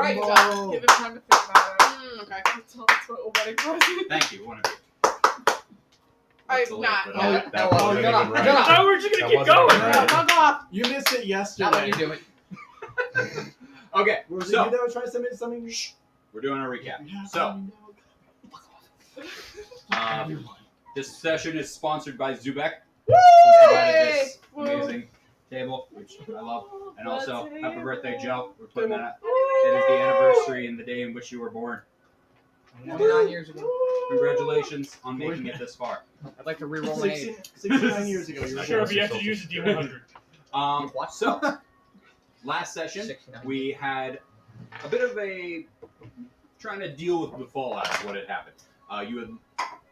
right. Whoa. Give him time to think about it. Okay. Tell us what wedding present. Thank you, one of you. I'm Delay, not. but Oh, that oh, wasn't get even off, right. get off. Now we're just gonna That keep wasn't going. even No, right. fuck off. You missed it Not yesterday. let you do it. Okay, Was it so you that was trying to send me something? we're doing a recap. Yeah, So, this session is sponsored by Yzak, who provided this amazing table, which I love. And also, happy birthday, Joe. We're putting that up. It is the anniversary and the day in which you were born. 29 years ago. Congratulations on making it this far. I'd like to re-roll my age. 69 years ago. You were Sure, born. if you have to use a D100. What? So, last session, 69. we had a bit of a trying to deal with the fallout of what had happened. You had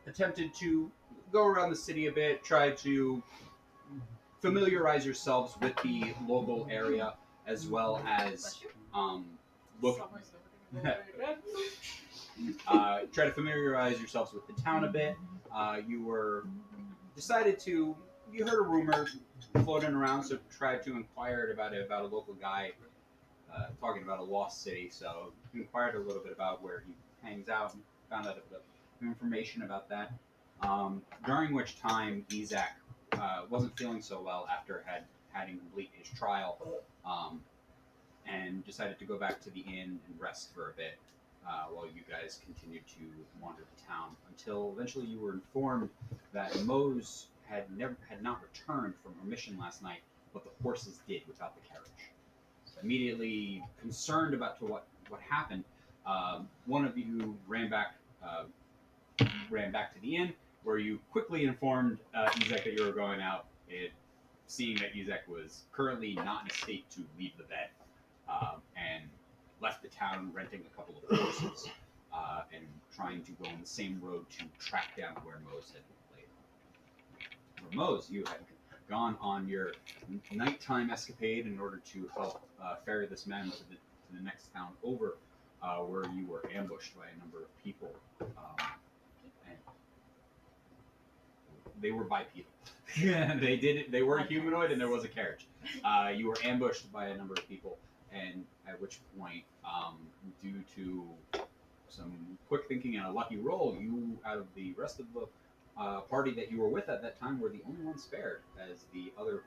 attempted to go around the city a bit, try to familiarize yourselves with the local area, as well as look. Try to familiarize yourselves with the town a bit. You heard a rumor floating around, so tried to inquire about a local guy talking about a lost city. So you inquired a little bit about where he hangs out and found out a bit of information about that. During which time Yzak wasn't feeling so well after having complete his trial, and decided to go back to the inn and rest for a bit. While you guys continued to wander the town, until eventually you were informed that Mose had not returned from her mission last night, but the horses did without the carriage. So immediately concerned about what happened, one of you ran back to the inn, where you quickly informed Yzak that you were going out. Seeing that Yzak was currently not in a state to leave the bed, and left the town renting a couple of horses and trying to go on the same road to track down where Mose had been laid. For Mose, you had gone on your nighttime escapade in order to help ferry this man to the next town over, where you were ambushed by a number of people. And they were bipedal. They were humanoid, and there was a carriage. You were ambushed by a number of people. And at which point, due to some quick thinking and a lucky roll, you, out of the rest of the party that you were with at that time, were the only one spared, as the other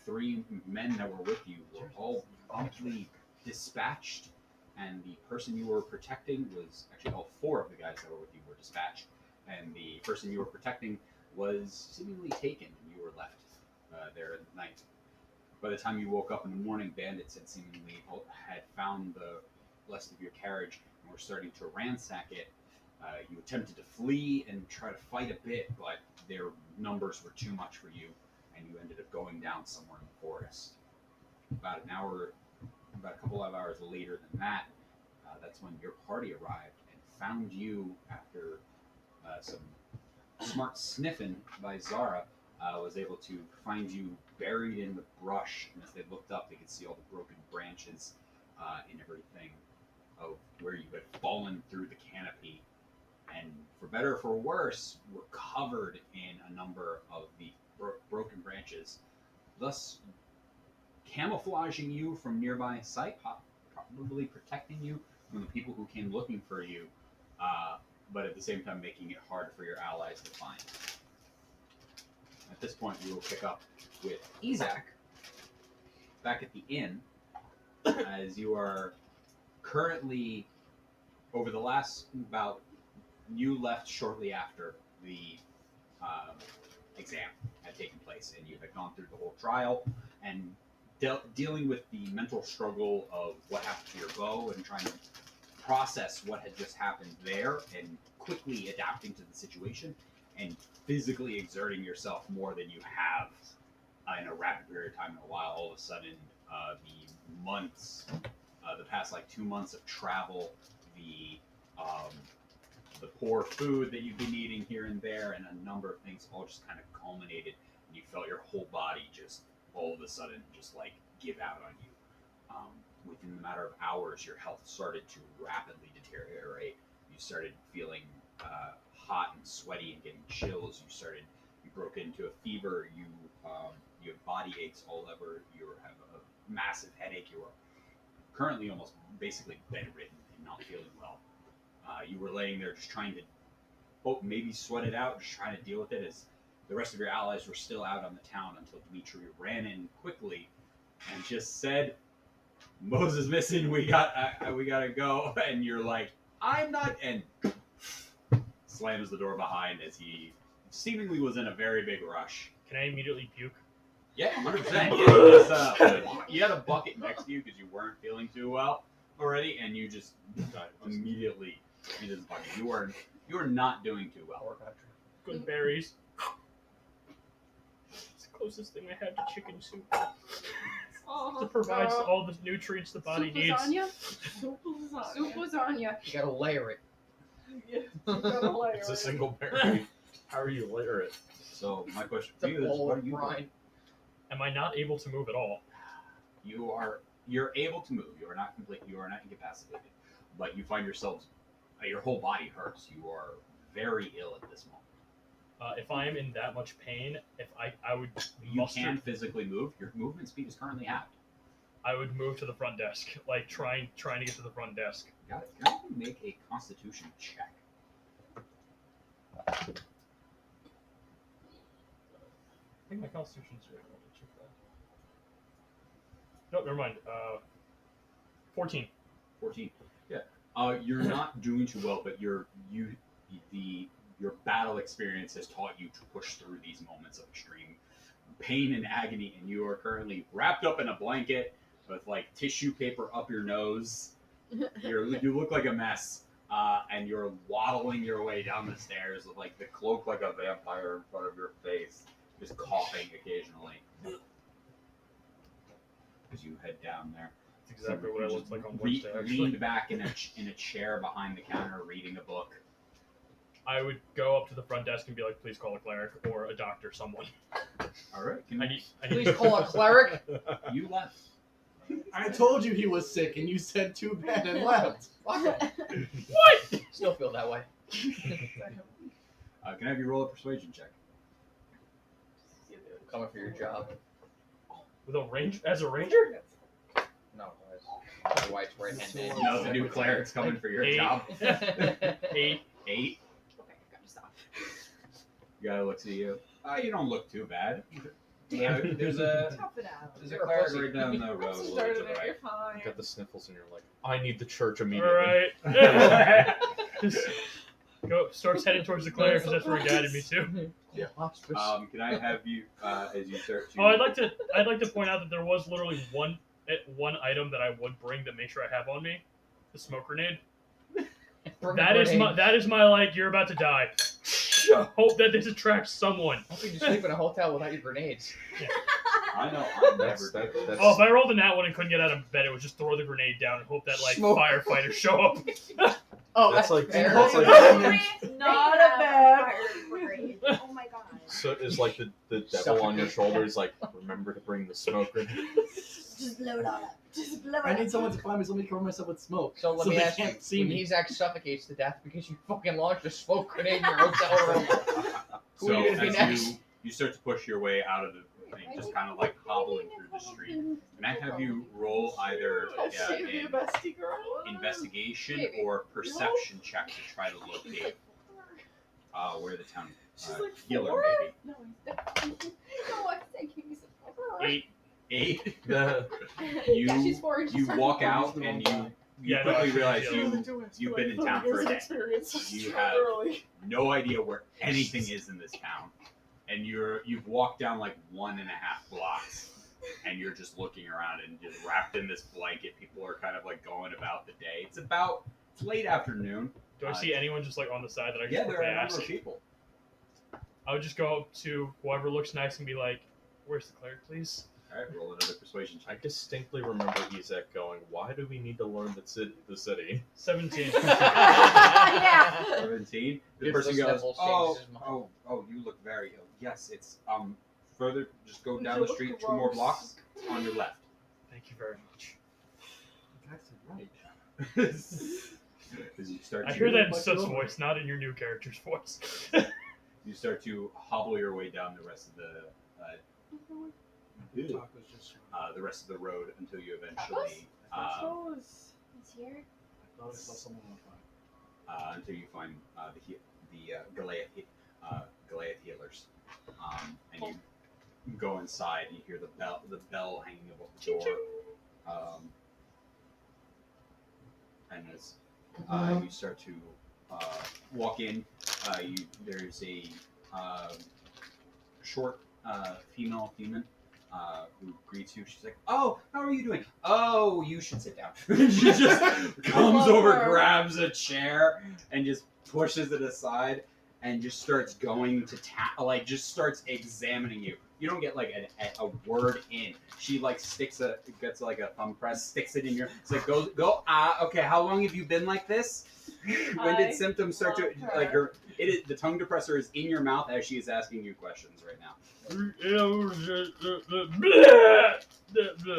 three men that were with you were all promptly dispatched, and the person you were protecting was actually all four of the guys that were with you were dispatched, and the person you were protecting was seemingly taken, and you were left there at night. By the time you woke up in the morning, bandits had seemingly had found the rest of your carriage and were starting to ransack it. You attempted to flee and try to fight a bit, but their numbers were too much for you, and you ended up going down somewhere in the forest. About a couple of hours later than that, that's when your party arrived and found you after some smart sniffing by Zara. Was able to find you buried in the brush, and as they looked up, they could see all the broken branches and everything of where you had fallen through the canopy, and for better or for worse, were covered in a number of the broken branches, thus camouflaging you from nearby sight, probably protecting you from the people who came looking for you, but at the same time making it hard for your allies to find. At this point, we will pick up with Yzak back at the inn, as you are currently, over the last you left shortly after the exam had taken place, and you had gone through the whole trial and dealing with the mental struggle of what happened to your bow and trying to process what had just happened there and quickly adapting to the situation and physically exerting yourself more than you have in a rapid period of time in a while. All of a sudden, the past 2 months of travel, the poor food that you've been eating here and there, and a number of things all just kind of culminated, and you felt your whole body just all of a sudden just give out on you. Within the matter of hours, your health started to rapidly deteriorate. You started feeling hot and sweaty and getting chills. You broke into a fever. You have body aches all over. You have a massive headache. You are currently almost basically bedridden and not feeling well. You were laying there just trying to, maybe sweat it out, just trying to deal with it as the rest of your allies were still out on the town until Dimitri ran in quickly and just said, "Mose is missing. We gotta go." And you're like, "I'm not," and slams the door behind as he seemingly was in a very big rush. Can I immediately puke? Yeah, 100%. Yeah, you had a bucket next to you because you weren't feeling too well already, and you just immediately into the bucket. You are not doing too well. Good berries. It's the closest thing I had to chicken soup. Oh, It provides all the nutrients the body Soup needs. lasagna? Soup lasagna. Soup lasagna. You gotta layer it. Yeah, you gotta layer It's a it. single berry. How do you layer it? So my question It's for a you is, bowl what are of you doing? brine. Am I not able to move at all? You're able to move. You are not complete. You are not incapacitated, but you find yourselves. Your whole body hurts. You are very ill at this moment. If I am in that much pain, if I would You muster, can physically move. Your movement speed is currently halved. I would move to the front desk, like trying to get to the front desk. Got it. Can I make a Constitution check? I think my constitution's right. Let me check that. Nope, never mind. 14. 14. Yeah. You're not doing too well, but your battle experience has taught you to push through these moments of extreme pain and agony, and you are currently wrapped up in a blanket with like tissue paper up your nose. You look like a mess, and you're waddling your way down the stairs with like the cloak like a vampire in front of your face, just coughing occasionally as you head down there. That's exactly what I looked like on Leaned Wednesday, actually. back in a chair behind the counter, reading a book. I would go up to the front desk and be like, please call a cleric or a doctor, someone. All right, I need Please call a cleric. you left. I told you he was sick, and you said too bad and left. Fuck it. What? Still feel that way. Can I have you roll a persuasion check? Coming for your job. With a ranger? No, that's my wife's right hand. No, the new cleric's coming for your 8. job. 8. 8. Okay, gotta stop. You gotta look to you. You don't look too bad. There's a Tough it out. cleric right down the road. A little Started to the it, right. you're fine. You got the sniffles and you're like, I need the church All immediately. right. Just starts heading towards the cleric because that's where he guided me to. Yeah. Can I have you as you start to? Oh, I'd like to point out that there was literally one item that I would bring that make sure I have on me, the smoke grenade. That is my like, you're about to die. Hope that this attracts someone. How could you sleep in a hotel without your grenades? I know. I That's, never. that's Oh, if I rolled in that one and couldn't get out of bed, it would just throw the grenade down and hope that like Smoke. firefighters show up. Oh, That's that's like- fair. that's like- Not a bad. Oh my god. so is like the devil on your shoulders, like, remember to bring the smoke grenade. Just blow it all up. Just blow it I up. need someone to find me. So let me cover myself with smoke. So let me they ask you, can't see when me. Yzak suffocates to death because you fucking launched a smoke grenade in your hotel room. Who So are you gonna be as next? you start to push your way out of the thing, just kind of like hobbling through the street. Can I have you roll either Oh, she be a an bestie girl. investigation Maybe. or perception check to try to locate where the town She's like healer 4? may be? No, no, I think he's 8. 8. Yeah. Yeah, she's 4 inches. You walk out and you Yeah, no, quickly she's realize yellow. you've been in town for a day. You have no idea where anything is in this town, and you've walked down like 1.5 blocks, and you're just looking around and just wrapped in this blanket. People are kind of like going about the day. It's late afternoon. Do I see anyone just like on the side that I Yeah, just there are quickly a number ask? of people. I would just go up to whoever looks nice and be like, "Where's the cleric, please?" All right, roll another persuasion I check. distinctly remember Yzak going, why do we need to learn the city? 17. Yeah. 17. The If person the goes, sniffles oh, changes his mind." oh, you look very ill. Yes, it's further. Just go down You the look street 2 more gross. blocks on your left. Thank you very much. As you start I to, hear that in Fuck Soot's you over. voice, not in your new character's voice. you start to hobble your way down the rest of the rest of the road until you eventually Crystals. It's here. I thought I saw someone on fire. Until you find the Goliath healers, and you go inside and you hear the bell hanging above the door, and as you start to walk in, there's a short female human who greets you. She's like, "Oh, how are you doing? Oh, you should sit down." She just comes over, grabs a chair, and just pushes it aside, and just starts going to just starts examining you. You don't get like a word in. She like gets like a thumb press, sticks it in your. It's like go. Okay. How long have you been like this? When did symptoms start to like her? The tongue depressor is in your mouth as she is asking you questions right now.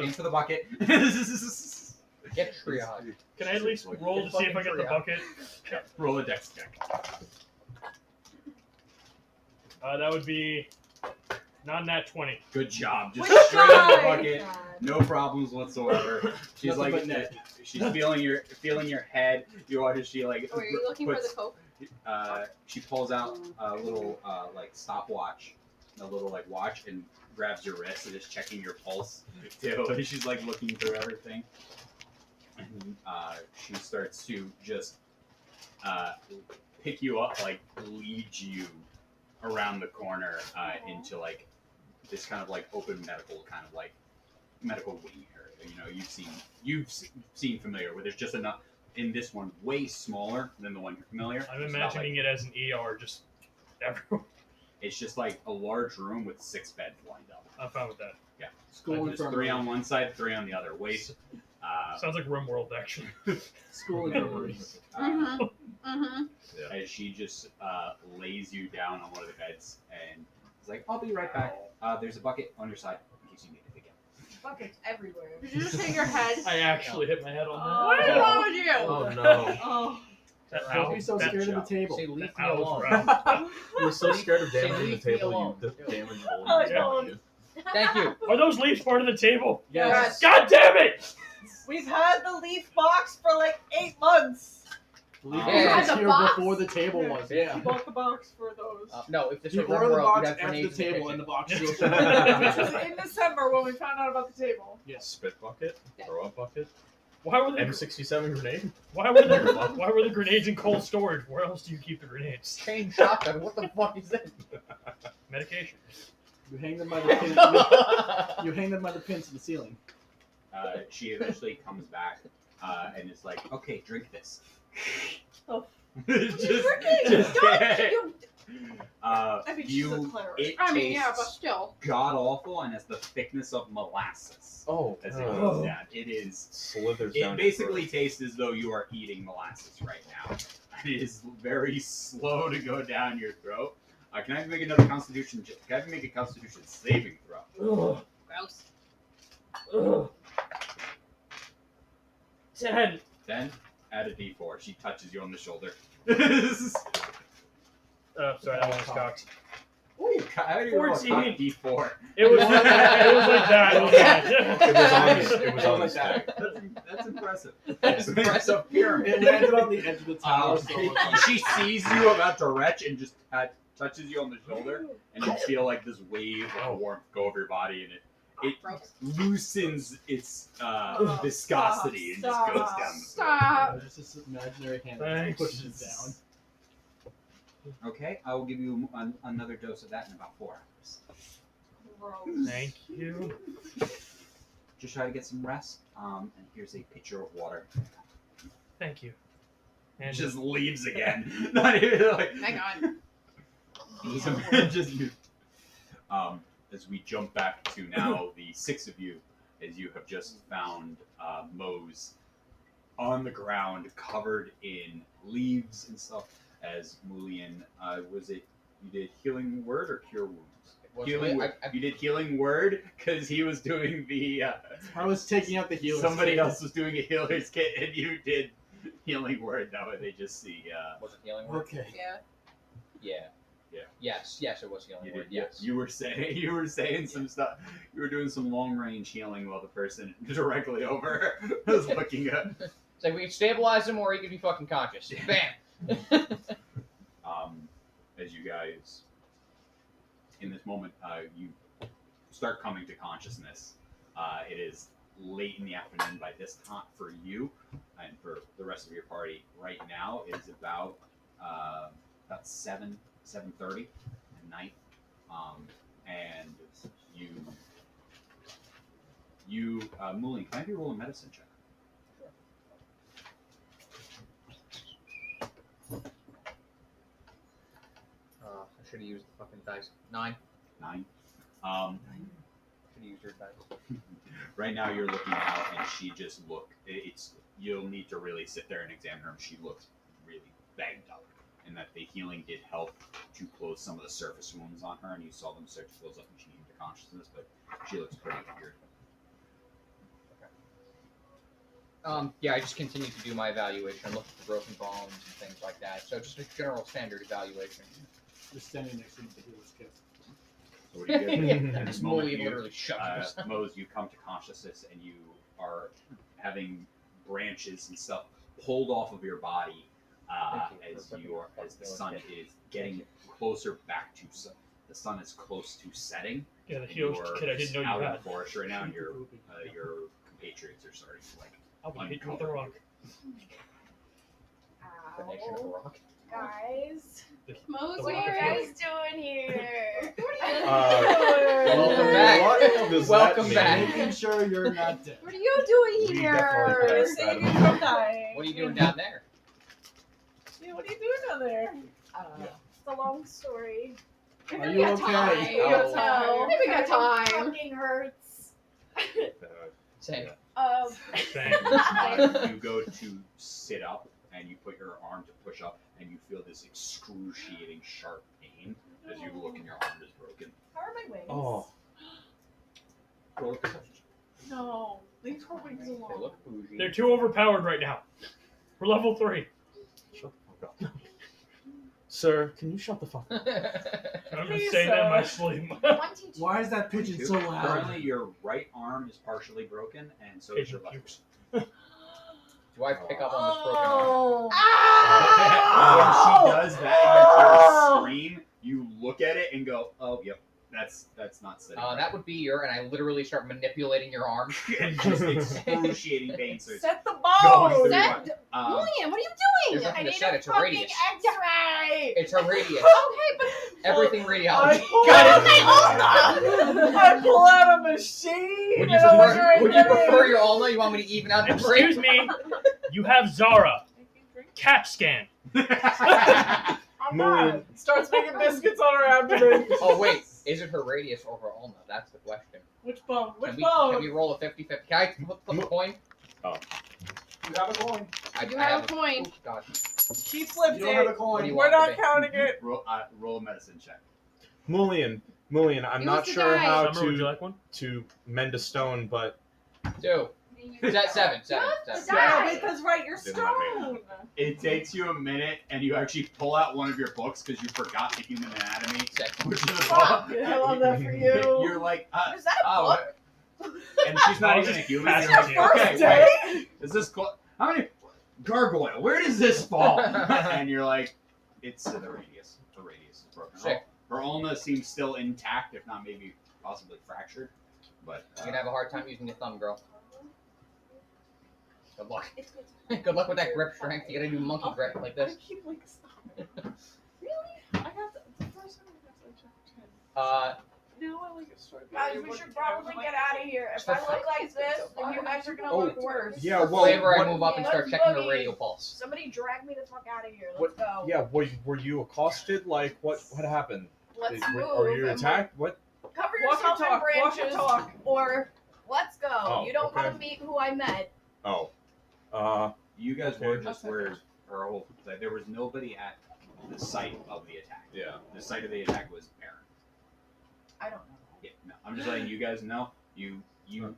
Into the bucket. Get triage. Can I at least roll to see if I get the bucket? Roll a dex check. That would be not nat 20. Good job. Just Which straight in the side? bucket. No problems whatsoever. She's Nothing like, but net. she's feeling your head. You watch as she like. Oh, are you looking for the coke? She pulls out a little like stopwatch, a little like watch, and grabs your wrist and is checking your pulse too. And she's like looking through everything, and she starts to just pick you up, like lead you around the corner into like this kind of like open medical wing area. You know, you've seen familiar where there's just enough. In this one, way smaller than the one you're familiar. I'm It's imagining it as an ER, just everywhere. It's just like a large room with 6 beds lined up. I'm fine with that. Yeah. School There's 3 infirmary. on one side, 3 on the other. Sounds like RimWorld, actually. School infirmary. As she just lays you down on one of the beds and is like, "I'll be right back. There's a bucket on your side in case you need it again." Buckets everywhere. Did you just hit your head? I actually hit my head on that. What is wrong with you? Oh no. Oh. That Don't owl- be so that- scared of the table. Say, leave that me owl's alone. round. You were so scared of Say, damaging the leave me table, alone. you damaged the Oh, whole don't. you. Thank you. Are those leaves part of the table? Yes. God damn it! We've had the leaf box for like 8 months. Leave Yeah. was The here box? before the table was. You Yeah. bought the box for those. No, if this You were order the RimWorld, box you'd have after the grenades in table, and kitchen. the box still Which shows. was in December when we found out about the table. Yes. Spit bucket, throw up bucket, Why were the M67 grenade. why were the grenades in cold storage? Where else do you keep the grenades? Chain shotgun. What the fuck is that? Medication. You hang them by the pin. You hang them by the pins to the ceiling. She eventually comes back and is like, "Okay, drink this." Oh. just You- I mean, she's a cleric. it I mean, yeah, but tastes still. god awful and has the thickness of molasses Oh, as it goes down. It is. slithers It down. basically tastes as though you are eating molasses right now. It is very slow to go down your throat. Can I make another Constitution? Can I make a Constitution saving throw? Ugh. Gross. Ugh. 10. Then add a D4. She touches you on the shoulder. Sorry, that one was cocked. Ooh, how do you roll a 14. cock D4? It was like that. It was on his. It was on Like his that. tag. That's impressive. That's impressive. It landed on the edge of the tower. So She sees you about to retch and just touches you on the shoulder, and you feel like this wave of warmth go over your body, and it Gross. loosens its viscosity and just goes down the throat. Stop. There's this imaginary hand Thanks. that pushes it down. Okay, I will give you another dose of that in about 4 hours. Gross. Thank you. Just try to get some rest. And here's a pitcher of water. Thank you. And Just leaves again. Not even like. Hang on. just you. As we jump back to now the 6 of you, as you have just found Mose on the ground, covered in leaves and stuff. As Mulian, was it you did healing word or cure wounds? Healing word. You did healing word because he was doing the. I was taking out the healer. Somebody else was doing a healer's kit, and you did healing word. That way they just see. Was it healing word? Okay. Yeah. Yeah. Yes, it was healing You word. did. Yes. You were saying some stuff. You were doing some long range healing while the person directly over was looking up. It's like we can stabilize him, or he could be fucking conscious. Bam. As you guys, in this moment, you start coming to consciousness. It is late in the afternoon by this time for you, and for the rest of your party. Right now, it is about 7:30 at night, and you Moulin, can I have you roll a medicine check? I should have used the fucking dice. 9. 9. Should have used your dice. Right now, you're looking out, and she just you'll need to really sit there and examine her. And she looks really banged up, and that the healing did help to close some of the surface wounds on her, and you saw them start to close up, and she came to consciousness. But she looks pretty weird. Yeah, I just continue to do my evaluation, look at the broken bones and things like that. So just a general standard evaluation. Just standing next to him with the healer's kit. So what do you get? Yeah, In this moment, Molly literally shoves. Mose, you come to consciousness, and you are having branches and stuff pulled off of your body as the sun is getting closer back to the sun is close to setting. Yeah, the healer's You're kit I didn't know you out in had. the forest right now, and your compatriots are starting to like I'll be hit with a uncover rock. The nation of the rock. Guys. The Mose, what rock are you of guys doing here? Welcome back. What does Welcome that back. mean? Making sure you're not dead. What are you doing We here? definitely passed Save that you amount. from dying. What are you doing down there? Yeah, what are you doing down there? It's a long story. Are you okay? Oh. No. Maybe We got time. Fucking hurts. Same. Same. you go to sit up, and you put your arm to push up, and you feel this excruciating sharp pain as you look, and your arm is broken. How are my wings? Oh, Roll a perception. No. Leave her wings They alone. look bougie. They're too overpowered right now. We're level 3. shut the fuck up. Sir, can you shut the fuck up? I'm Please, just saying that in my sir. sleep. Why is that pigeon so loud? Currently, your right arm is partially broken, and so is your Pigeon left. pukes. Do I pick up on this broken arm? Oh. When she does that, and you hear a scream, you look at it and go, "Oh, yep, that's not sitting." right." That would be your, and I literally start manipulating your arm. and just excruciating pain starts Set the going through bone. your Set- body. Julian, what are you There's doing? nothing I to need set, a it's a fucking radius. X-ray. It's a radius. Okay, but Everything I radiology. pull Got out, it. I pull out a machine. Would you and I'm like, prefer, "Alright, would you let me-" prefer your ulna? You want me to even out the Excuse break? me. You have Zara. CAT scan. I'm Moon. not. Starts making biscuits on her abdomen. Oh, wait. Is it her radius or her ulna? That's the question. Which bone? Which Can bone? we roll a 50-50? Can I flip the coin? You have a coin. you have a coin. Oh, God. She flipped You don't have a it. What do coin. you We're want to not be? counting it. roll a medicine check. Mullion, I'm He not wants to sure die. how Summer, would you to like one? mend a stone, but 2. Is that 7? 7. Just 7. die. Yeah, because right, you're Didn't let stone. It takes you a minute, and you actually pull out one of your books because you forgot the human anatomy. Sick. Which is Fuck, I love that for you. You're like, Is that a oh, book? and she's not even a human. That's You're like, your First okay, day? wait, is this how many gargoyle? Where does this fall? And you're like, it's the radius. The radius is broken. Sick. Her ulna seems still intact, if not maybe possibly fractured. But You're going to have a hard time using your thumb, girl. Good luck. Good luck with that grip strength. You gotta do monkey grip like I this. keep like stopping. Really? I got the first time I got like chapter 10. Now I like it short. Guys, we should probably get out of here. If I look like this, then you guys are gonna Oh, look worse. yeah, well, Flavor, I what- move up and start Let's checking the boogie. radial pulse. Somebody drag me the fuck out of here. Let's What- go. yeah, were you accosted? Like, what happened? Let's move. Are you and attacked? What? Cover Walk yourself and in talk, walk and branches, talk. or let's go. Oh, You don't want okay. to meet who I met. Oh, you guys Okay. were just where her whole there was nobody at the site of the attack. yeah. The site of the attack was barren. I don't know. Yeah, no, I'm just letting you guys know.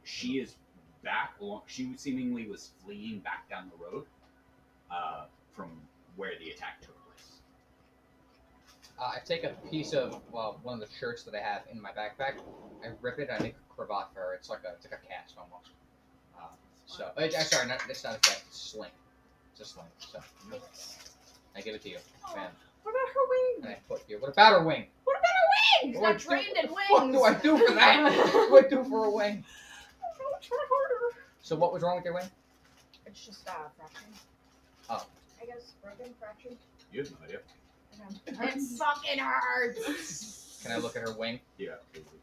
She is back. She seemingly was fleeing back down the road from where the attack took place. I take a piece of one of the shirts that I have in my backpack. I rip it. I make a cravat for her. It's like a cast almost. Sorry, it's not a cast. It's a sling. It's a sling. So I give it to you. Bam. What about her wing? And I put here. What about her wing? What about her wings? What Not trained in What wings. do I do for that? What do I do for a wing? Don't try harder. So what was wrong with your wing? It's just fraction. Oh. I guess broken fraction. You have no idea. It fucking hurts. Can I look at her wing? Yeah, absolutely.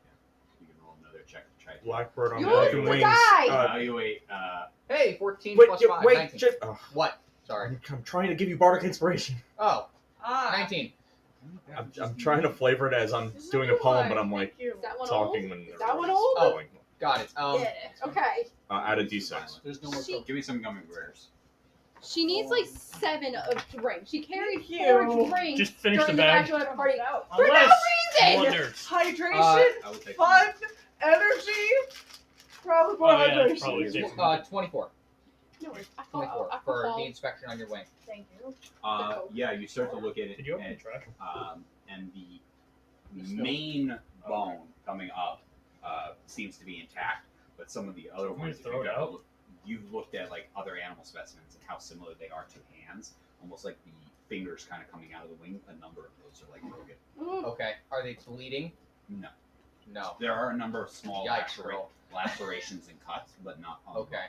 You can roll another check to try to Blackbird on You broken will wings. die! evaluate. Hey, 14 Wait, plus yeah, 5. wait, 19. Chip. Oh, What? Sorry. I'm trying to give you bardic inspiration. Oh, Ah. 19. I'm trying to flavor it as I'm doing a poem, but I'm like Thank you. Is that one talking old? when Is that one everybody's old? Oh. going. Got it. Yeah. Okay. Add a d6. There's no more She- coke. Give me some gummy bears. She needs like 7 of drink. She carried Thank 4 you. drinks Just finish during the the bag. bachelor party. For no Unless reason! wonders. Hydration, I will take fun, energy. Probably more Oh, yeah, it's hydration. probably 24. No worries. 24 for the inspection on your wing. Thank you. Yeah, you start to look at it, Did you open and, the trash? and the main bone coming up seems to be intact, but some of the other So ones, we throw it out? you've looked at like other animal specimens and how similar they are to hands, almost like the fingers kind of coming out of the wing. A number of those are like broken. Okay. Are they bleeding? No, No. there are a number of small Yikes, bro. lacerations and cuts, but not on the Okay.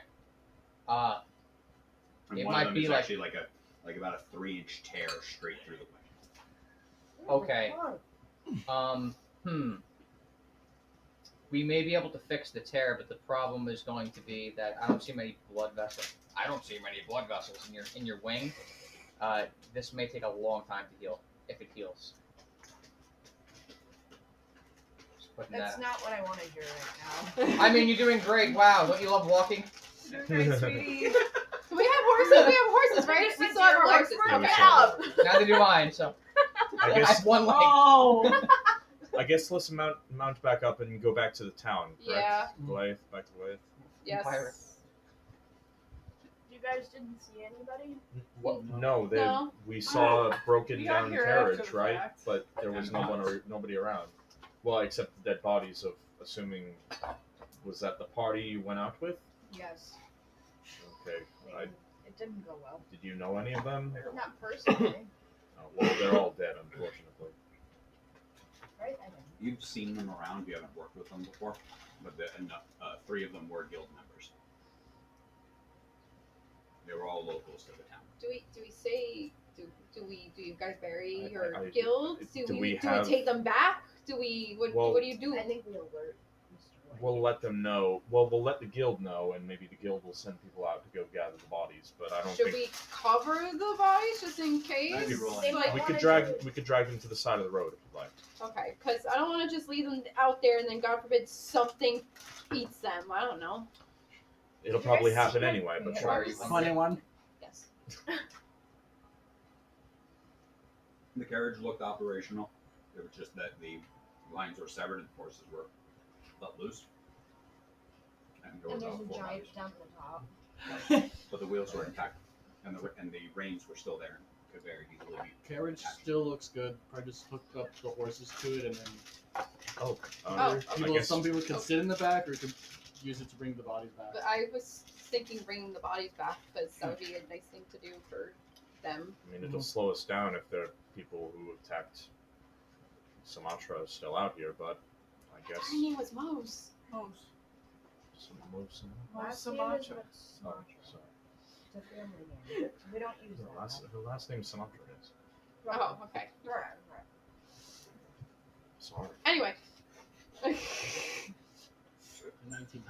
And It one might of them be is like- actually like about a 3-inch tear straight through the wing. Okay. We may be able to fix the tear, but the problem is going to be that I don't see many blood vessels. I don't see many blood vessels in your wing. This may take a long time to heal, if it heals. Just putting That's that. not what I want to hear right now. I mean, you're doing great. Wow, don't you love walking? Okay, sweetie. So we have horses. We have horses, right? We still have our horses. Yeah, we Okay. still have Neither do mine. So I I guess have one leg. Oh. I guess let's mount back up and go back to the town. Correct? Yeah. Blythe, back to Blythe. Yes. Pirate. You guys didn't see anybody? What? No. No, we saw a broken We got down here carriage, after the right? fact. But there was nobody around. Well, except the dead bodies of, assuming, was that the party you went out with? Yes. Okay. It didn't go well. Did you know any of them? Not personally. Oh, well, they're all dead, unfortunately. Right? I didn't. You've seen them around. You haven't worked with them before, but 3 of them were guild members. They were all locals to the town. Do we say do you guys bury your I- guilds? do Do we we have- take them back? Do we what do you do? I think we alert Mr. White. We'll let them know. Well, we'll let the guild know, and maybe the guild will send people out to go gather the bodies. But I don't Should think we cover the bodies just in case? I'd be rolling. They might we wanna could drag. do- We could drag them to the side of the road if you like. Okay, because I don't want to just leave them out there and then God forbid something eats them. I don't know. It'll You probably guys happen see anyway. But Why sure. are you Funny one. Yes. The carriage looked operational. It was just that the lines were severed and the horses were let loose. And there And was there's all a 4 giant bodies. dump on top. But the wheels were intact, and the reins were still there. Could very easily be Carriage attached. still looks good. Probably just hook up the horses to it, and then Oh. Oh. people, I guess, some people can sit in the back, or could use it to bring the bodies back. But I was thinking bringing the bodies back because that would be a nice thing to do for them. I mean, it'll slow us down if there are people who attacked Sumatra still out here. But I guess. Her name was Mose. Mose. Last name is Sumatra. what Oh, Sumatra. sorry. It's a family name. We don't use that. Her last name Sumatra is. Oh, okay. Right. Sorry. Anyway. 19.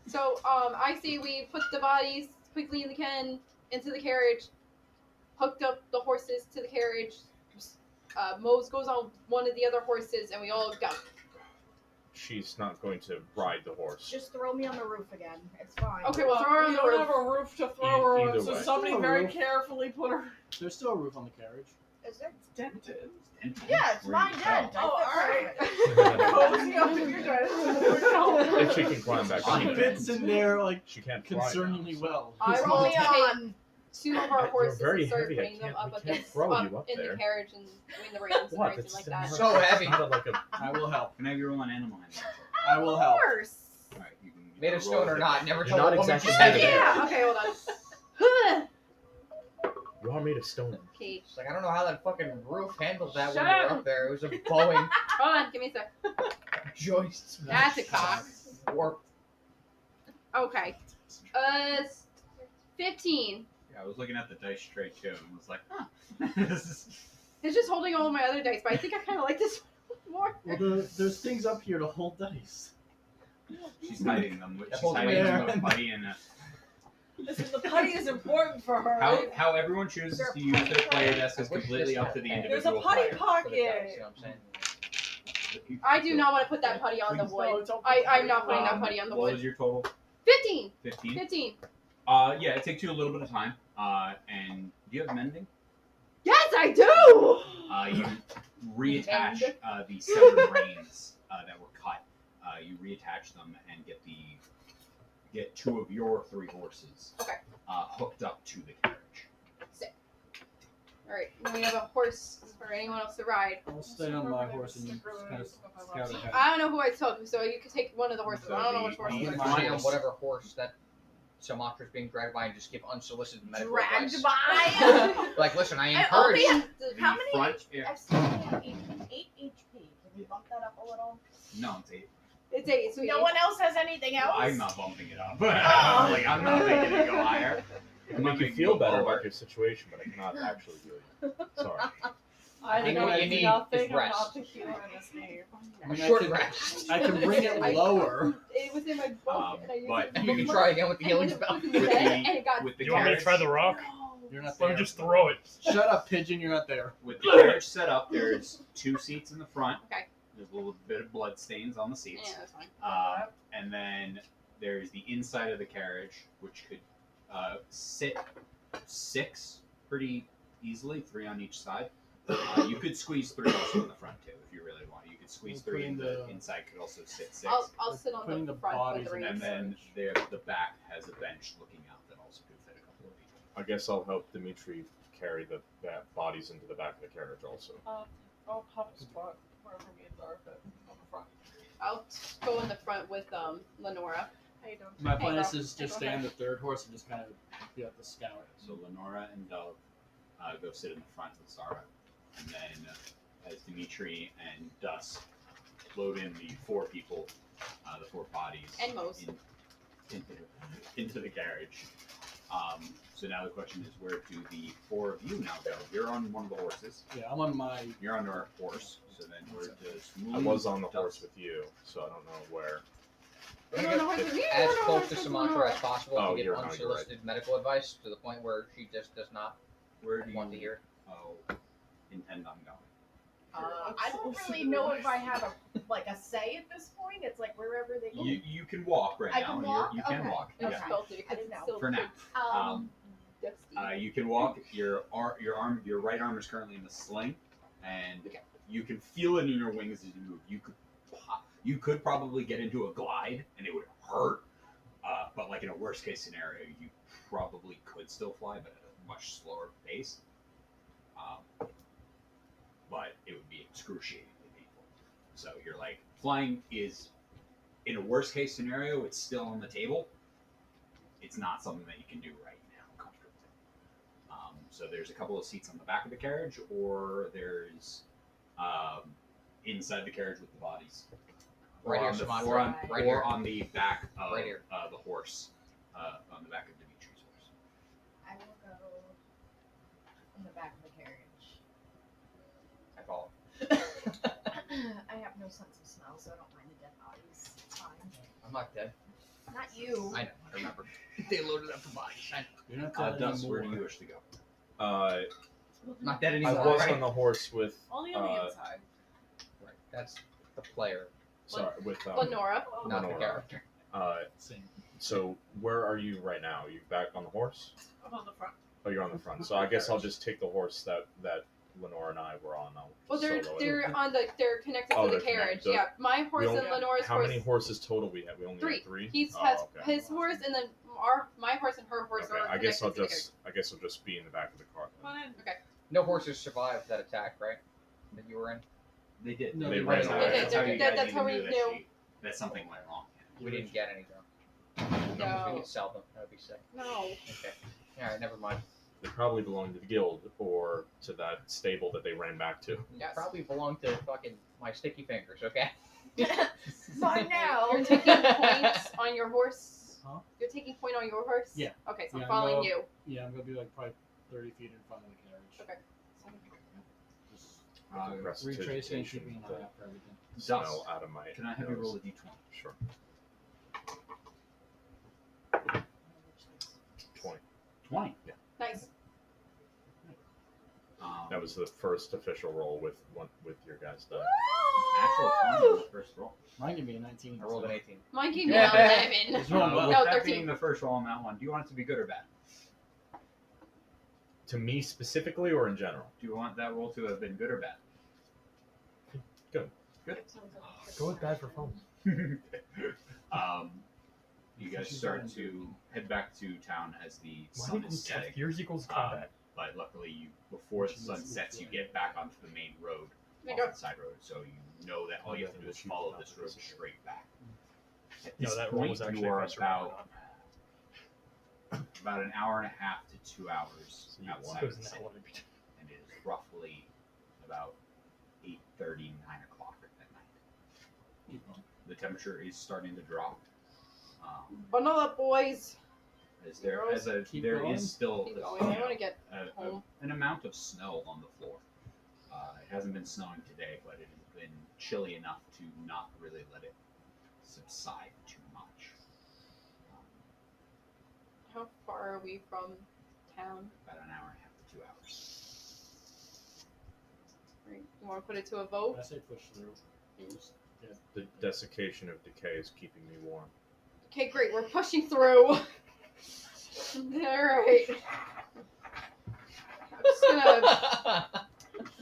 So, I say we put the bodies quickly in the can into the carriage, hooked up the horses to the carriage. Mose goes on one of the other horses, and we all go. She's not going to ride the horse. Just throw me on the roof again. It's fine. Okay, well, throw her on we the don't roof. have a roof to throw her Either on, so way. somebody Still a very roof. carefully put her. There's still a roof on the carriage. Is there? Dented. Yeah, it's Where mine you dead. Oh, I alright. Cozy up if you're trying If she can climb back She on fits in there like She can't fly now, concerningly so- well. I Throw will me take on. sumo our horses very and start heavy, I putting them can't- up we can't against throw you up up in there. the carriage and in the reins and What? everything like that. So heavy. Not like a, I will help. Can I have you roll an animal handling? I will help. Horse. Alright, you can Made of stone or not, never You're tell not a woman exactly she's made heavy. of air. Yeah. Okay, hold on. you are made of stone. Okay. It's like, I don't know how that fucking roof handles that when Shut you're up. up there. It was a Boeing Hold on. Give me a sec. joist. That's a cock. Warp. Okay. 15. Yeah, I was looking at the dice tray too and was like, huh. This is- It's just holding all of my other dice, but I think I kind of like this one more. Well, there's things up here to hold dice. She's hiding them. She's holds hiding me them there. with putty and Listen, the putty is important for her. how everyone chooses to use their player desk is I wish completely this up to the had- There's a individual putty player. For the dice, you pocket. know what I'm saying? I do not want to put that putty on the wood. I'm not putting that putty on the What wood. was your total? 15. 15. 15. Yeah, it takes you a little bit of time. And do you have mending? Yes, I do. You reattach the severed reins that were cut. You reattach them and get 2 of your 3 horses Okay. hooked up to the carriage. All right. Now we have a horse for anyone else to ride. I'll stay on my horse and kind of scout ahead. I don't know who I took, so you could take one of the horses. I don't know which horse. I'm you gonna took. go see on whatever horse that Sumatra's being dragged by and just give unsolicited medical Dragged advice. by. Like, listen, I I encourage. only have The how many? front- yeah. I've still only have 8 HP. Can you bump that up a little? No, it's 8. It's 8, sweetie. No one else has anything else. I'm not bumping it up. Oh. Like, I'm not making it go higher. I can make you feel better about your situation, but I cannot actually heal you. Sorry. I think what you need is rest. in this game. I mean, Short I can, rest. I can bring it lower. It was in my book, and I used but it. You can try again with the healing spell. It was in the bed, and it got With the You want me to try the rock? You're not Let there. me just throw it. Shut up, pigeon. You're not there. With the carriage set up, there's 2 seats in the front. Okay. There's a little bit of blood stains on the seats. Yeah, that's fine. And then there's the inside of the carriage, which could sit 6 pretty easily, 3 on each side. You could squeeze 3 also in the front too, if you really want. You could squeeze We're 3, and the putting the- inside could also sit 6. I'll sit on Putting the the front bodies with the in reins. And then the back has a bench looking out that also could fit a couple of people. I guess I'll help Dimitri carry the bodies into the back of the carriage also. I'll pop a spot wherever me and Zara fit on the front. I'll go in the front with Lenora. How you doing? My Hey, plan is girl. to just Hey, stay go on the third horse and just kind of be at the scout. So Lenora and Dove go sit in the front with Zara. And then as Dimitri and Dust load in the 4 people, the 4 bodies And Mose. into the carriage. So now the question is, where do the 4 of you now go? You're on one of the horses. Yeah, I'm on my. You're on our horse. So then where does I was on the Dust- horse with you, so I don't know where. I'm No, gonna no, get it's me. as No, no, close it's to just Sumatra Lenora. as possible Oh, to get you're right. unsolicited medical advice to the point where she just does not Where do you want to hear. intend on going? I don't really know if I have a say at this point. It's like wherever they go. You can walk right I now. can walk? You can Okay. walk. It's Yeah. filthy because I didn't it's know. still For now. dusty. You can walk. Your right arm is currently in the sling, and you can feel it in your wings as you move. You could probably get into a glide, and it would hurt. But like in a worst case scenario, you probably could still fly, but at a much slower pace. But it would be excruciatingly painful. So you're like, flying is, in a worst case scenario, it's still on the table. It's not something that you can do right now comfortably. So there's a couple of seats on the back of the carriage, or there's inside the carriage with the bodies. Right Or here, on the, Sumatra. or on, Right or here. on the back of Right here. the horse, on the back of Dimitri's horse. I will go in the back of the carriage. I follow. I have no sense of smell, so I don't mind the dead bodies. It's fine. I'm not dead. Not you. I know. I remember. They loaded up the bodies. I know. You're not dead Dust, where do anymore. you wish to go? I Not dead anymore. was right? on the horse with. Only on the inside. Right. That's the player, Sorry, with Lenora. not the Lenora. character. Same. So where are you right now? Are you back on the horse? I'm on the front. Oh, you're on the front. So I guess I'll just take the horse that Lenora and I were on. I'll Well, they're solo it. they're connected Oh, to the they're carriage. connected. Yeah, my horse We and only- Lenora's How horse. many horses total we have? We only 3. have 3. He Oh, has okay. his horse, and then my horse and her horse Okay, are I guess connected I'll to the just guess I'll just be in the back of the car. Come Then. on in. No horses survived that attack, right? That you were in. They did. No, they That's ran how- away. That's how you guys That's even how we knew that knew. that something went wrong. We didn't get any though. No. We could sell them. That would be sick. No. Okay. All right. Never mind. They probably belong to the guild or to that stable that they ran back to. Yes. Probably belong to fucking my sticky fingers. Okay. Mine now. You're taking points on your horse. Huh? You're taking point on your horse. Yeah. Okay, so Yeah, I'm following no. you. Yeah, I'm gonna be like probably 30 feet in front of the carriage. Okay. Just Prestidigitation, retracing and keeping an eye the out for everything. smell out of my Can I have you nose. roll a d20? Sure. 20. 20. Yeah. Nice. That was the first official roll with your guys' die. Natural 20 was the first roll. Mine can be a 19. I rolled an 18. Mine gave me Yeah. 11. It's rolling well. with No, that 13. being the first roll on that one, do you want it to be good or bad? To me specifically or in general? Do you want that roll to have been good or bad? Go with bad for fun. You guys start to head back to town as the Why sun equals is setting. yours equals combat. But luckily, before the sun sets, you get back onto the main road, There off you go. the side road. So you know that all you have to do is follow this road straight back. At No, this that roll point, was actually you are faster than about an hour and a half to 2 hours So you outside It of was the an city, elevator. and it is roughly about 8:30, 9 o'clock at night. The temperature is starting to drop. Bundle up, boys. There Keep going. is still Keep going. I want to get home. an amount of snow on the floor. It hasn't been snowing today, but it has been chilly enough to not really let it subside too much. How far are we from town? About an hour and a half to 2 hours. Right. You want to put it to a vote? I say push through. The desiccation of decay is keeping me warm. Okay, great. We're pushing through. All right.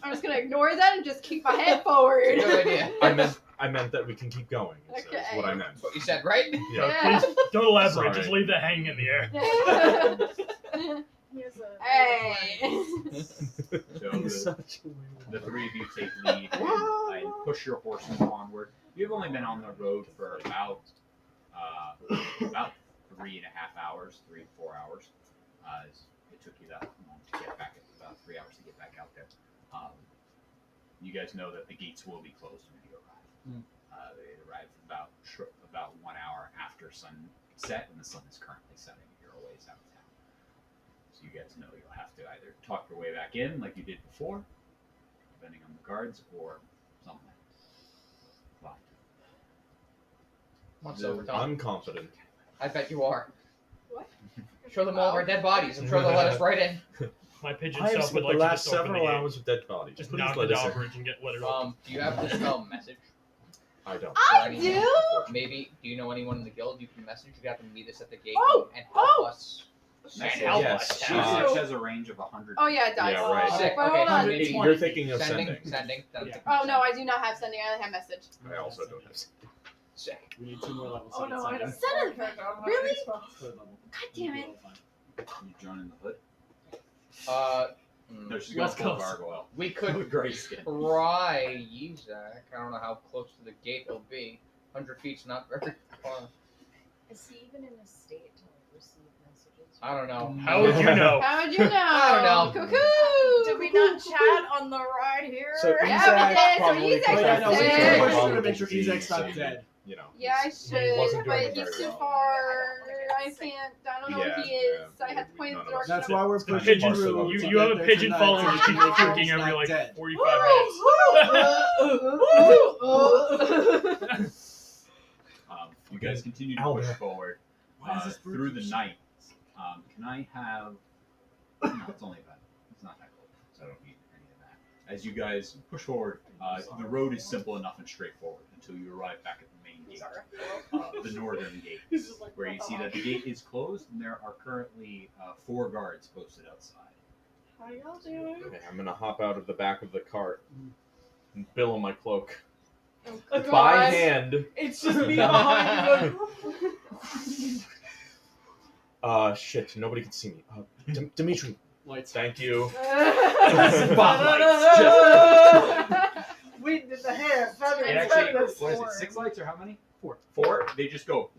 I'm just gonna ignore that and just keep my head forward. Good idea. I meant that we can keep going. Is what I meant. That's what you said, right? Yeah. Please don't elaborate. Sorry. Just leave that hanging in the air. Here's a Hey. So the three of you take lead and push your horses onward. You've only been on the road for about 3.5 hours, 3 to 4 hours. It took you that long to get back, about 3 hours to get back out there. You guys know that the gates will be closed when you arrive. They arrive about 1 hour after sunset, and the sun is currently setting. You're a ways out of town. So you guys know you'll have to either talk your way back in like you did before, depending on the guards, or something. Fine. Once over, Tom. I'm confident. I bet you are. What? Show them all of our dead bodies. I'm sure they'll let us right in. My pigeon I have self would spent like the to last just open the several gate. hours with dead bodies. Just Please knock let the us in. drawbridge and let it open. Do you have the spell message? I don't. I do. Maybe. Do you know anyone in the guild you can message? You have to meet us at the gate Oh, and help oh. us. Nice. help Yes. us. She has a range of 100. Oh yeah, it does. Yeah, right. Sick. But Okay, hold on. maybe You're thinking of sending. sending. Sending. Yeah. Oh no, I do not have sending. I only have message. I also don't have. Sick. We need 2 more levels. Oh no, I don't. Son of a- really? Third level. God damn it. You joining the hood? Hmm. No, she's going West full Coast. gargoyle. We could With gray skin. try Yzak. I don't know how close to the gate he'll be. 100 feet's not very far. Is he even in a state to receive messages? I don't know. How would you know? How would you know? I don't know. Cuckoo. Did we not chat on the ride here? So Yeah, we did. So probably Yzak's could Oh, yeah, no, we dead. can push probably through to make sure be Yzak's not saying, dead. You know. Yeah, I He wasn't should, but doing he's very too well. far. I can't. I don't know Yeah, where he is. yeah, I have to point in none the of us. direction. That's why we're The pushing pigeon, through. you to have get a there pigeon tonight following so you, we keep can make sure freaking he's every not like dead. 45 minutes. You guys continue to Albert. push forward Why is this through the night. Can I have? No, it's only about. It's not that cold, so I don't need any of that. As you guys push forward, the road is simple enough and straightforward until you arrive back at the main gate, the northern gate, where you see that the gate is closed and there are currently 4 guards posted outside. How y'all doing? Okay, I'm gonna hop out of the back of the cart and billow my cloak Oh, by God. hand. It's just me behind you. Shit, nobody can see me. Dimitri, Lights. thank you. We did the hair. Feathers. It actually, feathers, what is it? sword. 6 lights or how many? 4. 4. They just go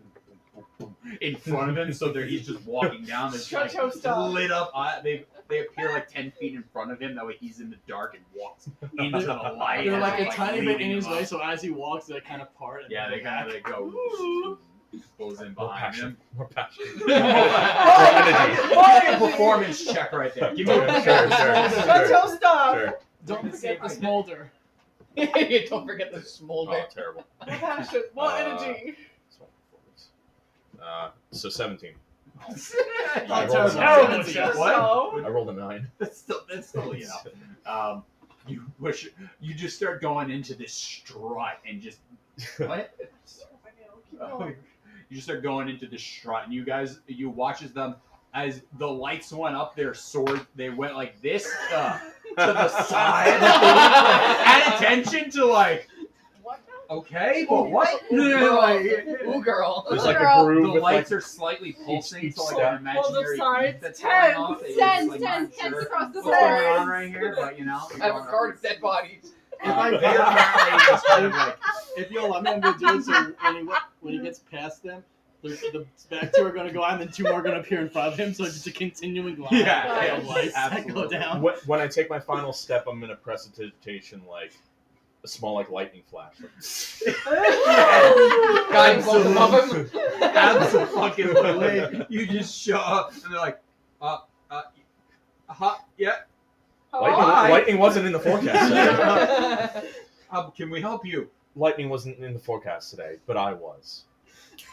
in front of him, so he's just walking down this Stretcho style. lit up. They appear like 10 feet in front of him. That way he's in the dark and walks into the light. They're and like a it's, tiny bit in leading his him way, up. so as he walks, they kind of part. And Yeah, they kind of go. Goes in More behind passion. him. More passion. More energy. performance check right there. Give me Sure, a Stretcho style. Sure. Don't forget the smolder. You don't forget the smolder. Oh, terrible. More passion. More energy. Small performance. So 17. Oh, I rolled a terrible. 9. Terrible shot. What? I rolled a 9. That's still you know. You just start going into this strut and just what? You just start going into the strut, and you watch as the lights went up their sword, they went like this to the side. Add attention to like, What? okay, but what? Ooh, girl. There's like Girl. a groove The with lights like are slightly pulsing each to like step. an imaginary sides, beat that's going off. tens, It's Tens, like tens, not tens sure across the what's going board. on right here, but you know. I have a guard of dead bodies. If I They apparently just kind of like if you'll let me, I'm gonna do it so when he gets past them, the back 2 are gonna go out, and then 2 more are gonna appear in front of him. So just a continuing line Yeah, of lights that go absolutely. down. when I take my final step, I'm gonna prestidigitation like a small like lightning flash. Guiding bolt above him. Absolutely. You just show up and they're like, yeah. Lightning wasn't in the forecast today. Can we help you? Lightning wasn't in the forecast today, but I was.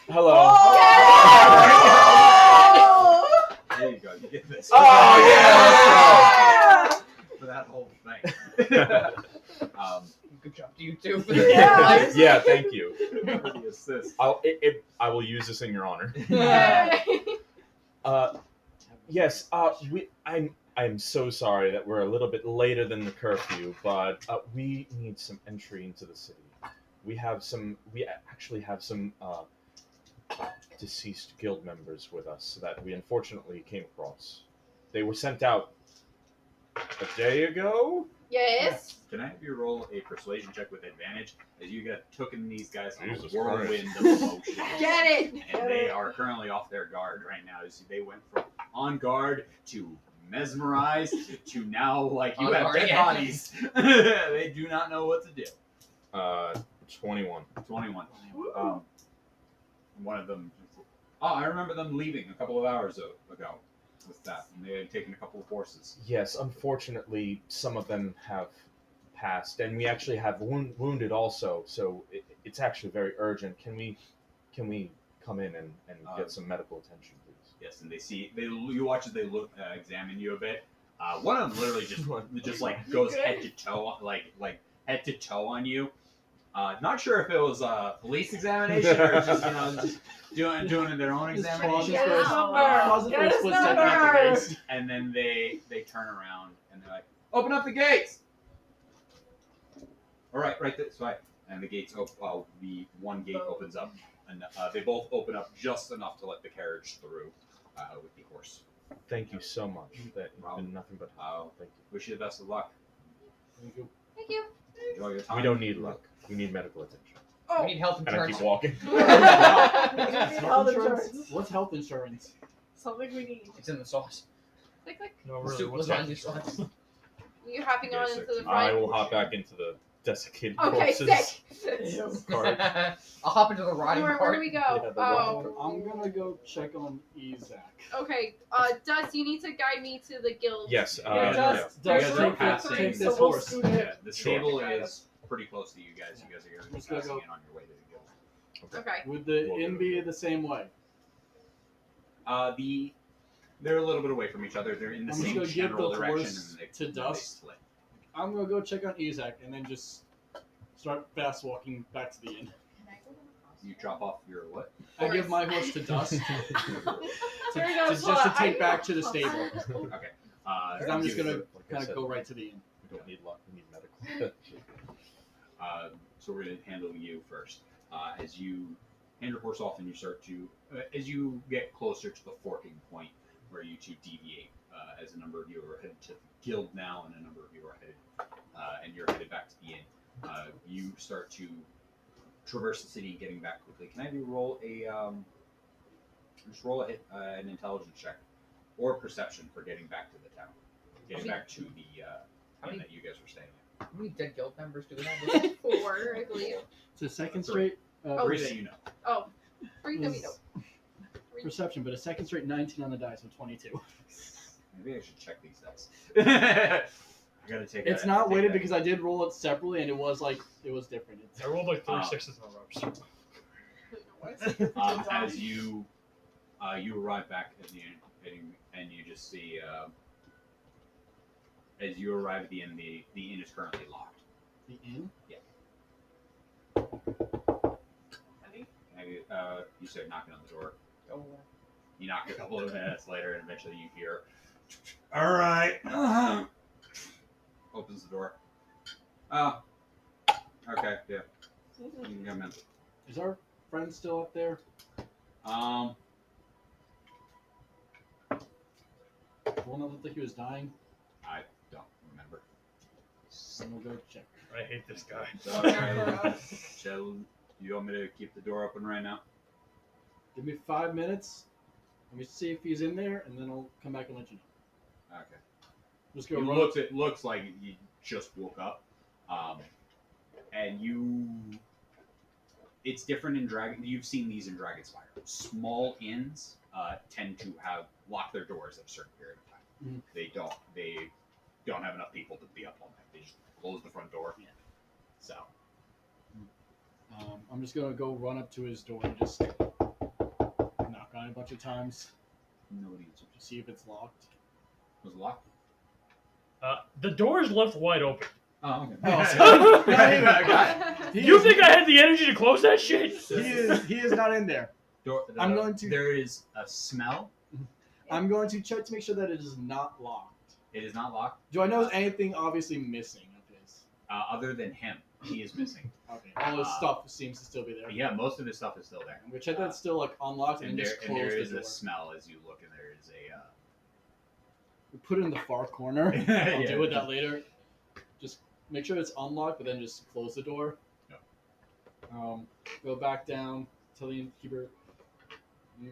Hello. Oh! There you go. You get this. Oh, yeah! For that whole thing. Good job to you too. Yeah. Yeah, thank you. For the assist. I will use this in your honor. Yay. Yes. I'm so sorry that we're a little bit later than the curfew, but we need some entry into the city. We actually have some deceased guild members with us that we unfortunately came across. They were sent out a day ago. Yes. Can I have you roll a persuasion check with advantage as you get taken these guys on a Jesus whirlwind of emotion? Get it. And they are currently off their guard right now. You see, they went from on guard to mesmerized to now like you On have guard dead again. bodies. They do not know what to do. 21. 21. One of them. Oh, I remember them leaving a couple of hours ago with that. And they had taken a couple of horses. Yes, unfortunately, some of them have passed, and we actually have wounded also. So it's actually very urgent. Can we come in and get some medical attention, please? Yes, and you watch as they look, examine you a bit. One of them literally just like goes head to toe, like head to toe on you. Not sure if it was a police examination or just just doing their own Just examination. Get his number. Pause it for a Get his split second at number. the waist. And then they turn around and they're like, "Open up the gates!" All right, right this way. And the gates open. The one gate opens up, and they both open up just enough to let the carriage through with the horse. Thank you so much. That has been nothing but thank you. Wish you the best of luck. Thank you. Enjoy your time. We don't need luck. We need medical attention. Oh. We need health And I insurance. keep walking. Health insurance. What's health insurance? Something we need. It's in the sauce. Click, click. No, The really. soup What's lasagna that? sauce. You're hopping on Yes, into the I front. will hop back into the desiccated Okay, corpses. sick. Cart. I'll hop into the rotting Where cart. do we go? Yeah, the Oh. I'm gonna go check on Yzak. Okay. Dust, you need to guide me to the guild. Yes. Yeah, Dust, You guys Dust, are take passing. take So this we'll horse. scoot it. Yeah, the stable is pretty close to you guys. You guys are going to be Let's go, passing go. in on your way to the guild. Okay. Would the inn be the same way? They're a little bit away from each other. They're in the I'm just same gonna give general the direction. horse And they, to they Dust. split. I'm gonna go check on Yzak and then just start fast walking back to the inn. You drop off your what? I give my horse to Dust Turn up just to slot. take I back need to the a- stable. Okay. Because I'm just you- gonna Like I kind said, of go right to the inn. We don't need luck. We need medical. So we're going to handle you first. As you hand your horse off, and you start to, as you get closer to the forking point where you two deviate, as a number of you are headed to the guild now, and a number of you are headed, and you're headed back to the inn. You start to traverse the city, getting back quickly. Can I have you roll an intelligence check or perception for getting back to the town, getting back to the inn that you guys were staying at? How many dead guild members do we have? 4, I believe. It's a second Three. straight. Three that you know. Oh, 3 that we know. Perception, but a second straight 19 on the die, so 22. Maybe I should check these dice. I gotta take. It's not weighted because I did roll it separately, and it was different. I rolled like 3 sixes in a row. As you arrive back at the inn, and you just see as you arrive at the inn, the inn is currently locked. The inn? Yeah. You start knocking on the door. Oh. You knock a couple of minutes later, and eventually you hear, "All right." Opens the door. Oh. Okay. Yeah. You can come in. Is our friend still up there? The one that looked like he was dying? I don't remember. I'm gonna go check. I hate this guy. Shall you want me to keep the door open right now? Give me 5 minutes. Let me see if he's in there, and then I'll come back and let you know. Okay. Just go. It looks like you just woke up, and it's different in Dragon. You've seen these in Dragonspire. Small inns tend to lock their doors at a certain period of time. Mhm. They don't have enough people to be up all night. They just close the front door. Yeah. So I'm just gonna go run up to his door and just knock on it a bunch of times nobody answers. to see if it's locked. Was it locked? The door is left wide open. Oh, okay. Oh, so- You think I had the energy to close that shit? He is not in there. I'm going to- There is a smell. I'm going to check to make sure that it is not locked. It is not locked. Do I know anything obviously missing of his? Other than him, he is missing. Okay. All his stuff seems to still be there. Yeah, most of his stuff is still there. I'm gonna check that it's still like unlocked and, And just there close is the door. a smell as you look, and there is a. We put it in the far corner. I'll Yeah. deal with that later. Just make sure it's unlocked, but then just close the door. Yep. Go back down. Tell the innkeeper. Do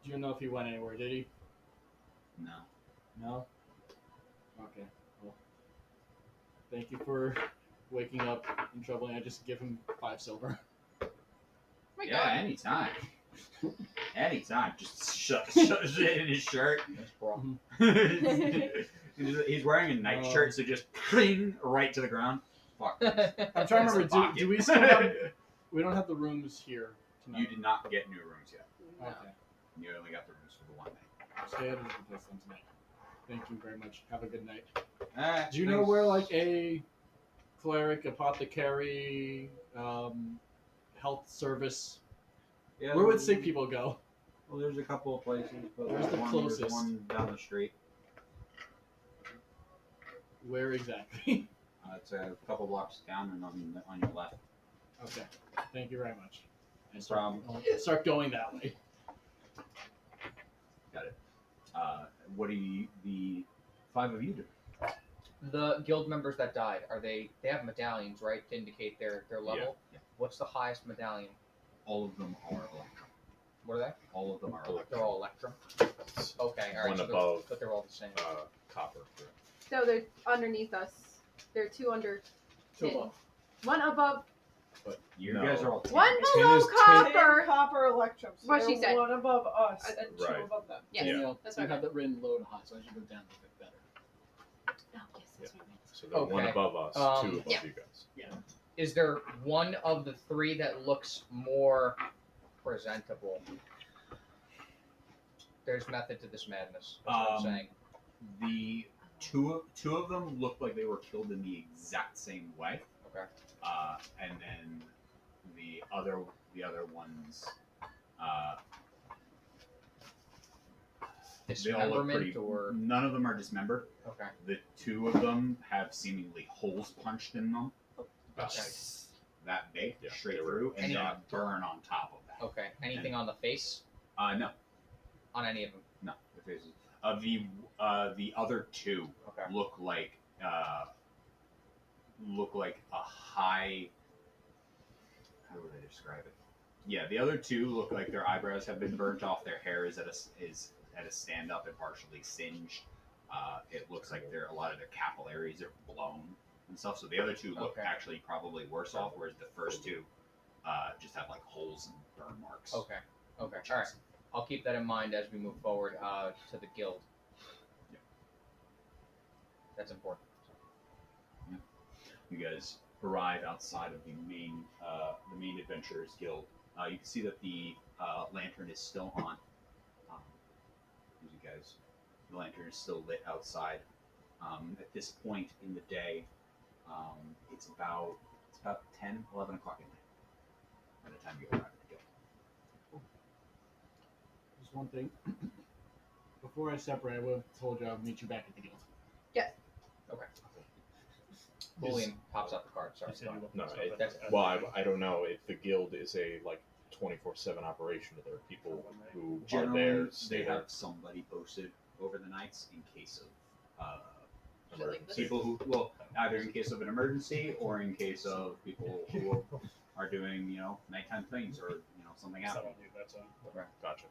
you know if he went anywhere? Did he? No. No. Okay. Well, thank you for waking up and troubling. I just give him 5 silver. My Yeah, God. anytime. Anytime. Just shoves it in his shirt. That's wrong. He's wearing a nightshirt, so just ping right to the ground. Fuck. I'm trying to remember. Do we still have? We don't have the rooms here tonight. You did not get new rooms yet. Okay. You only got the rooms for the one night. Stay at the place then tonight. Thank you very much. Have a good night. Alright, Do you know thanks. where like a cleric, apothecary, health service? Yeah, Where would sick people go? Well, there's a couple of places, but Where's the there's closest? one down the street. Where exactly? It's a couple blocks down and on your left. Okay. Thank you very much. No Start, problem. I'll start going that way. Got it. What do the 5 of you do? The guild members that died, they have medallions, right, to indicate their level? Yeah. What's the highest medallion? All of them are Electrum. What are they? All of them are Electrum. They're all Electrum. Okay, alright. One So above. but they're all the same. Copper. So they're underneath us. There are 2 under. Two tin. above. 1 above. But You no. guys are all 1 Tin below is tin. copper. Copper Electrum. So What she they're said. One above us I- and 2 Right. above them. Yes, Yeah. that's We what I have meant. that written low to high, so I should go down a bit better. Oh, yes, that's what I meant. So they're one Okay. above us, 2 above Yeah. you guys. Is there one of the 3 that looks more presentable? There's method to this madness. That's what I'm saying. The two of them look like they were killed in the exact same way. Okay. And then the other ones, they all look pretty. Dismemberment or None of them are dismembered. okay. The 2 of them have seemingly holes punched in them. Okay. That big, Yeah, straight they were through, and then a shot. burn on top of that. Okay. Anything on the face? No. On any of them? No. The faces. The other two Okay. look like a high. How would I describe it? Yeah, the other two look like their eyebrows have been burnt off. Their hair is at a stand up and partially singed. It looks like a lot of their capillaries are blown and stuff. So the other two look actually probably worse off, whereas the first two just have like holes and burn marks. Okay. Okay. All right. I'll keep that in mind as we move forward to the guild. Yeah. That's important. Yeah. You guys arrive outside of the main adventurers guild. You can see that the lantern is still on. The lantern is still lit outside. At this point in the day, it's about 10, 11 o'clock at night by the time you arrive at the guild. Just one thing. Before I separate, I would have told you I would meet you back at the guild. William pops out the card. Sorry. No, I don't know if the guild is a 24/7 operation. There are people who Generally, are there. they have somebody posted over the nights in case of emergency. people who, either in case of an emergency or in case of people who are doing, nighttime things or, something That's happening. Okay. Gotcha.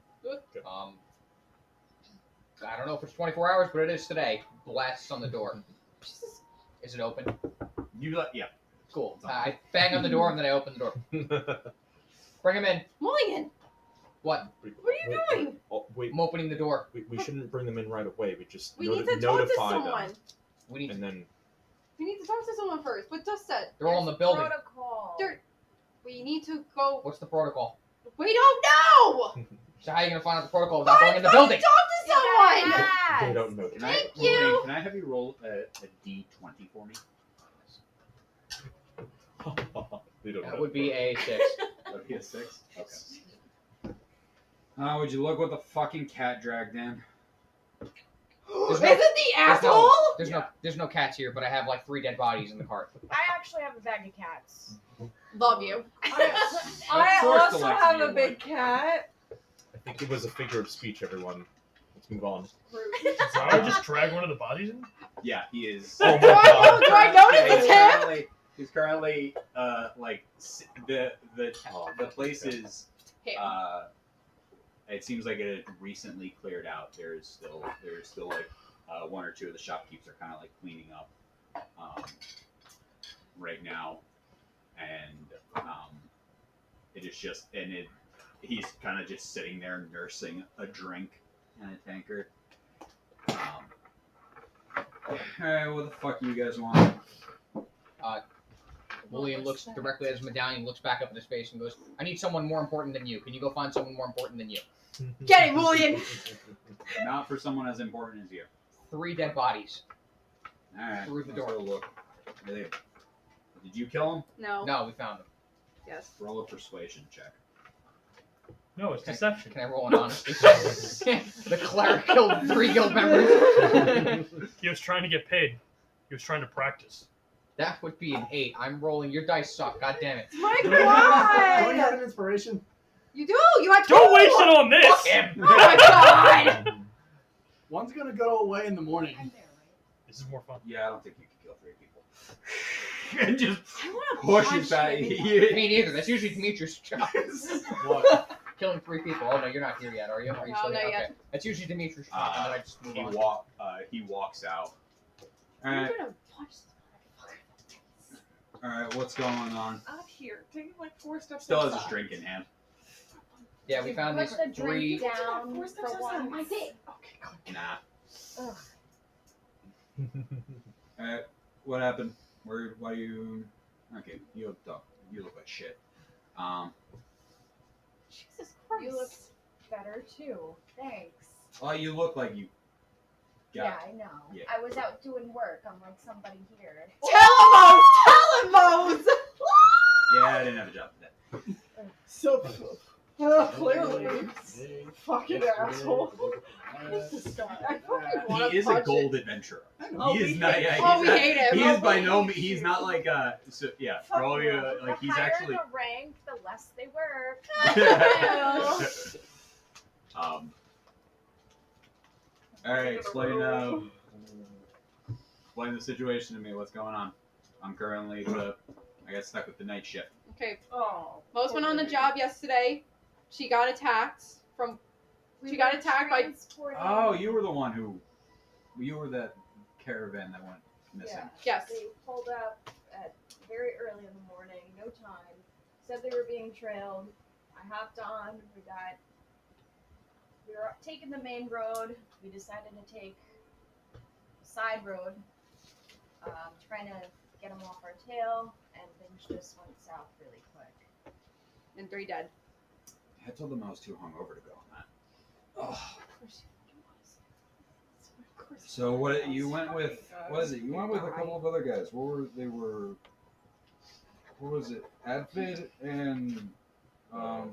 I don't know if it's 24 hours, but it is today. Blasts on the door. Is it open? Yeah. Cool. I bang on the door and then I open the door. Bring him in. Mulligan, What? what are you doing? Wait, I'm opening the door. we shouldn't bring them in right away. We just We need to talk to notify someone. them, We need. and then We need to talk to someone first. What Dust said. They're all in the building. Protocol. We need to go. What's the protocol? We don't know. So how are you gonna find out the protocol without going in the building? Talk to someone. they don't know. Thank you. Can I have you roll a D20 for me? They don't That know. would be a 6. That would be a 6? Okay. Would you look what the fucking cat dragged in? Is it the asshole? There's no cats here, but I have 3 dead bodies in the cart. I actually have a bag of cats. Love you. I course also Alexia, have you a big cat. I think it was a figure of speech. Everyone, let's move on. Did I just drag one of the bodies in? Yeah, he is. Oh my Do I know? god! Do I notice it's him? He's currently the place is Him. it seems like it had recently cleared out. There's still one or two of the shopkeepers are kind of cleaning up right now, and it is just he's kind of just sitting there nursing a drink in a tankard. Alright, what the fuck do you guys want? William looks directly at his medallion, looks back up at his face, and goes, "I need someone more important than you. Can you go find someone more important than you?" Get it, William. Not for someone as important as you. 3 dead bodies. Alright, Through the let's door. go look. Did you kill him? No. No, we found them. Yes. Roll a persuasion check. No, it's deception. Can I roll an honesty? The cleric killed 3 guild members. He was trying to get paid. He was trying to practice. That would be an 8. I'm rolling. Your dice suck. God damn it. My Don't you have God. an inspiration? You do. You had 2. Don't waste it on this! Fuck him. Oh my God. One's gonna go away in the morning. I'm there, This is more fun. Yeah, I don't think you could kill 3 people. And just I want to pushes back. Me neither. That's usually Demetrius' job. What? Killing 3 people. Oh no, you're not here yet, are you? Are you No, still not here? yet. Okay. That's usually Demetrius' job, and then I just move on. He walks out. I'm Alright, gonna punch this motherfucker. alright, what's going on? Out here, taking 4 steps. Still has outside. his drink in hand. Yeah, we found these Put the 3. drink down 4 steps for outside. once. I did. Okay, Nah. Ugh. Alright, what happened? Why you... Okay, you look like shit. Jesus Christ. You look better too. Thanks. Well, you look like you Yeah, got... I know. Yeah. I was out doing work. I'm like somebody here. Tell him, Mose. Yeah, I didn't have a job today. So, Clearly. Fucking asshole. This guy. I fucking want to He is a punch gold adventurer. Oh, He we is not. hate Yeah, you. Oh, he's we not- hate him. He Oh, is by we no hate means. He's you. not like. So yeah. Fuck Roll you. you, like the he's higher actually. the rank, the less they were. All right. Explain the situation to me. What's going on? I'm currently I got stuck with the night shift. Okay. Oh. Most went on the job yesterday. She got attacked from. She got attacked by. Oh, you were the one who. You were that caravan that went missing. Yes. They pulled up at very early in the morning, no time. Said they were being trailed. I hopped on. We were taking the main road. We decided to take a side road, trying to get them off our tail, and things just went south really quick. And 3 dead. I told them I was too hungover to go on that. Oh. So what you went with? What is it? You went with a couple of other guys. What was it? Advid and I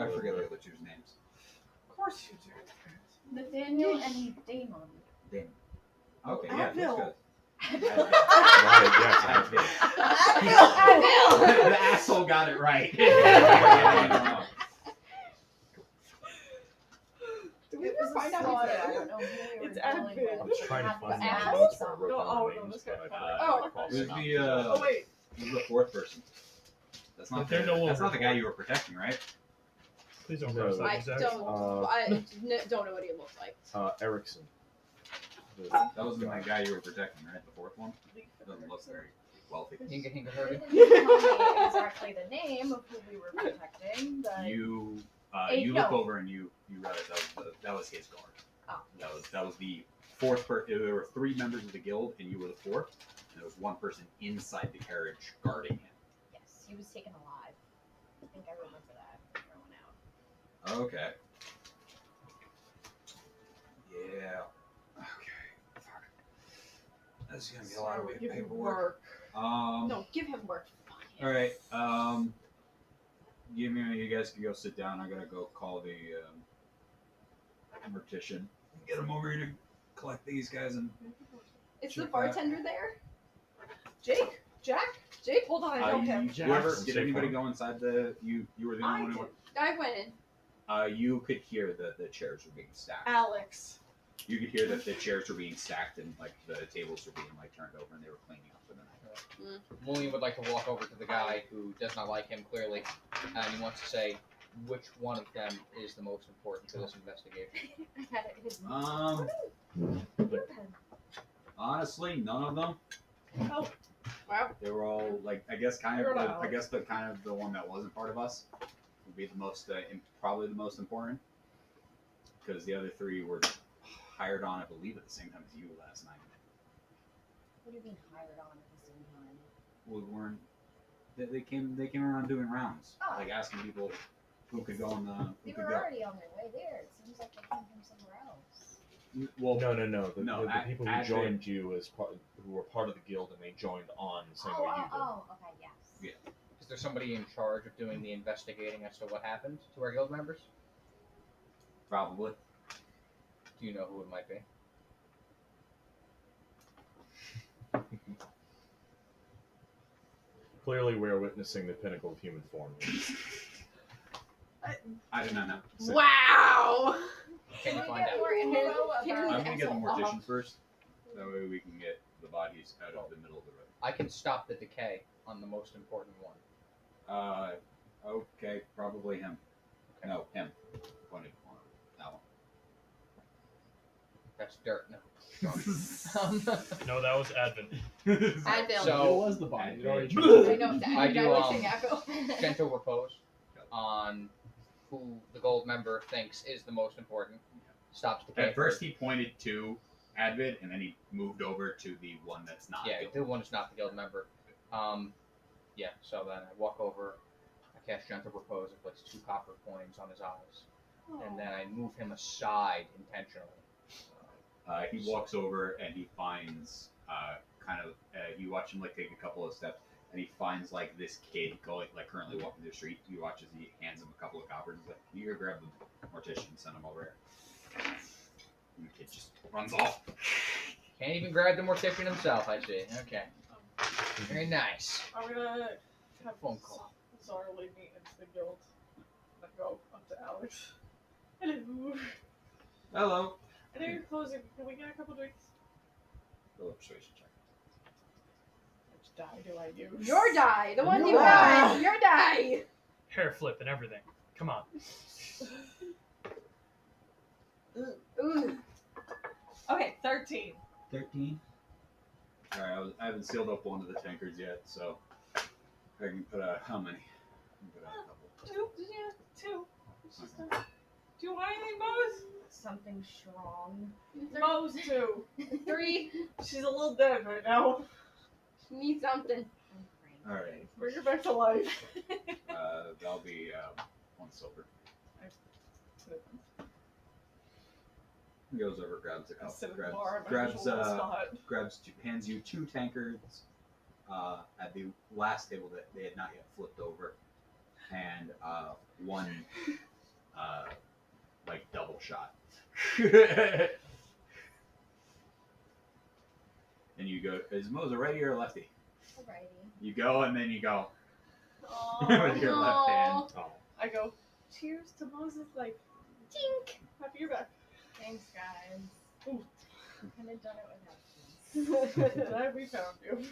forget the other two's names. Of course you do. Nathaniel and Damon. Damon. Okay, yeah, those guys. Right, yes, The asshole got it right. Did we It ever was find a out slaughter. he's I don't know who we were It's dealing Advent. with. I was trying to Have find the my ass notes or where I wrote No, down oh, the no, names, this but guy- I Oh. recall Who's the synopsis. Oh wait. who's the fourth person? That's not But they're no that's not longer the guy you were protecting, right? Please don't No. cross I that, Yzak. don't. Don't know what he looks like. Erickson. That wasn't the guy you were protecting, right? The fourth one? Doesn't look very wealthy. Hinga They hurdy. didn't tell me exactly the name of who we were protecting, but You Hey, look no. over and you realize that was his guard. Oh. That was the fourth person. There were 3 members of the guild, and you were the 4th. And there was 1 person inside the carriage guarding him. yes, he was taken alive. I think I remember that thrown out. Okay. Yeah. Okay. Fuck. This is gonna be a lot of Sorry, give me paperwork. work. No, give him work. All right. Give me. You guys can go sit down. I gotta go call the mortician. Get him over here to collect these guys and. Is Sure, the bartender there? Jake? Jack? Jake? Hold on, I Uh, don't have. you, Jack. whoever, Jackson, did safe anybody one. go inside the? You were the only I one who. did. I went in. You could hear that the chairs were being stacked. Alex. You could hear that the chairs were being stacked and like the tables were being like turned over and they were cleaning up for the night. William would like to walk over to the guy who does not like him clearly, and he wants to say which one of them is the most important for this investigation. I had it hidden. Honestly, none of them. Oh, wow. They were all like I guess kind You're of not. I guess the kind of the one that wasn't part of us would be the most probably the most important because the other 3 were hired on I believe at the same time as you last night. What do you mean hired on at the same time? We weren't. They came around doing rounds, Oh. like asking people who could go on the who They could were go. already on their way there. It seems like they came from somewhere else. Well, No. The No, people who Advent- joined you as part, who were part of the guild, and they joined on the same way you did. Okay, yes. Yeah. Is there somebody in charge of doing the investigating as to what happened to our guild members? probably. Do you know who it might be? Clearly, we're witnessing the pinnacle of human form. I do not know. So- Wow. Can you we find get out? more info Can about we- I'm gonna get the Uh-huh. mortician first. That way we can get the bodies out of the middle of the road. I can stop the decay on the most important one. Okay, probably him. Okay. No, him. Pointed on that one. That's dirt. No. No, that was Advent. Advil. So- it was the body. It already I know. I do, Echo. gentle repose on who the gold member thinks is the most important. Stops decay. At first he pointed to Advid, and then he moved over to the one that's not. Yeah, guild. the one who's not the guild member. Yeah, so then I walk over, I cast gentle repose, and place 2 copper coins on his eyes. And then I move him aside intentionally. He walks over and he finds you watch him like take a couple of steps. and he finds like this kid going like currently walking through the street. You watch as he hands him a couple of coppers. He's like, "You go grab the mortician and send him over here." And the kid just runs off. Can't even grab the mortician himself, I see. Okay. Very nice. I'm gonna have Phone call. Zara lead me into the guild. I'm gonna go up to Alex. Hello. Hello. I know you're closing. Can we get a couple drinks? Roll a persuasion check. Which die do I use? Your die, the one you Your got. die. Your die. Hair flip and everything. Come on. Ooh. Okay, 13. 13. All right, I haven't sealed up one of the tankards yet, so I can put out how many? I can put out a couple. Two. It's just do you want anything, Mose? Something strong. Mose, 2. 3. She's a little dead right now. She needs something. All right. Bring her back to life. That'll be 1 silver. He goes over, grabs a I couple, sit at the bar at my usual spot. hands you 2 tankards at the last table that they had not yet flipped over, and 1 like double shot. And you go, is Mose a righty or a lefty? Alrighty. You go and then you go Aw. with your left hand. Oh. I go, cheers to Moses, like, Tink. happy you're back. Thanks, guys. Ooh. Couldn't have done it without you. Glad we found you.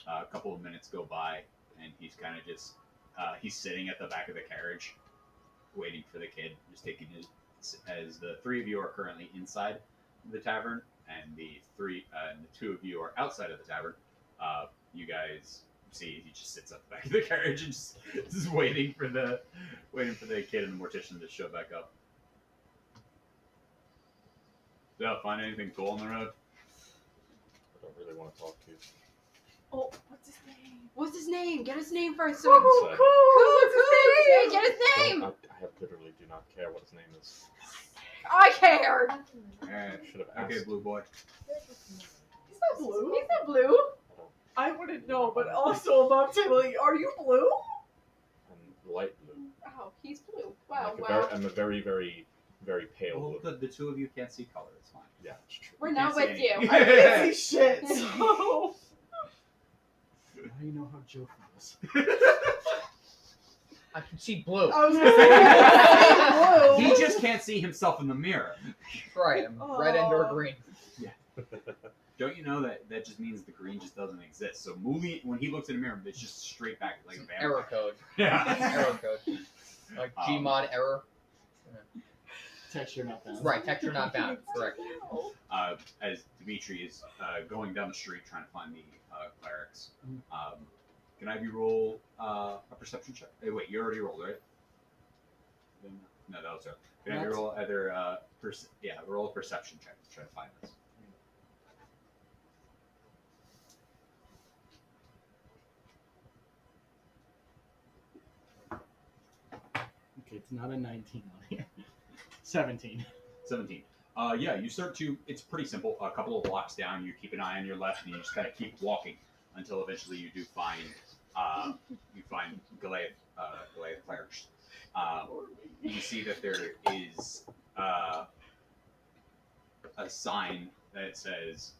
A couple of minutes go by, and he's kind of just he's sitting at the back of the carriage, waiting for the kid, just taking his. As the 3 of you are currently inside the tavern, and the 2 of you are outside of the tavern, you guys see he just sits at the back of the carriage and just waiting for the kid and the mortician to show back up. Yeah, find anything cool on the road? I don't really want to talk to you. Oh, what's his name? What's his name? Get his name first. So Cool, we... cool. What's his name? Hey, get his name. I literally do not care what his name is. I care. Alright. Should have asked. Okay, blue boy. He's not blue. He's not blue. I wouldn't know, but also about to like, are you blue? I'm light blue. Oh, he's blue. Wow, Like wow. I'm a very, very, very pale Well, blue. the 2 of you can't see color. It's fine. Yeah, it's true. We're You not can't with see you. anything. I can't see shit. So. Now you know how Joe feels. I can see blue. I was gonna say blue. He just can't see himself in the mirror. That's right. I'm red and or Aw. green. Don't you know that just means the green just doesn't exist? So Mooley, when he looks in the mirror, it's just straight back like a vampire. Error code. Yeah. Error code. Like Gmod error. Texture not found. Right. Texture not found. Correct. As Dimitri is going down the street trying to find the clerics, can I have you roll a perception check? Hey, wait, you already rolled, right? No, that was right. Can I have you roll either roll a perception check to try to find this? Okay, it's not a 19 on here. 17. 17. Yeah, you start to. It's pretty simple. A couple of blocks down, you keep an eye on your left, and you just kind of keep walking until eventually you do find Goliath clerics. You see that there is a sign that says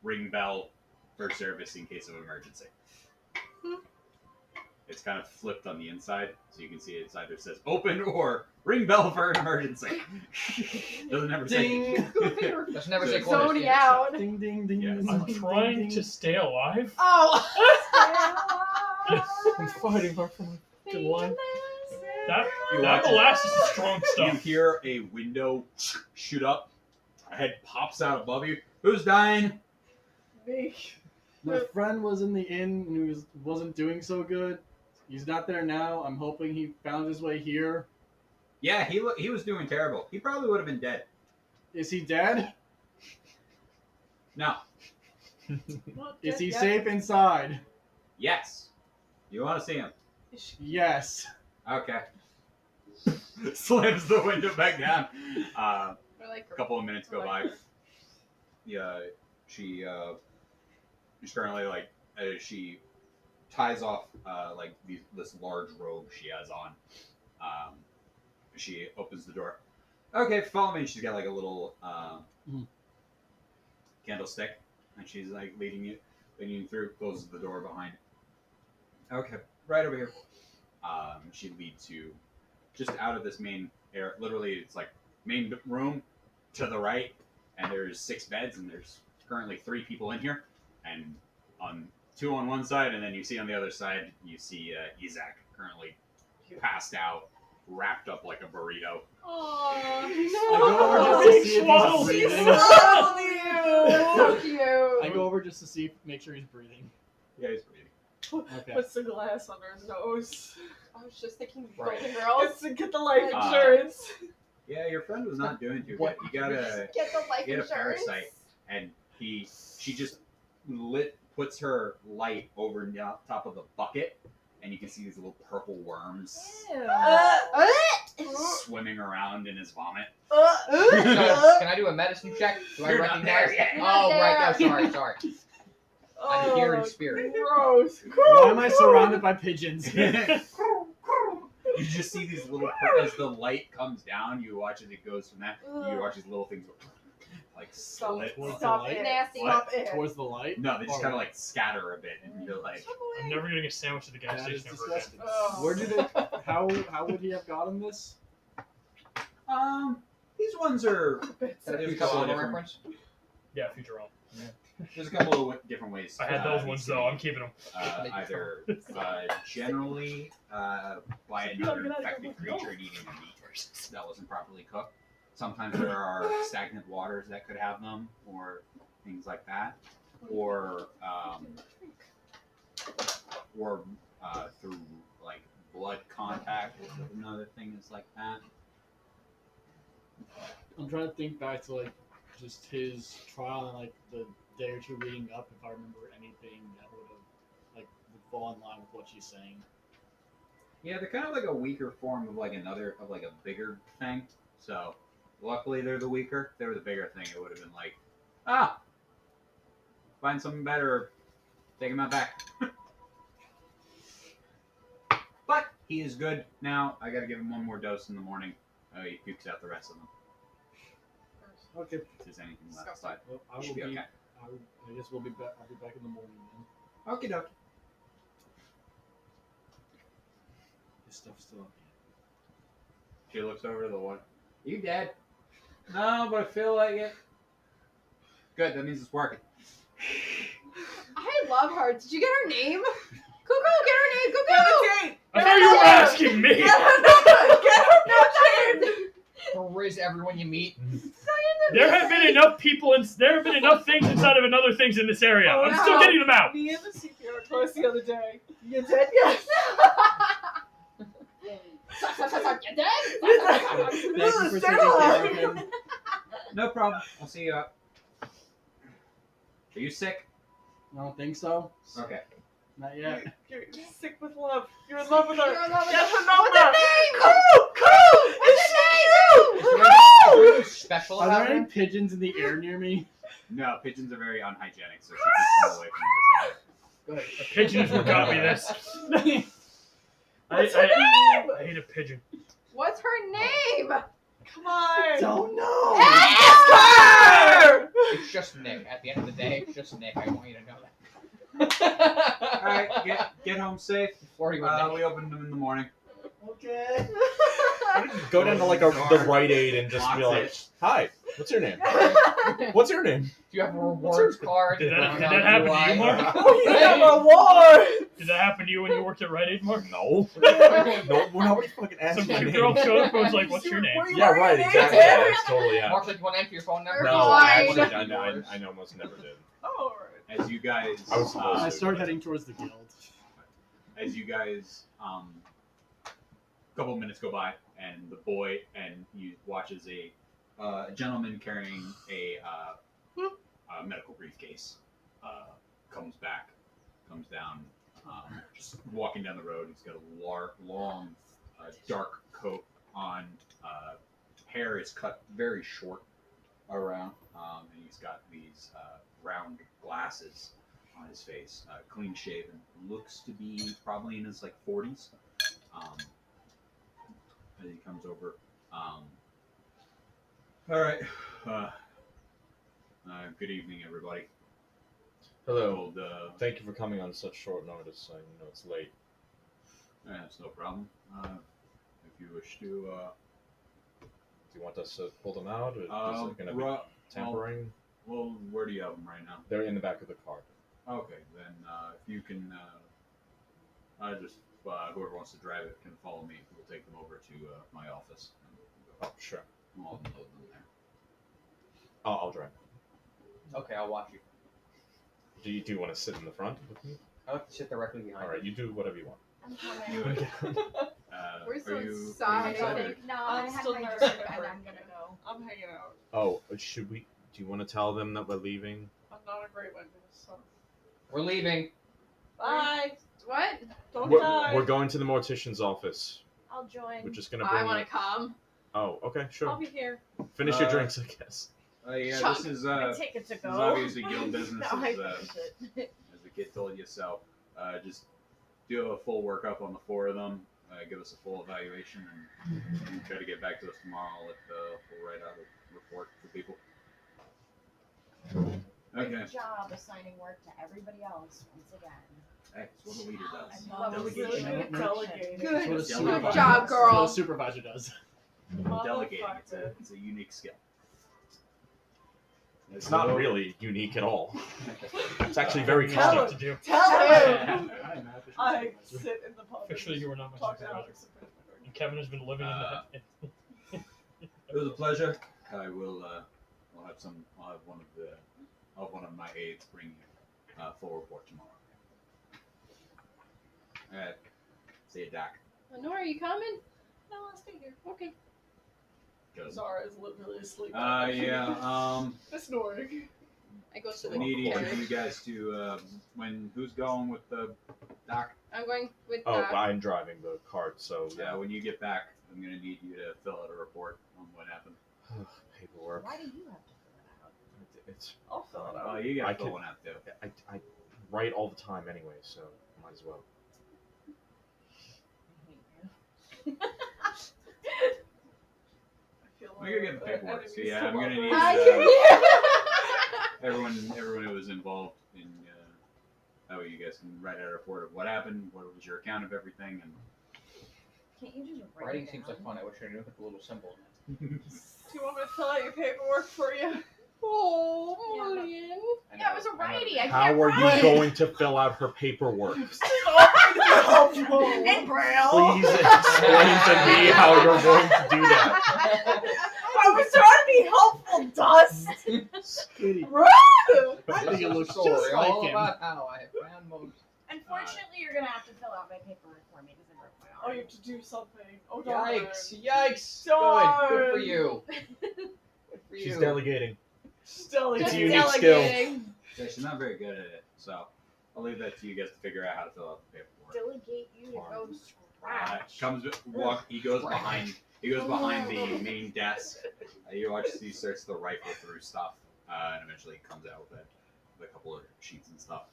"Ring bell for service in case of emergency." It's kind of flipped on the inside, so you can see it either says "Open" or "Ring bell for an emergency." Doesn't ever Ding. say. Let's never say So- corner Zoning stand. out. Ding ding ding. Yes. ding, I'm ding, trying ding, to ding. stay alive. Oh. I'm fighting hard for my fucking life. That You that watch it. molasses is strong You stuff. hear a window shoot up. A head pops out above you. Who's dying? Me. My friend was in the inn and he wasn't doing so good. He's not there now. I'm hoping he found his way here. Yeah, he was doing terrible. He probably would have been dead. Is he dead? No. Not Is dead he yet. safe inside? Yes. You want to see him? Is she- Yes. Okay. Slams the window back down. Or like A couple of minutes go by. Yeah, she's currently like as she ties off this large robe she has on. She opens the door. Okay, follow me. She's got like a little candlestick, and she's like leading you through. Closes the door behind. Okay, right over here. She leads you just out of this main area. Literally, it's like main room to the right, and there's 6 beds, and there's currently 3 people in here, and on 2 on one side, and then you see on the other side, you see Yzak currently passed out, wrapped up like a burrito. Oh, I go over just to see if Swaddle. he's breathing. So cute. I go over just to see, make sure he's breathing. Yeah, he's breathing. Okay. Puts the glass under his nose. I was just thinking Right. Golden Girls. Gets to get the life Uh, insurance. Yeah, your friend was not doing too good. What? You gotta Get the life get a insurance. parasite, and she just puts her light over top of the bucket, and you can see these little purple worms swimming around in his vomit. So, can I do a medicine check? Do I You're not recognize? there yet. Oh, You're right. not No, there. sorry. I'm here in spirit. Gross. Why am I surrounded by pigeons? You just see these little as the light comes down. You watch as it goes from that. You watch these little things like split. Towards the Stop light? it. Nasty. What? Stop it. Towards the light? No, they just Or- kind of like scatter a bit, and you're like, I'm never getting a sandwich at the gas That is station ever again. disgusting. Oh. Where did it? How would he have gotten this? these ones are. Bits. There's a Futurama couple of different. reference. Yeah, Futurama. There's a couple of different ways. I had those ones these though. I'm can be, keeping them. either generally by another infected creature and eating a meat that wasn't properly cooked. Sometimes there are stagnant waters that could have them, or things like that, or through like blood contact with another thing is like that. I'm trying to think back to like just his trial and like the day or two leading up, if I remember anything that would have like would fall in line with what she's saying. Yeah, they're kind of like a weaker form of like a bigger thing. So luckily they're the weaker. If they were the bigger thing, it would have been like, find something better, or take him out back. But he is good now. I gotta give him one more dose in the morning. He pukes out the rest of them. Okay. If there's anything left, but Well, I he will should be. be okay. I guess we'll be back. I'll be back in the morning then. Okie dokie. This stuff's still up She looks over to the one. You dead? No, but I feel like it. Good, that means it's working. I love her. Did you get her name? Cuckoo, get her name. Cuckoo. I thought you were asking me. Get her number! Get her number! Riz everyone you meet. There have been enough people and there have been enough things inside of another things in this area. Oh, I'm still no. getting them out. Me and the CPR class the other day. You dead? Yes. You dead? Thank you for taking care of him. No problem. I'll see you up. Are you sick? I don't think so. Okay. Not yet. You're sick with love. You're in love with her. You're in love with Get her. her number. What's her name? Cuckoo! What's her name? Is there anything special Are about there her? any pigeons in the air near me? No, pigeons are very unhygienic, so she keeps them away from this area. A pigeon forgot me this. What's her name? I hate a pigeon. What's her name? Come on. Don't know. Ask her! It's just Nick. At the end of the day, it's just Nick. I want you to know that. Alright, get home safe. Before you went We opened them in the morning. Okay. Go down to like the Rite Aid and just be Lots like, it. "Hi, what's your name? What's your name?" Do you have a rewards card? Did that Brown out happen to UI? you, Mark? Oh, you have a war! Did that happen to you when you worked at Rite Aid, Mark? No, no, nobody fucking asked Some my cute name. girl showed up and was like, "What's your name?" Yeah, right, exactly. Yeah, that's totally yeah. Mark's like, you want to enter your phone number? No, Fine. actually, I know most never did. Oh, alright. As you guys, I was supposed I to. start heading towards the guild. as you guys, a couple minutes go by, and the boy and you watch as a gentleman carrying a medical briefcase comes down, just walking down the road. He's got a long, dark coat on. Hair is cut very short around, and he's got these round glasses on his face, clean shaven, looks to be probably in his like 40s. As he comes over, all right. Good evening, everybody. Hello. Told, Thank you for coming on such short notice. I know it's late. That's no problem. If you wish to, Do you want us to pull them out, or is it going to be well, tampering? well, where do you have them right now? They're in the back of the car. Okay, then if you can, whoever wants to drive it can follow me. We'll take them over to my office. Oh, sure. I'll unload them there. I'll drive. Okay, I'll watch you. Do you want to sit in the front with me? I like to sit directly behind All right, you do whatever you want. I'm coming. We're so are you excited. excited? No, I'm I have still my nervous drink about and it. I'm gonna go. I'm hanging out. Oh, should we? Do you want to tell them that we're leaving? I'm not a great witness, so. We're leaving. Bye. What? Don't We're, die. we're going to the mortician's office. I'll join. We're just gonna bring. I want to come. Oh, okay, sure. I'll be here. Finish your drinks, I guess. Yeah, Chuck. this is My ticket to go. obviously guild business, No, I as finished it. the kid told you. So, just do a full workup on the 4 of them. Give us a full evaluation, and try to get back to us tomorrow. We'll write out a report for people. Okay. Good job assigning work to everybody else once again. That's what a leader does. I love Delegation. really good Delegating. Good, That's good what a supervisor job, does. That's what girl. a supervisor does. Delegating. Motherfucker. It's a unique skill. It's not really unique at all. It's actually very Tell common. Stuff to do. Tell him. I sit in the pub. Officially, you are not my Talk to supervisor. Alex. And Kevin has been living in the. It was a pleasure. I will. I'll have one of my aides bring you full report tomorrow. See you, Doc. Lenore, are you coming? No, I'll stay here. Okay. Good. Zara's literally asleep. Yeah. Snoring. I go to I the need each of carriage. you guys to who's going with the Doc? I'm going with Oh, Doc. I'm driving the cart, so Yeah. When you get back, I'm gonna need you to fill out a report on what happened. Paperwork. Why do you have to fill it out? It's I'll fill it Oh, out. you I gotta fill can- one out too. I write all the time anyway, so might as well. I feel Well, you're getting the paperwork, enemy's so yeah, I'm gonna still need I everyone who was involved in that way you guys can write out a report of what happened, what was your account of everything, and Can't you just write Writing it seems down? like fun. I wish I knew what the little symbol. Do you want me to fill out your paperwork for you? Oh, Yeah, but- Mulligan. I Yeah, it know, was a I know. righty. I How can't are write. you going to fill out her paperwork? In Braille. Please explain to me how you're going to do that. I was trying to be helpful, Dust. Skinny. Run! I think it looks Story just all like him. about how I found Mose. Unfortunately, you're gonna have to fill out my paperwork for me because I broke my Oh, arm. you have to do something. Oh, darn. Yikes! Darn. Good for you. Good for She's you. delegating. Still, It's Just a unique skill. delegating. yeah, she's not very good at it. So I'll leave that to you guys to figure out how to fill out the paperwork. Delegate you to go scratch. He goes behind. He goes behind the main desk. You watch. He starts to rifle through stuff, and eventually comes out with a couple of sheets and stuff,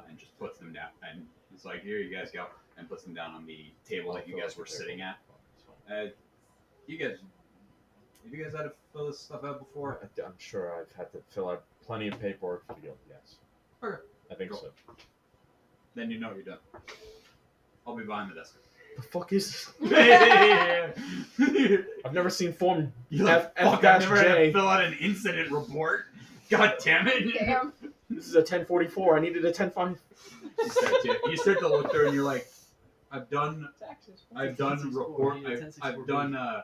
and just puts them down. And it's like, here you guys go, and puts them down on the table that you guys were sitting at. You guys, have you guys had to fill this stuff out before? I'm sure I've had to fill out plenty of paperwork for the guild, yes. Okay. I think Cool. so. Then you know you're done. I'll be behind the desk. The fuck is You're I've never seen Form like, F fuck, I've never had to J. fill out an incident report. God damn it. Damn. This is a 1044. I needed a 10.5. You start to look through and you're like, I've done Fancy school. report. You need a I've 1064 done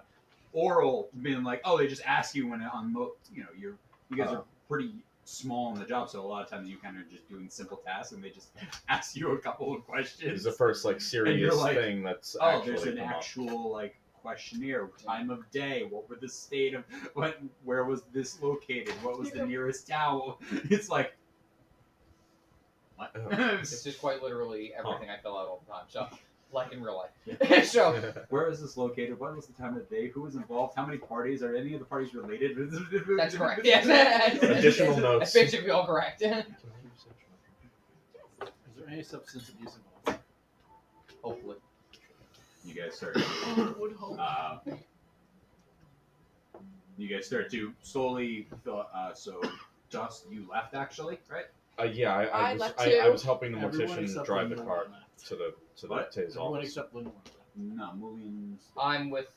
oral, being like, oh, they just ask you when you guys are pretty small in the job, so a lot of times you kind of just doing simple tasks, and they just ask you a couple of questions. It's the first like serious like, thing that's Oh, actually there's an come up. actual like questionnaire. Time of day. What were the state of where was this located? What was the nearest town? It's like what? This is quite literally everything I fill out all the time. So, like in real life. So, Where is this located? What was the time of day? Who was involved? How many parties? Are any of the parties related? that's correct. Yes. Additional That's notes. basically all correct. any substance abuse involved? Hopefully. You guys start to, Would hope. you guys start to slowly fill. So, Dust, you left actually, right? Yeah, I I was left I too. was helping the Everyone mortician except drive the Lenore car left. to the What? to his Everyone office. except Lenore. No, Mullions. I'm with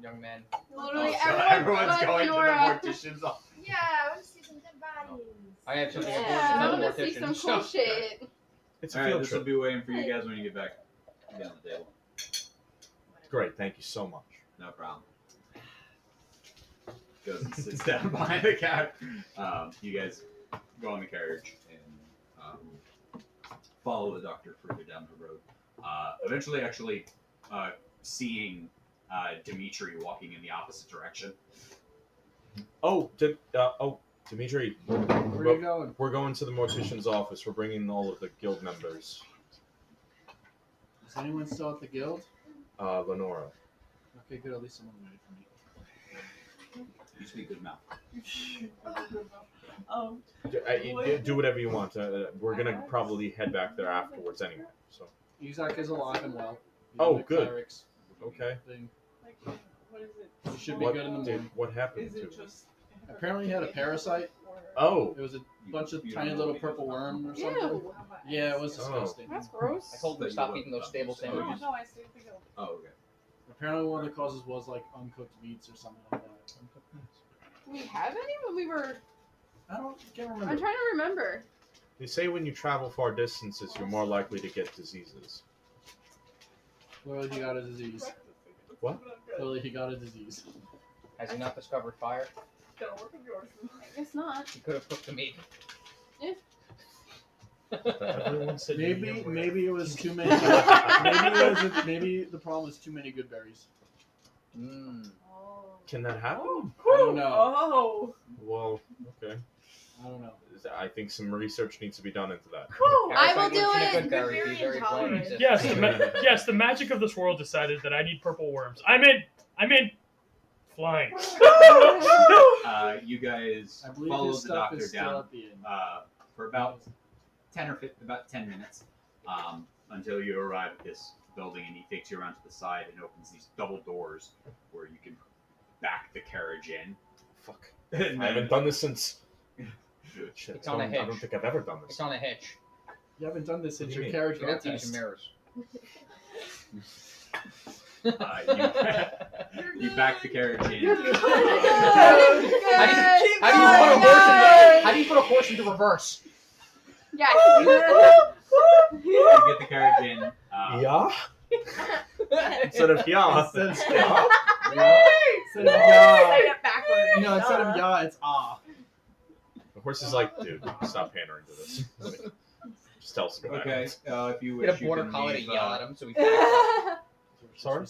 young man. Literally So everyone everyone's but going Nora. to the mortician's office. Yeah, I want to see some dead bodies. I have something Yeah, I important want to to tell the see some mortician. cool shit. It's a All right, field this will trip. be waiting for you guys when you get back down the table. Great, thank you so much. No problem. Goes and sits down behind the couch. You guys go on the carriage and follow the doctor further down the road. Eventually, actually, seeing Dimitri walking in the opposite direction. Dimitri, Where are you going? we're going to the mortician's office. We're bringing all of the guild members. Is anyone still at the guild? Lenora. Okay, good. At least someone waited for me. You speak good mouth. Do whatever you want. We're gonna probably head back there afterwards anyway. So. Yzak is alive and well. He's Oh, in the good. clerics Okay. thing. Like, what is it? He should be What good in the morning. What happened Is to it him? just? Apparently he had a parasite. Oh. It was a You- bunch of you tiny don't know little what he does purple about worm or them. something. Ew. Yeah, it was Oh. disgusting. That's gross. I told him to stop eating those stable Oh, sandwiches. no, I stayed at the guild. Oh, okay. Apparently one of the causes was like uncooked meats or something like that. Do we have any when we were? Can't I'm remember. trying to remember. They say when you travel far distances, you're more likely to get diseases. Clearly he got a disease. What? Clearly he got a disease. Has he not discovered fire? Don't work with yours. I guess not. He could have cooked the meat. Everyone said Maybe it was too many. Maybe the problem was too many good berries. Mm. Oh. Can that happen? I don't know. Oh. Well, okay. I don't know. I think some research needs to be done into that. I will Parasite do looks in a it. good berry, be very bland. Yes, yes, the magic of this world decided that I need purple worms. I'm in. Flying. You guys I believe follow his the stuff doctor is still down at the end. for about 10 minutes until you arrive at this building, and he takes you around to the side and opens these double doors where you can back the carriage in. Fuck. And I haven't done this since. Shit, It's on a I don't hitch. think I've ever done this. It's on a hitch. You haven't done this since What do your you carriage You road have to use test. your mirrors. You back the carriage in. Good. How do you put a horse into reverse? Yes. You get the carriage in. Yeah? Instead of yeah. Instead of yeah. Instead of yeah. Say it backwards. You know, instead of yeah, it's ah. The horse is like, dude, stop pandering to this. Just tell us about Okay, it. if you Get a wish, you border can collie to leave, yell at him so he Sorry?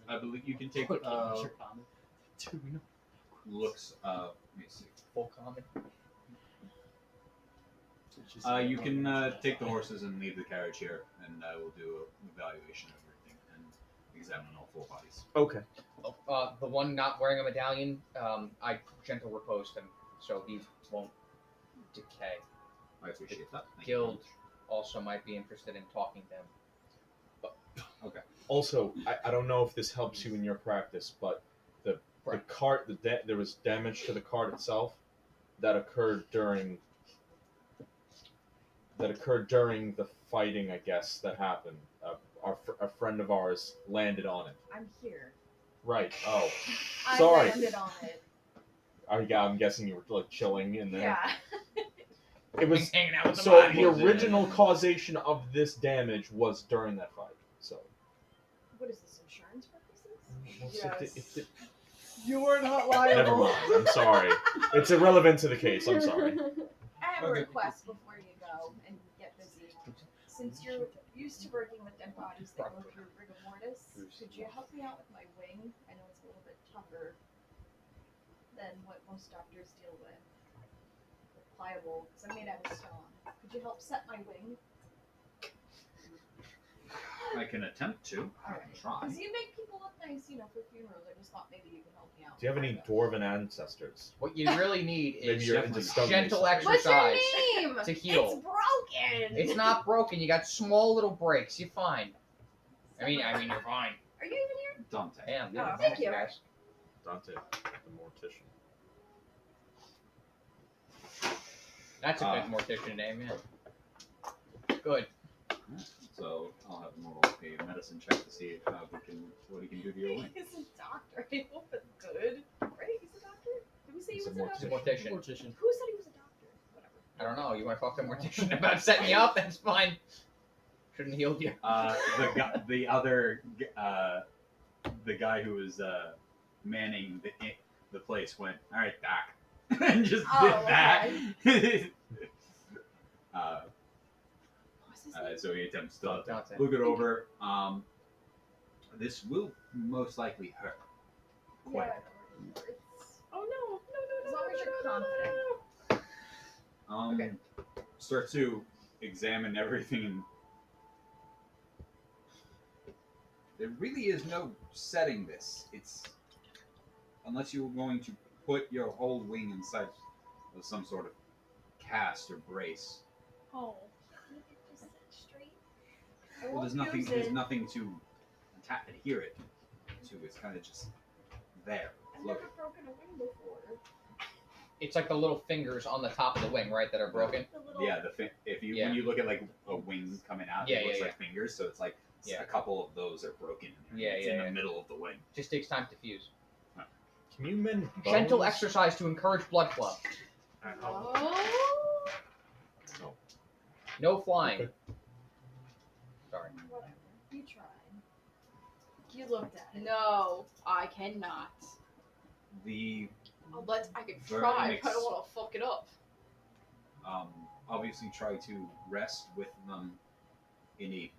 I believe you can take Dude, we know. looks. Let me see. full common. You can take the horses and leave the carriage here, and I will do an evaluation of everything and examine all four bodies. Okay. The one not wearing a medallion, I gentle reposed him so he won't decay. I appreciate that. Thank you. Guild also might be interested in talking to him. Also, I don't know if this helps you in your practice, but the cart, there was damage to the cart itself that occurred during the fighting, I guess, that happened. A friend of ours landed on it. I'm here. Right. Oh. I Sorry. landed on it. I'm guessing you were like chilling in there. Yeah. It was hanging out with the so bodies. the original causation of this damage was during that fight. So. What is this, insurance purposes? Yes. You were not liable. Never mind. I'm sorry. It's irrelevant to the case. I'm sorry. I have a Okay. request before you go and get busy. Since you're used to working with dead bodies that go through rigor mortis, could you help me out with my wing? I know it's a little bit tougher than what most doctors deal with. Pliable, because I'm made out of stone. Could you help set my wing? I can attempt to. I can try. Because you make people look nice, for funerals. I just thought maybe you could help me out. Do you have any dwarven ancestors? What you really need Maybe is you're into stone gentle masonry. What's your exercise name? to heal. It's broken! It's not broken. You got small little breaks. You're fine. I mean, you're fine. Are you even here? Dante. I am. Oh, thank you. Guys. Dante, the mortician. That's a good mortician name, yeah. Good. So I'll have him roll a medicine check to see what he can do to your wing. He's a doctor. I hope it's good. Right? He's a doctor? Did we say He's he was a a He's a doctor? mortician. Mortician. Who said he was a doctor? Whatever. I don't know. You want to talk to a mortician about setting me up? That's fine. Shouldn't have healed you. The guy who was manning the place went, all right, Doc, and just did that. What's his name? So he attempts to Dante. look it over. This will most likely hurt. Quite. Yeah, it's- Oh no! As long as you're confident. Okay. Start to examine everything. And there really is no setting this. It's unless you're going to put your whole wing inside of some sort of cast or brace. Oh. Just sit straight. Well, there's nothing to adhere it to. It's kind of just there, I've floating. never broken a wing before. It's like the little fingers on the top of the wing, right, that are broken. The little... Yeah, when you look at like a wing coming out, Yeah, it looks yeah, like fingers. So it's like Yeah. a couple of those are broken. Yeah, it's yeah, in yeah. the middle of the wing. Just takes time to fuse. Can you mend bones? Gentle exercise to encourage blood flow. Oh. No. No flying. Okay. Sorry. Whatever. You tried. You looked at it. No, I cannot. The I can Very try, but I don't want to fuck it up. obviously try to rest with them in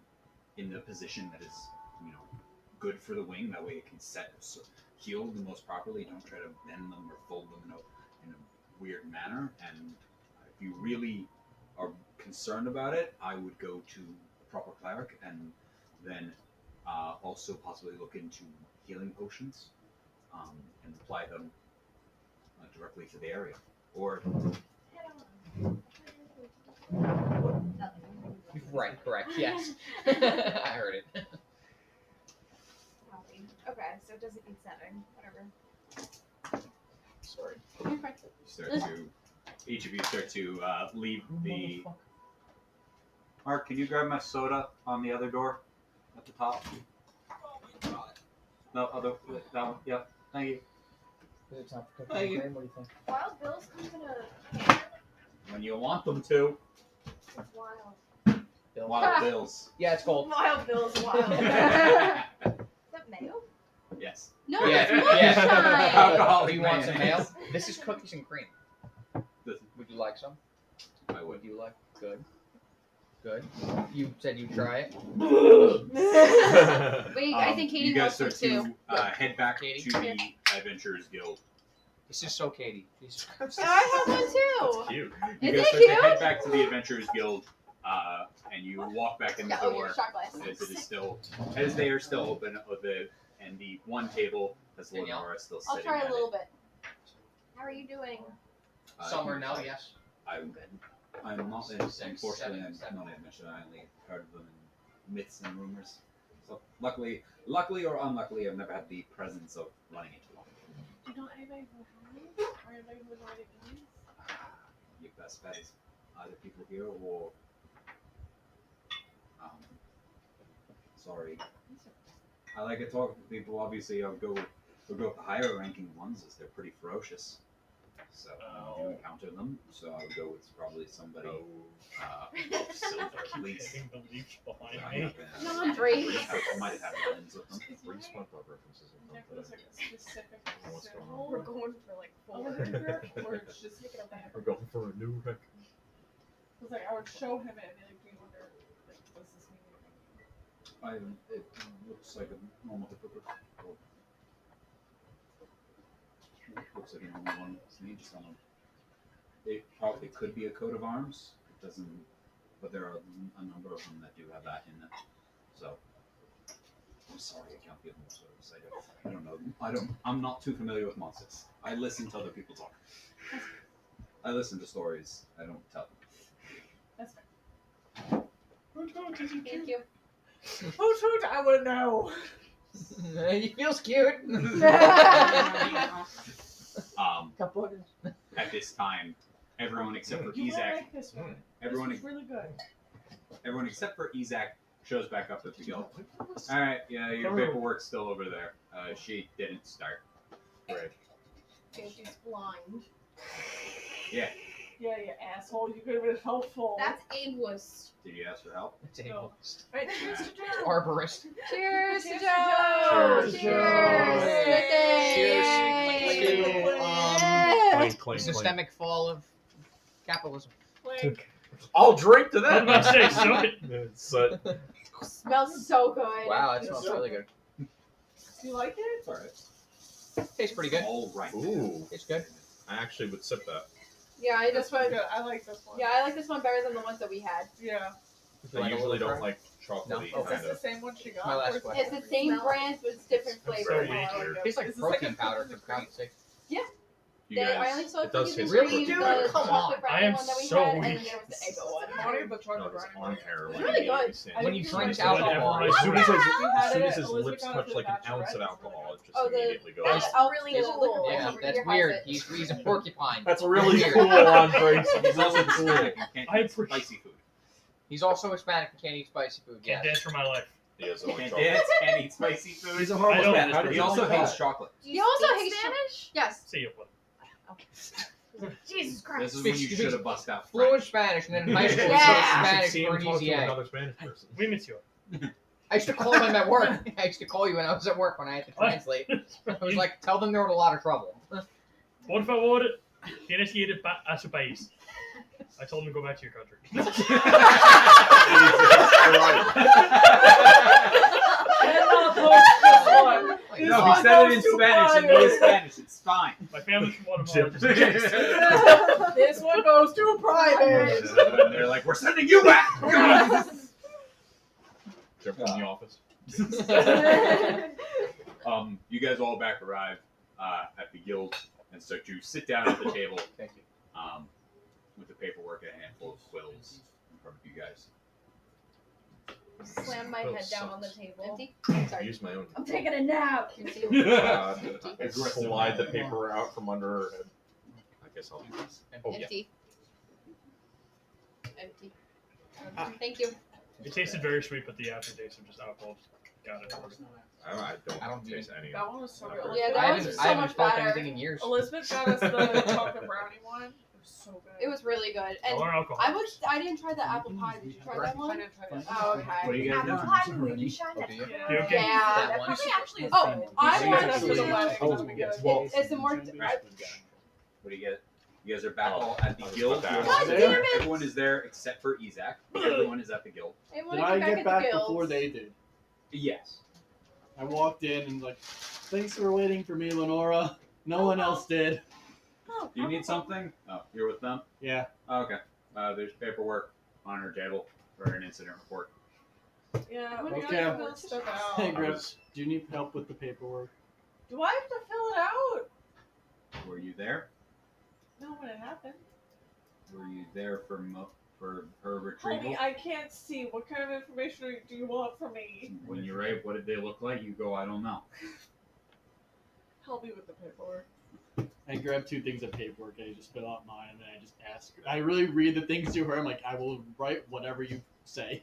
the position that is good for the wing. That way it can heal the most properly. Don't try to bend them or fold them in a weird manner. And if you really are concerned about it, I would go to a proper cleric and then also possibly look into healing potions and apply them directly to the area. Or Right, correct, yes. I heard it. Copy. Okay, so it doesn't need setting. Whatever. sorry, Okay. each of you start to leave the. Mark, can you grab my soda on the other door at the top? No, that one. Yeah, thank you. Thank you. What do you think? Wild Bills comes in a can. When you want them to. It's wild. Bill. Wild Bills. Yeah, it's cold. Wild Bills wild. Is that mayo? Yes. No, Yeah, it's yeah. moonshine. Alcohol. Do you want some mayo? mayonnaise. This is cookies and cream. This- Would you like some? I would. Would you like? Good. Good. You said you'd try it. Wait, I think Katie you guys wants some start too. to head back Katie? to the Adventurers Guild. This is so Katie. Jesus Christ. I have one too. That's cute. You Is guys it start to cute? head back to the Adventurers Guild, and you walk back in the Yeah, oh, door your shot glass. as they are still open. And the one table has Danielle? Lenora still I'll sitting try at a little bit. How are you doing? it. Summer now, yes. I'm Good. I'm not. Six, Unfortunately, seven, I'm seven. not admission. I only heard of them in myths and rumors. So luckily or unluckily, I've never had the presence of running into one. Do you know anybody who has? Or anybody who knows what it means? Your best bet is either people here or sorry. I like to talk to people. Obviously, I'll go with the higher ranking ones as they're pretty ferocious. So I do encounter them. So I would go with probably somebody of silver at least. Getting the leech behind I me. have, Not Drake. I might have lens with them. Is Where my do you SpongeBob references in necklace like a specific What's going symbol? We're going for like Of 4. a record, or it's just We're going for a new record. Cause like I would show him it and be like, do you wonder like what's this mean? It looks like a normal typical. Looks like a normal one. Just on them. It probably could be a coat of arms. It doesn't, but there are a number of them that do have that in it. So I'm sorry, I can't give them service. I don't know. I'm not too familiar with monsters. I listen to other people talk. I listen to stories. I don't tell them. That's fair. Thank you. Who told I would know? He feels cute. At this time, everyone except for You might Yzak, like this one. everyone, This is really good. everyone except for Yzak shows back up at the guild. All right, yeah, your paperwork's still over there. She didn't start. Right. Okay, she's blind. Yeah. Yeah, you asshole. You could have been helpful. That's ableist. Did you ask for help? Right, cheers to Joe. Arborist. Cheers to Cheers to Joe. Joe. Cheers. Cheers. Cheers. Yay. Clink, clink, Systemic fall of capitalism. Clink. I'll drink to I was about to say, so It's, Smells so good. Wow, that smells really good. Do you like it? It's alright. Tastes pretty good. All right. ooh, Tastes good. I actually would sip that. Yeah, I This just one's went. good. I like this one. Yeah, I like this one better than the ones that we had. Yeah. I usually don't like chocolatey Is this kind the of. same one she got? My last Or is it question. It's the same smell? brand, but it's different That's flavors. so weird. Tastes like Is this protein like a powder, for specific God's sake. You I guys, only saw it does you taste Really, leave dude? the Come chocolate on. brown I am one that we so had, and weak. then there was the egg one. Honey, but No, chocolate his brownie. arm hair. It's like, really good. insanely When you weird. drink So alcohol, whenever I as soon as his, We had as soon it as at his Elizabeth lips got touch it like an at the ounce of Bachelorette. alcohol, it just Oh, immediately goes. That's That's really the cool. liquor Yeah, over that's your weird. hazard. He's a porcupine. That's really Weird. cool on Grace. he's also cool. Hispanic. You can't I eat spicy food. He's also Hispanic and can't eat spicy food. can't Yeah. dance for my life. He doesn't like Can't chocolate. dance, can't eat spicy food. He's a I horrible don't- Spanish how person. He also Like hates that. chocolate. Do He also speak hates Spanish? Yes. See you, buddy. Jesus Christ. This is when you Speaks- should have bust out Fluent French. Spanish, and then in high school, Yeah. he spoke You should Spanish see for him an talk easy to A. another Spanish person. We miss you. I used to call him at work. I used to call you when I was at work when I had to translate. I was like, tell them they're in a lot of trouble. Por favor, tienes que ir a su país. I told him to go back to your country. Cannot post this one. Like, No, This he said it in goes to Spanish and he is Spanish. It's fine. My family's from Guatemala. This one goes to private. And they're like, we're sending you back. They're from the office. You guys all back arrive at the guild and start to sit down at the table. Thank you. With the paperwork and a handful of quills in front of you guys. Slam my Oh, head down on the sucks. table. Empty? I Sorry. use my own. I'm taking a nap. I slide the paper out from under her head. I guess I'll do this. Oh, yeah. Empty. Empty. Thank you. It tasted very sweet, but the aftertaste of just alcohol got it. I don't I don't taste any of That one was so good. Yeah, I that haven't, was I so haven't much felt better. anything in years. Elizabeth got us the chocolate brownie one. It was so good. It was really good. And All our alcohol. I didn't try the apple pie. Did you try that I one? didn't try that. Oh, What okay. do you guys Apple doing? pie moonshine. Oh, That's do you? pretty You good. okay? Yeah. That one. Probably actually is Oh, good. I You wanted guys to. actually- well, It's the more. What do you get? You guys are back Oh, all at the I was guild. about to ask. God damn it! Everyone is there except for Yzak. Everyone is at the guild. I Did want I to get get back back at the guilds. before they did? Yes. I walked in and like, thanks for waiting for me, Lenora. No one else did. Oh, Do you need something? Oh, you're with them? Yeah. Oh, okay. There's paperwork on her table for an incident report. Yeah, we Okay. gotta fill stuff out. Hey, I Griff, was- do you need help with the paperwork? Do I have to fill it out? Were you there? No, when it happened. Were you there for her retrieval? Homie, I can't see. What kind of information do you want from me? When you write, what did they look like? You go, I don't know. Help me with the paperwork. I grab two things of paperwork and I just fill out mine and then I just ask her. I really read the things to her. I'm like, I will write whatever you say.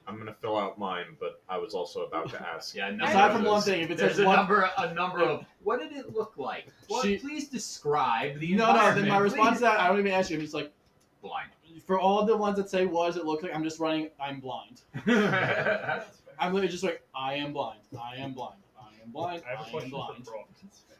I'm gonna fill out mine, but I was also about to ask. Yeah, Aside from one thing, if it There's says a one, number of what did it look like? Well, She- please describe the no, environment. then my response to please. that, I don't even ask you. I'm just like, Blind. for all the ones that say what does it look like, I'm just running, I'm blind. That's fair. I'm literally just like, I am blind. I am blind. I am blind. I have a I am question for blind. Croft. That's fair.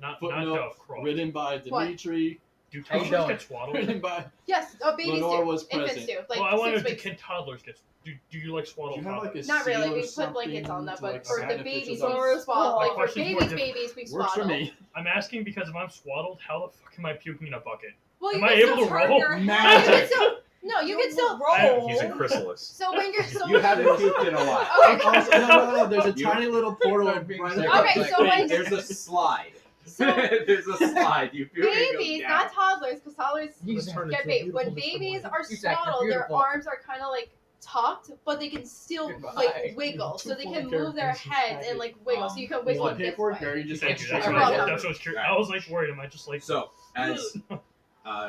Not Footnote, Dove, Croft. Written by What? Dimitri. Do How you toddlers doing? get swaddled? Written by. Yes, babies Lenore do. was Infants present. do. Like Well, I wanted 6 to weeks. can toddlers get? Do you like Do swaddle you have like a Not really. seal or We put blankets on something them, to, but like, for sign the official babies, documents? we swaddle. Like for question's more babies, we Works swaddle. for me. I'm asking because if I'm swaddled, how the fuck am I puking in a bucket? Well, you Am I can able still to turn roll? your head. Magic. You can still. No, you can still roll. He's a chrysalis. So when you're so You haven't puked in a while. Okay. Also, no. There's a You- tiny little portal right there. Okay, so when- there's a slide. So There's a slide. You puke and it goes babies, down. not toddlers, because toddlers He's get bait. When babies are Yzak, you're swaddled, their beautiful. arms are kind of like talked, but they can still Goodbye. like wiggle, so they can move their heads and like wiggle. So you can wiggle Want this paperwork, way. or you just Thank like you. That's You're what I, welcome. that's what I was curious. I was like worried. Am I just like So, as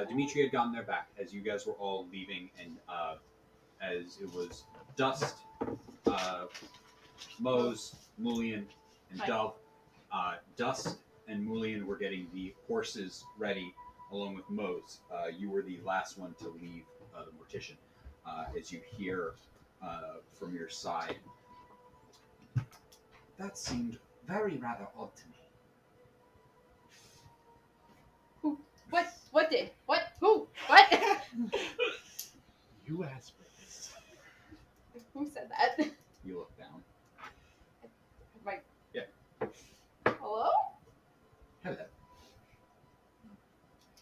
Dimitri had gotten their back, as you guys were all leaving, and as it was Dust, Mose, Mulian, and Hi. Dove, Dust and Mulian were getting the horses ready along with Mose. You were the last one to leave the mortician. As you hear from your side, that seemed very rather odd to me. What did? What? Who? What? You asked for this. Who said that? You look down. Like, Yeah. hello? Hello.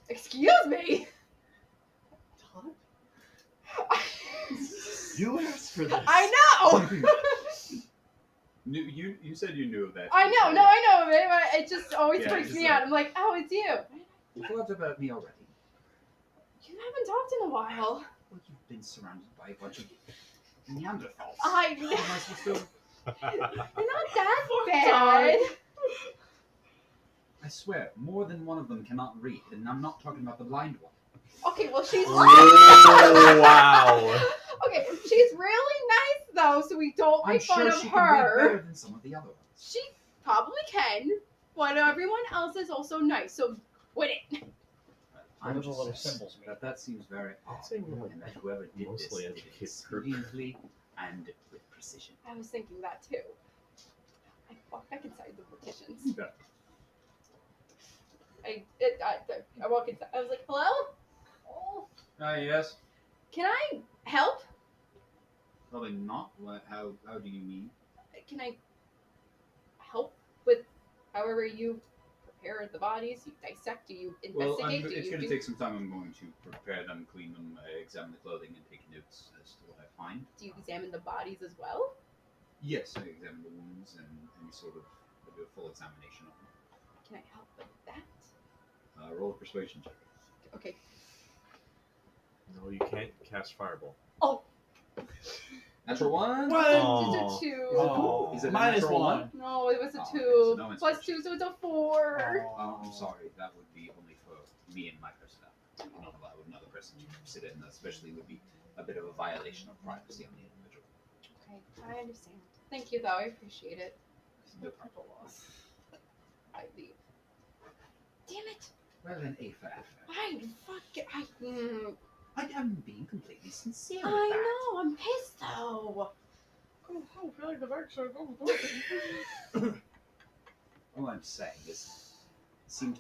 Excuse me. Todd? You asked for this. I know. You said you knew that. I know. No, I know, man. But it just always Yeah, freaks just me like- out. I'm like, oh, it's you. You thought about me already. You haven't talked in a while. Well, you've been surrounded by a bunch of Neanderthals. I. How am I supposed to? You're not that bad. I swear, more than one of them cannot read, and I'm not talking about the blind one. Okay, well she's. Oh, wow. Okay, she's really nice though, so we don't I'm make fun sure of she can read her. better than some of the other ones. She probably can, but everyone else is also nice. So quit it. What do the just little saying symbols mean? that seems very odd, say more and that whoever did this mostly did as a it kid group. expediently and with precision. I was thinking that too. I walk back inside the morticians. Yeah. I walk inside. I was like, hello? Oh, Yes. can I help? Probably not. What? How do you mean? Can I help with however you prepare the bodies? You dissect? Do you Well, investigate? Do it's you going to do, take some time. I'm going to prepare them, clean them, examine the clothing, and take notes as to what I find. do you examine the bodies as well? Yes, I examine the wounds and sort of do a full examination of them. Can I help with that? Roll a persuasion check. Okay. No, you can't cast fireball. Oh, Natural one. What? it's a 2. Oh, Is it a minus natural one. one? No, it was a Oh, 2. okay, so no one's Plus first. 2, so it's a 4. Oh, I'm sorry. That would be only for me and my personnel. Not allow another person to sit in. Especially would be a bit of a violation of privacy on the individual. Okay, I understand. Thank you, though. I appreciate it. No problem. I leave. Damn it! Well, then, A for effort. Fine, fuck it. I'm being completely sincere. I with that. know. I'm pissed though. Oh, I feel like the backside. All I'm saying is, seemed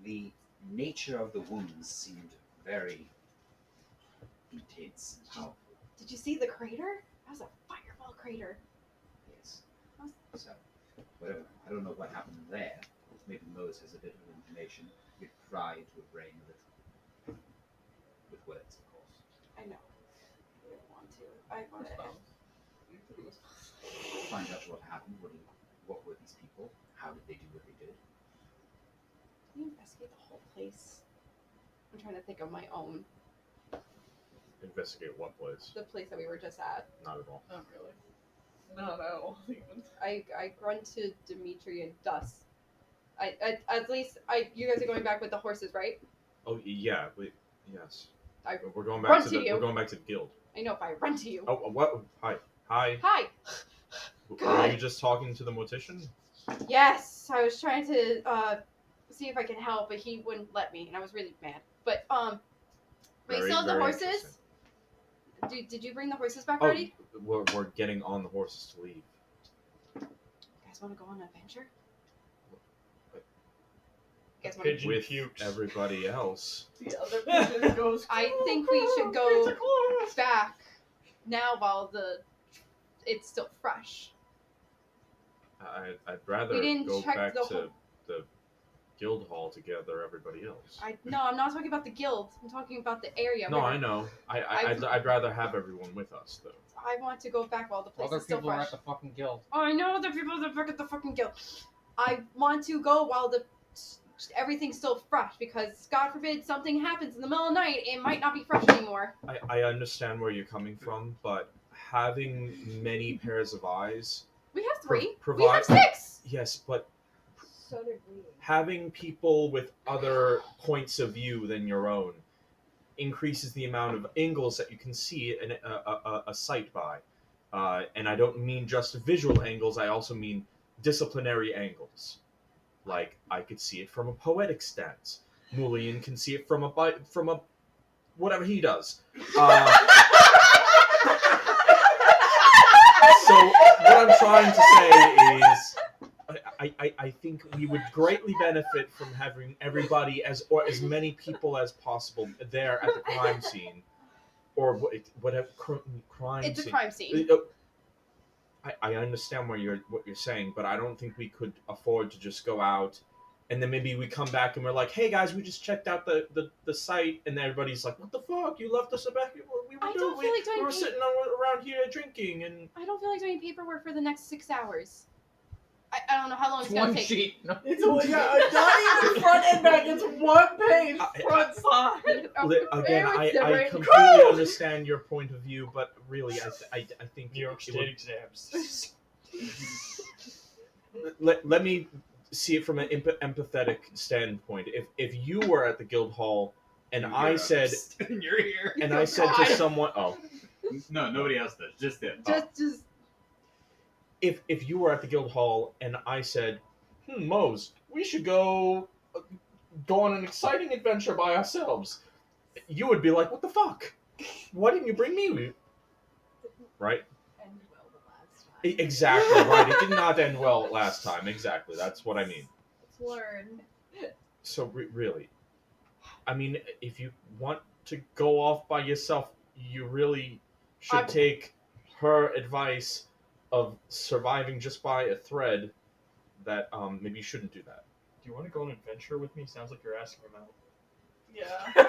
the nature of the wounds seemed very intense and powerful. Did you see the crater? That was a fireball crater. Yes. So, whatever. I don't know what happened there. Maybe Mose has a bit of information. We could try to arraign a little. With words, of course. I know. I don't want to. I want to. Find out what happened. What were these people? How did they do what they did? Can you investigate the whole place? I'm trying to think of my own. Investigate what place? The place that we were just at. Not at all. Not really. Not at all, even. I grunt to Dimitri and Dust. At least you guys are going back with the horses, right? Oh yeah, yes. I We're going run back to to the. you. We're going back to the guild. I know if I run to you. Oh, what? Hi. Hi. Were God. you just talking to the mortician? Yes, I was trying to see if I can help, but he wouldn't let me, and I was really mad. But we Very, still have the very horses. Did you bring the horses back Oh, already? we're getting on the horses to leave. You guys want to go on an adventure? What? You guys wanna... Pigeon With pukes. everybody else. The other pigeon goes. I think we should go back now while it's still fresh. I'd rather We didn't go check back the to whole- the guild hall to gather everybody else. No, I'm not talking about the guild. I'm talking about the area. No, where I know. I'd rather have everyone with us though. I want to go back while the place Other is still people are fresh. at the fucking guild. I know the people that work at the fucking guild. I want to go while just everything's still fresh because God forbid something happens in the middle of the night, it might not be fresh anymore. I understand where you're coming from, but having many pairs of eyes. We have 3. Pro- we have provide- 6. Yes, but So did we. having people with other points of view than your own increases the amount of angles that you can see a sight by. And I don't mean just visual angles, I also mean disciplinary angles. Like, I could see it from a poetic stance. Mulian can see it from a whatever he does. So what I'm trying to say is, I think we would greatly benefit from having everybody as many people as possible there at the crime scene, or whatever crime. It's scene. a crime scene. I understand what you're saying, but I don't think we could afford to just go out, and then maybe we come back and we're like, "Hey guys, we just checked out the site," and everybody's like, "What the fuck? You left us back? What we were doing? We were sitting around here drinking." And I don't feel like doing paperwork for the next 6 hours. I don't know how long it's gonna One take. sheet. No. It's not even front and back. It's 1 page, front side. Again, I Separate. completely understand your point of view, but really, I think New York it State exams. let me see it from an empathetic standpoint. If you were at the guild hall and I said, You're here. and I said to someone, No, nobody else does. Just it. Just if you were at the guild hall and I said, Mose, we should go on an exciting adventure by ourselves, you would be like, what the fuck? Why didn't you bring me? Right? End well the last time. Exactly, right. It did not end well last time. Exactly. That's what I mean. Let's learn. So really, I mean, if you want to go off by yourself, you really should take her advice of surviving just by a thread. That maybe you shouldn't do that. Do you want to go on an adventure with me? Sounds like you're asking him out. Yeah.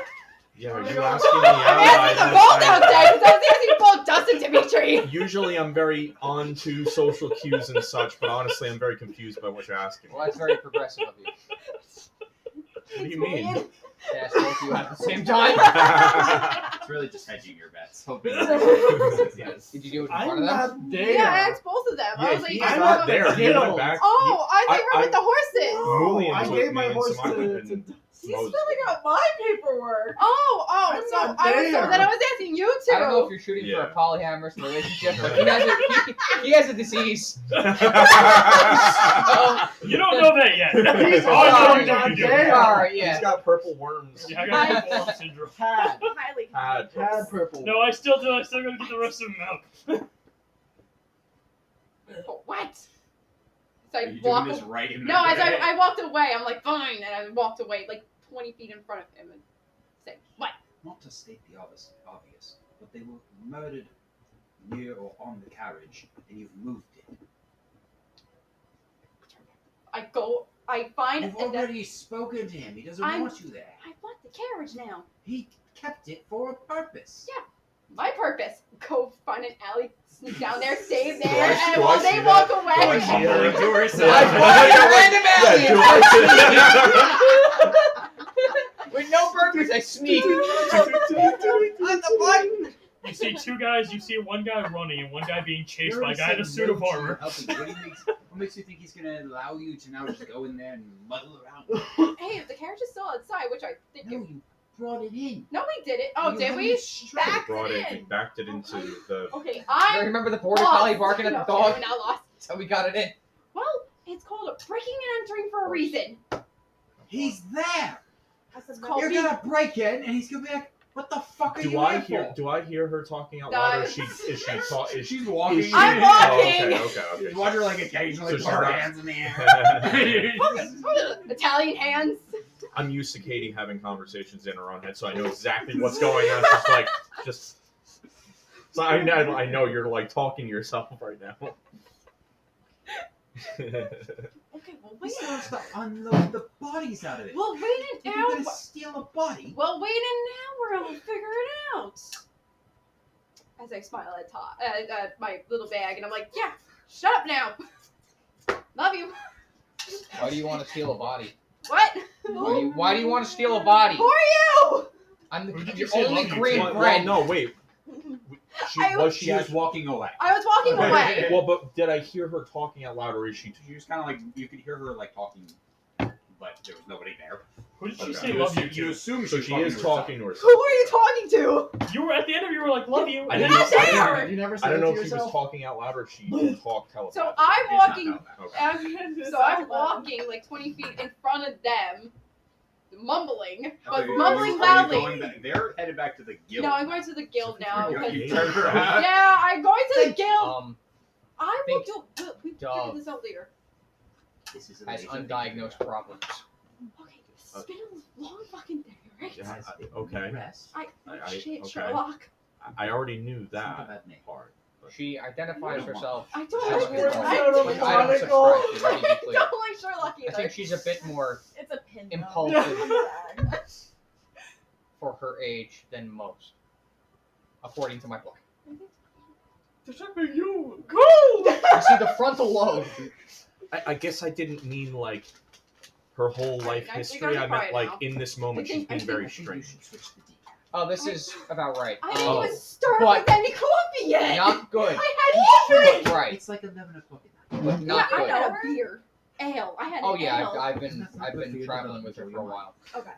Yeah, Oh are my you God. asking me out? I'm asking the both outside because I was asking both Dustin Dimitri. Usually I'm very on to social cues and such, but honestly I'm very confused by what you're asking. Well, that's very progressive of you. What do you mean? To ask both of you at the same time. It's really just hedging your bets. Hoping yes. Did you do it in I'm front of them? not there. Yeah, I asked both of them. I was like, he's I'm not not there. He guild. went back. oh, I thought you were I- with the horses. Mulian I took gave me my and horse some other- to He's Moses. filling out my paperwork. Oh, I'm so not I was there. so then I was asking you two. I don't know if you're shooting for Yeah. a polyamorous relationship, but he has a disease. So, You don't know that yet. He's Oh, already no, not you do. there. Alright, He's yeah. got purple worms. Yeah, I got purple syndrome. Had. Highly Had Had purple. No, I still do. I still gotta get the rest of them out. What? So Are I you doing walked. this right in the No, as I walked away, I'm like, fine, and I walked away like 20 feet in front of him and said, what? Not to state the obvious, but they were murdered near or on the carriage, and you've moved it. I find You've and then already spoken to him. He doesn't I'm- want you there. I bought the carriage now. He kept it for a purpose. Yeah. My purpose. Go find an alley, sneak down there, stay Do there, I- and do I while see they that? walk Do I away. see Mumbling her? to herself. I bought a random alley. Yeah, do I With no purpose, I sneak. What the fuck? You see two guys. You see one guy running and one guy being chased by a guy in a suit of armor. What makes you think he's gonna allow you to now just go in there and muddle around? Hey, if the carriage is still outside, which I think No, you brought it in. No, we did it. Oh, You did had we? it straight. Backed Brought it it, in. backed it into the. Okay, I I'm remember the border lost. collie barking at the Okay, dog. we're now lost. So we got it in. Well, it's called a breaking and entering for a reason. He's there. It's called You're being- gonna break in, and he's gonna be like, "What the fuck are you here for?" Do I hear her talking out loud, or is she She's walking. is she- I'm Oh, walking. okay. You watch her like occasionally So she's put her not- hands in the air. Italian hands. I'm used to Katie having conversations in her own head, so I know exactly what's going on. So I know you're like talking to yourself right now. Okay, well We wait. still have to unload the bodies out of it. Well, wait If an you're hour. gonna steal a body, Well, wait an hour. I'll figure it out. As I smile at my little bag, and I'm like, yeah, shut up now. Love you. Why do you want to steal a body? What? Why do you want to steal a body? Who are you? I'm Who did the you say only love you green to? bread. no, wait. I was- She was walking away. I was walking away. Well, but did I hear her talking out loud, or is she? She was kind of like, you could hear her like talking, but there was nobody there. Who did she Okay. say love you You to? assume So she's she is talking to Who herself. are you talking to? You were at the end of you were like love you. I and didn't then know. you I said- there. didn't, You never I said don't it know to if she was yourself? talking out loud or she can talk telepathically. So I'm It's not walking. that So I'm walking like 20 feet in front of them, mumbling, bad. but Okay, mumbling are you loudly. going back? They're headed back to the guild. No, I'm going to the guild now. Yeah, because- You turned around. Yeah, I'm going to the guild. I will think do. We Dove figured this out later. This is Has undiagnosed problems. Okay, it's been a long fucking day, right? Yeah, okay. Shit, okay. Sherlock. I already knew It's not a that bad name. part. But She identifies herself. I as don't a like girl, Sherlock. which I don't subscribe to, let me be clear. Don't like Sherlock either. I think she's a bit more It's a pin. though. impulsive Yeah. for her age than most, according to my book. You. You see, the frontal lobe. I guess I didn't mean like her whole life I think history. I'm I meant quiet like now. in this moment she's being very I think strange. you should switch the decaf. Oh, this is about right. I didn't Oh. even start But- with any coffee yet. Not good. I had a drink. But right. It's like 11 o'clock at night. But not Yeah, I good. had a beer. Ale. I had Oh an yeah, ale. I've been traveling with her for a while. Okay.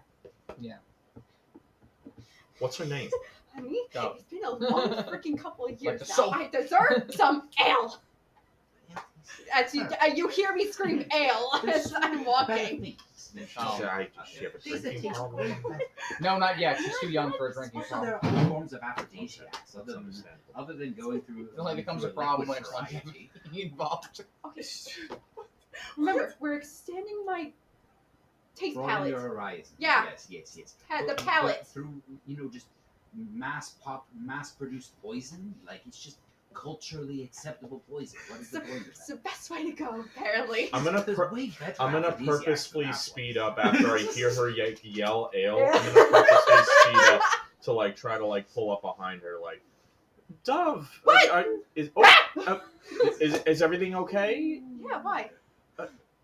What's her name? Honey, Go. it's been a long freaking couple of years the now. soap. I deserve some ale. As you hear me scream ale as I'm walking. Oh. Does she have a drinking problem? No, not yet. She's too young for a drinking Also, problem. there are other forms of aphrodisiacs That's other than, understandable. other than going through. It only becomes a through problem when liquid it's variety. involved. Okay. Remember, we're extending my taste Broaden palette. your horizons. Yeah. Yes. The But palette. through just mass-produced poison, like it's just culturally acceptable poison. What is the point of It's that? the best way to go, apparently. I'm gonna There's pur- way better I'm gonna aphrodisiacs purposefully than that speed one. up after I hear her yell ale. I'm gonna purposely speed up to like try to like pull up behind her like Dove. What? Is everything okay? Yeah, why?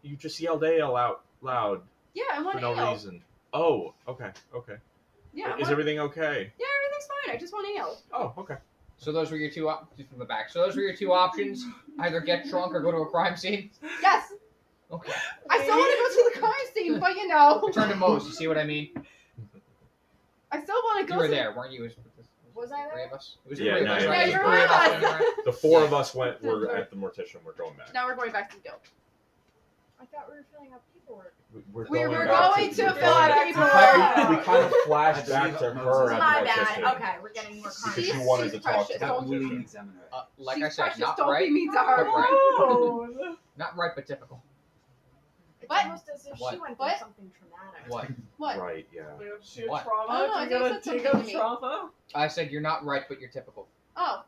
You just yelled ale out loud Yeah, I want for no ale. reason. Oh, okay. Yeah, Is everything okay? Yeah, everything's fine. I just want ale. Oh, okay. So those were your two options from the back. So those were your two options: either get drunk or go to a crime scene. Yes, Okay. I still want to go to the crime scene, but you know, Return to Mose. You see what I mean? I still want to go. You were to... there, weren't you? It Was I the three there? of us. It was the Yeah, three of no, us, yeah, right? yeah, It was you're the three of us, right. right? The four of us were at the mortician. We're going back. Now we're going back to the guild. I thought we were filling out paperwork. We're back going to we're fill out going- paperwork. We kind of flashed back to her at My the bad. mortician. Okay, we're getting more Because She's- she content. wanted she's to talk to precious. the Don't Bullying mortician. examiner. Like She's I said, precious. not Don't right, be mean to her. Oh. not right, but typical. It's What? almost as if What? she went What? through something traumatic. What? What? Right, yeah. She had What? trauma. Oh, no, I You think gotta you said take something out to me. trauma. I said you're not right, but you're typical Oh,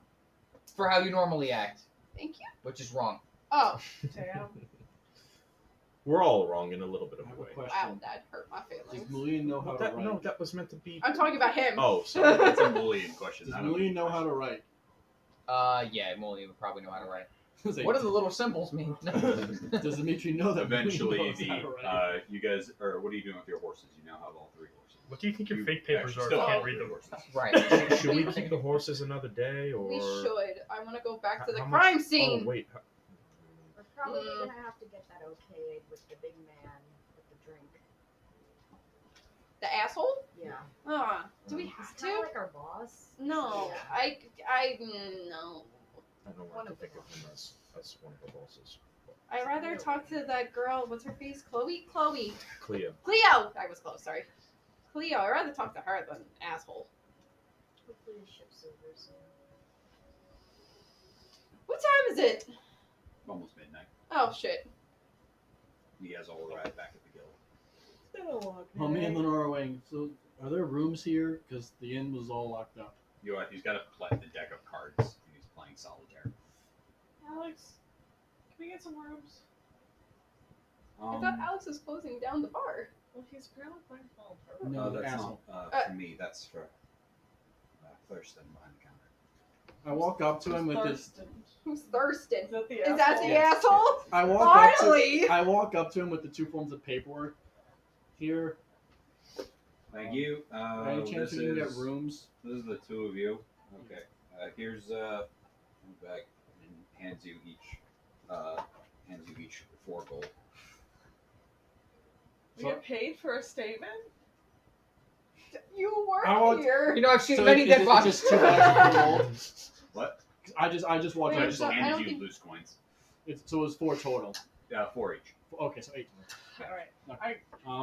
for how you normally act, thank you. which is wrong. Oh, Damn. We're all wrong in a little bit I of have a a way. wow, question. that hurt my Does feelings. Malia know how to That, write? no, that was meant to be. I'm talking about him. Oh, sorry. That's a bullying question. Does I don't Malia know how to write? Yeah, Molly would probably know how to write. It's like, What do the little symbols mean? Does Dimitri know that? Malia Eventually, knows how to write? you guys, or what are you doing with your horses? You now have all 3 horses. What do you think your You fake papers actually are? still I have can't all read 3 them. horses. Right. Should we keep the horses another day, or We should. I want to go back to the How much- crime scene. Oh wait. We're probably Mm. gonna have to get that okayed with the big man with the drink. The asshole? Yeah. Do we He's have kind of to? like our boss. No. Yeah. No. I don't One want to of think them. of him as one of the horses. I'd rather talk to that girl. What's her face? Chloe? Cleo. Cleo! I was close, sorry. Cleo. I'd rather talk to her than asshole. Hopefully the ship's over soon. What time is it? Almost midnight. Oh, shit. You guys all arrive back at the guild. It's been a long Oh, me and day. Lenore are waiting. So, are there rooms here? Because the inn was all locked up. He's got the deck of cards, and he's playing solitaire. Alex, can we get some rooms? I thought Alex was closing down the bar. Well, he's apparently playing fall apart. No, that's asshole. not for me. That's for Thurston behind the counter. I walk up to him with this. Thurston. Who's Thurston? Is that the Is that the asshole? asshole? I walk up Finally! to. I walk up to him with the 2 forms of paperwork, Here. Thank you. Any chance this we can get is rooms? this is the two of you. Okay. Here's back and hands you each 4 gold. We get paid for a statement? You were I want- here. You know, I've seen So many is dead it bodies. just 2 extra gold? What? I just walked Wait, I in. just so I handed don't you think- loose coins. So it was 4 total. 4 each. Okay, so 8. Alright.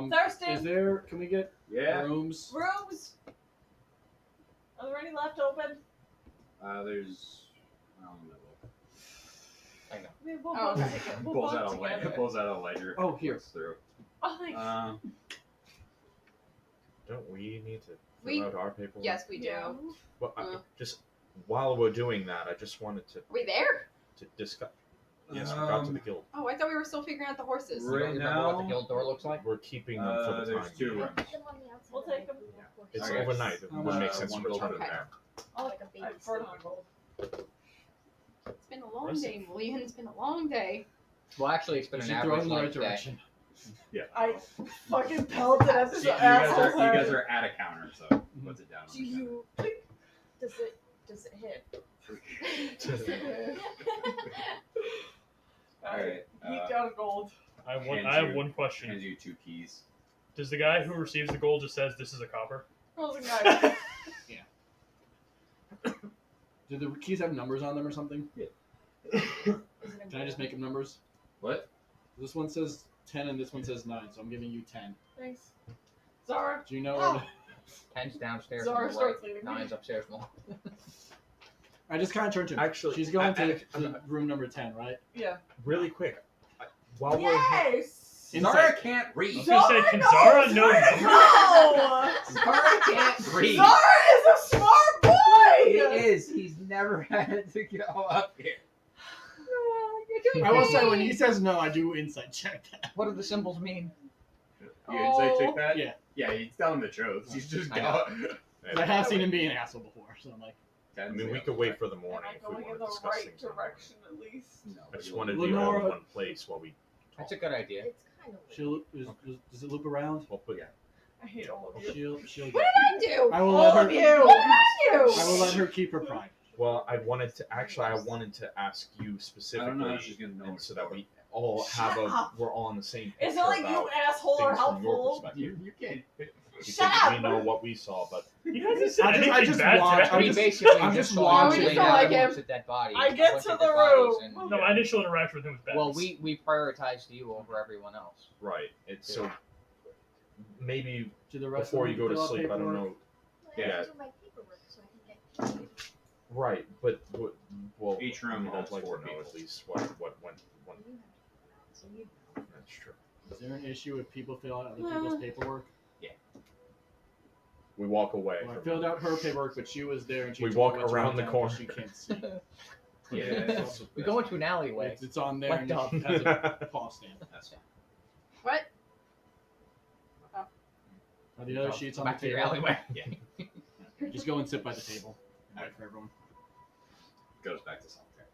Is Thurston, there? Can we get Yeah. rooms? rooms. Are there any left open? There's. I don't know. I know. I mean, we'll Oh, both okay. take it. We'll Pulls both out a ledger. together. Pulls out a ledger. Oh, here. looks Through. Oh, thanks. Don't we need to We- fill out our paperwork? Yes, we do. Yeah. Well, Uh. just while we're doing that, I just wanted to Are we there? discuss. Yes, we got to the guild. Oh, I thought we were still figuring out the horses. You don't Right remember what the now- guild door looks like? We're keeping them for the there's time 2 being. rooms. We'll take them. It's Okay. overnight. It would make sense to 1 return gold. them Okay. there. Like a baby. Alright, for the gold. It's been a long day, William. It's been a long day. Well, actually, it's been We an should throw it average in the right length day. direction. Yeah. I fucking pelted at this You asshole. guys are at a counter, so puts it down. Do you? Does it hit? Alright. He got gold. I have one. Hands I have you- one question. Hands you 2 keys. Does the guy who receives the gold just says this is a copper? Rolls a guy. Do the keys have numbers on them or something? Is it in Can I just gold? make them numbers? What? This one says 10 and this one says 9, so I'm giving you 10. Thanks. Zara. Do you know? Oh. Where 10's downstairs Zara on the starts right. leaving. 9's upstairs. More. I just kind of turned to him. Actually, She's going I- to the room number 10, right? Yeah. Really quick, while Yes! Zara can't read. I was gonna say, can Zara know? No! Zara can't read. Zara is a smart boy! He is. He's never had to go up here. You're doing I will say, when great. he says no, I do insight check that. What do the symbols mean? You insight check that? Yeah. Yeah, he's telling the truth. He's just I go. I have seen him be an asshole before, so I'm like, I mean, we could wait for the morning Am if I we going want in to the discuss right things. direction at least? No, I just you wanted to won't. be all in Lenora- one place while we. That's a good idea. It's kind of. she'll, does it loop around? Well, put I hate all of you. She'll What did I do? I will All let her. of you! What did I do? I will let her keep her pride. Well, I wanted to ask you I don't know specifically, if she's gonna know. and so that we all have Shut up. we're all on the same page. It's not like you asshole are things from your helpful. perspective. You can't. Because Shut up! we know what we saw, but He hasn't said I just- anything I just bad want- today. I mean, just- basically, I'm just just saw watching. him We don't like him. amongst a dead body. I a get bunch to of the dead bodies, room. and- No, my initial interaction with him was bad. Well, we prioritized you over everyone else. right. It's so maybe To the rest before of you go to fill out sleep, I don't paperwork. know. I Yeah. have to do my paperwork so I can get. Right, but well, Each room I mean, I'd holds like 4 to know people. at least what when. You have to so you know. That's true. Is there an issue if people fill out other people's paperwork? We walk away. Well, I from filled out her paperwork, but she was there and she We told me walk what to around write the down corner. 'cause She can't see. Yeah. So We go into an alleyway. it's on there. Like and Dub. it has a paw stamp. That's fine. What? Are the other sheets on the Back to your table? alleyway. Just go and sit by the table. Wait for everyone. Goes back to solitaire.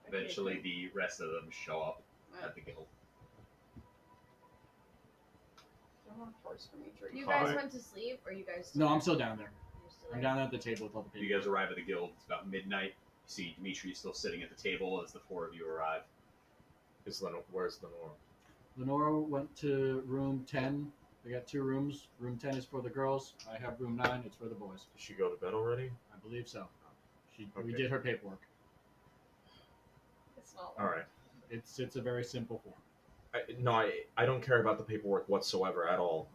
Eventually, the rest of them show up at the guild. You guys Fine. went to sleep, or you guys? No, I'm still down there. You're still I'm there? down at the table with all the You people. guys arrive at the guild. It's about midnight. You see Dimitri still sitting at the table as the 4 of you arrive. Where's Lenore? Lenora went to room 10. We got 2 rooms. Room 10 is for the girls. I have room 9. It's for the boys. Did she go to bed already? I believe so. We Okay. did her paperwork. It's not All right. It's a very simple form. I don't care about the paperwork whatsoever at all.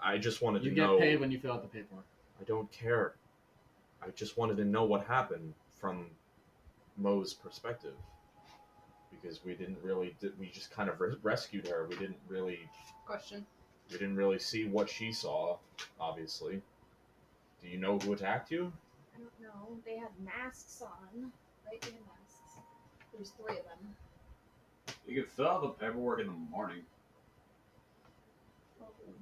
I just wanted You to get know. paid when you fill out the paperwork. I don't care. I just wanted to know what happened from Mo's perspective, because we didn't really. We just kind of rescued her. We didn't really see what she saw. Obviously. Do you know who attacked you? I don't know. They had masks on. Right? They had masks. There's 3 of them. You can fill out the paperwork in the morning.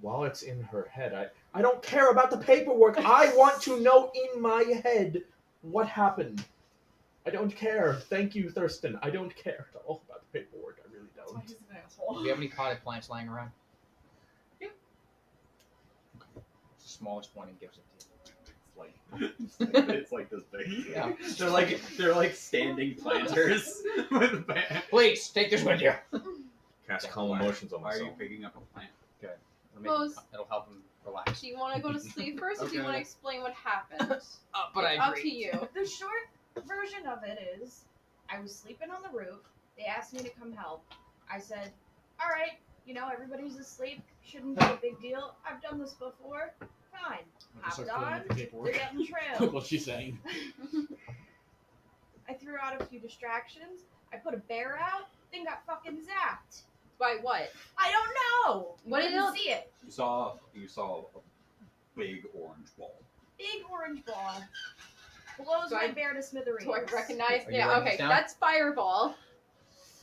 While it's in her head, I don't care about the paperwork. I want to know in my head what happened. I don't care. Thank you, Thurston. I don't care at all about the paperwork. I really That's why don't. he's an asshole. Do you have any potted plants lying around? the smallest one and gives it to you. It's like this big. Yeah. They're like standing planters with a band. Please take this with you. Cast calm emotions on Why are you myself. picking up a plant? It'll help him relax. Do you want to go to sleep first, or do you Okay. want to explain what happened? But I It's up agree. to you. The short version of it is, I was sleeping on the roof. They asked me to come help. I said, all right, everybody's asleep. Shouldn't be a big deal. I've done this before. Fine. I just start Hopped filling on. out the They're paperwork. getting Look trailed. what she's saying. I threw out a few distractions. I put a bear out. Thing got fucking zapped. By what? I don't know. What did Couldn't it- see it? You saw a big orange ball. Big orange ball. Blows Do my I- bear to smithereens. Do I recognize? Are you Yeah. writing Okay. this down? That's Fireball.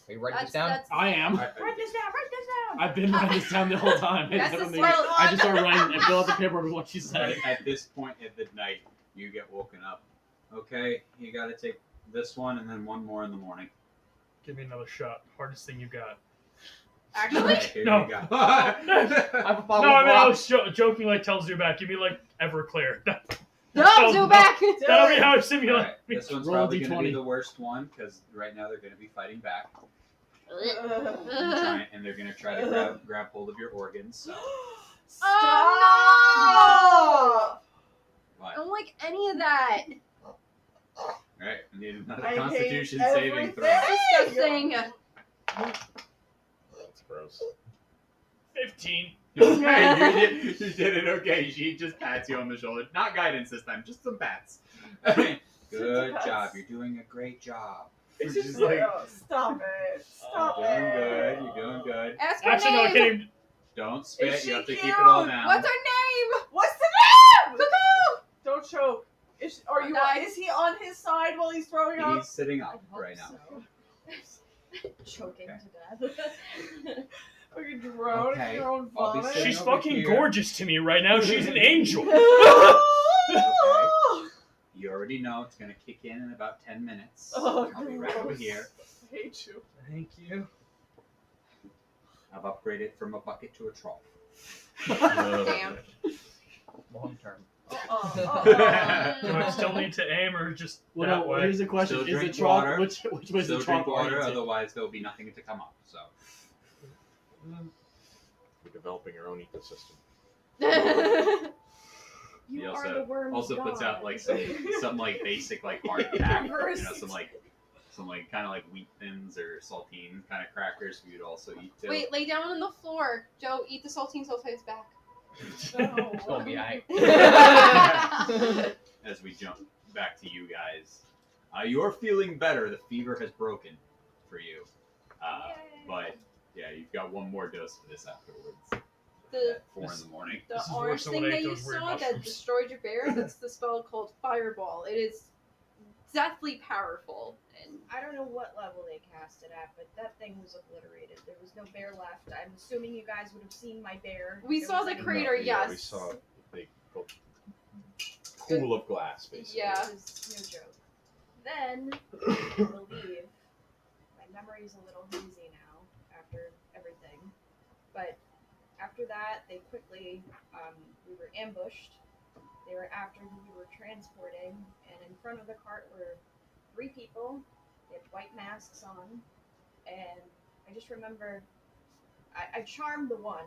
Are you writing That's this down? that's. I am. Write this down. Write this down. I've been writing this down the whole time. That's the Suddenly, slow I just one. start writing and fill out the paperwork with what she said. At this point of the night, you get woken up. Okay, you got to take this one and then one more in the morning. Give me another shot. Hardest thing you got. Actually, Okay, here No. you go. I have a No, bottle I of mean I rocks. was joking like tell Zubat. Give me like Everclear. no, Oh, do back. That'll be how I All simulate. right, this one's Roll probably going to be D20. the worst one because right now they're going to be fighting back Ugh. and they're going to try to grab hold of your organs. So, Oh no! I what? don't like any of that. All right, I need another I hate Constitution saving throw. everything. Disgusting. That's gross. 15. Hey, you did it okay. She just pats you on the shoulder. Not guidance this time, just some pats. Good pats. job. You're doing a great job. It's Which just is like, stop it. Stop you're doing it. good. You're doing good. Ask her Actually, no, I name. can't even. Don't spit. Is You have to she keep it all cute? down. What's her name? What's the name? Cuckoo. Don't choke. Are you? Die. Is he on his side while he's throwing up? He's sitting I up hope right now. so. Choking Okay. to death. Are you droning Okay. in your own I'll be vomit? sitting She's over fucking here. gorgeous to me right now. She's an angel. You already know it's going to kick in about 10 minutes. Oh, I'll be right over gross. here. I hate you. Thank you. I've upgraded from a bucket to a trough. Damn. Long term. Do I still need to aim or just Well, that no, way? here's the question: Still Is drink the chalk water. which way is Still the drink chalk water, oriented? otherwise there'll be nothing to come up. So We're developing our own ecosystem. You He are also- the worm's also puts god. out like some like basic like hard pack, Reversed. some kind of like wheat thins or saltine kind of crackers for you to also eat too. Wait, lay down on the floor. Joe, eat the saltines off his back. It's gonna be alright. As we jump back to you guys, you're feeling better. The fever has broken for you, but yeah, you've got one more dose for this afterwards. The At 4 in the morning. the This is orange worse than thing when I that ate you those weird saw that mushrooms. destroyed your bear, that's the spell called Fireball. It is deathly powerful. And I don't know what level they cast it at, but that thing was obliterated. There was no bear left. I'm assuming you guys would have seen my bear. We If saw there the was crater, any- yes. We saw a big pool of glass, basically. Yeah. It was no joke. Then, I believe, my memory's a little hazy now after everything, but after that, they quickly, we were ambushed. They were after who we were transporting, and in front of the cart were 3 people. They had white masks on, and I just remember I charmed the one,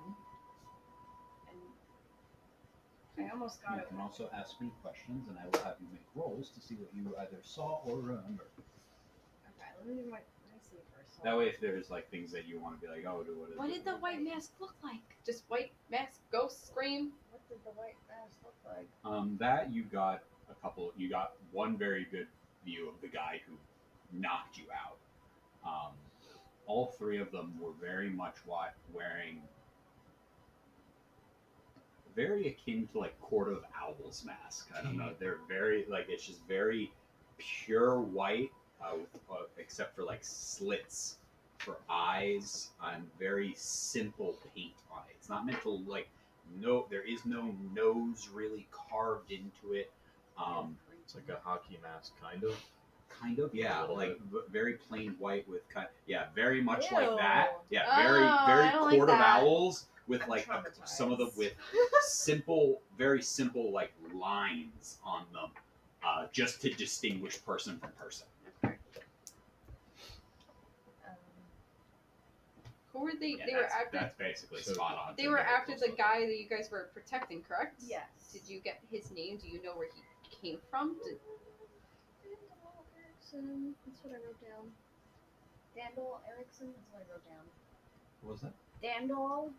and I almost got You it. can also ask me questions, and I will have you make rolls to see what you either saw or remember. Okay, let me do my see first. That way, if there's like things that you want to be like, oh, what did the white mask look like? Just white mask, ghost, scream? What did the white mask look like? That you got a couple. You got one very good view of the guy who knocked you out. All 3 of them were very much wearing very akin to like Court of Owls mask. I don't know. They're very like it's just very pure white, except for like slits for eyes and very simple paint on it. It's not meant to like there is no nose really carved into it. It's like a hockey mask, kind of. Kind of, yeah, little like very plain white with very much Ew. like that. Yeah, Oh, I don't like quarter that. vowels with I'm like some of them traumatized. with simple, very simple like lines on them, just to distinguish person from person. Who were they? Yeah, They were after. that's basically So spot on. They to were very after close the look. guy that you guys were protecting, correct? Yes. Did you get his name? Do you know where he came from? Dandel Erickson. That's what I wrote down. Dandel Erickson. That's what I wrote down. What was that? Dandel.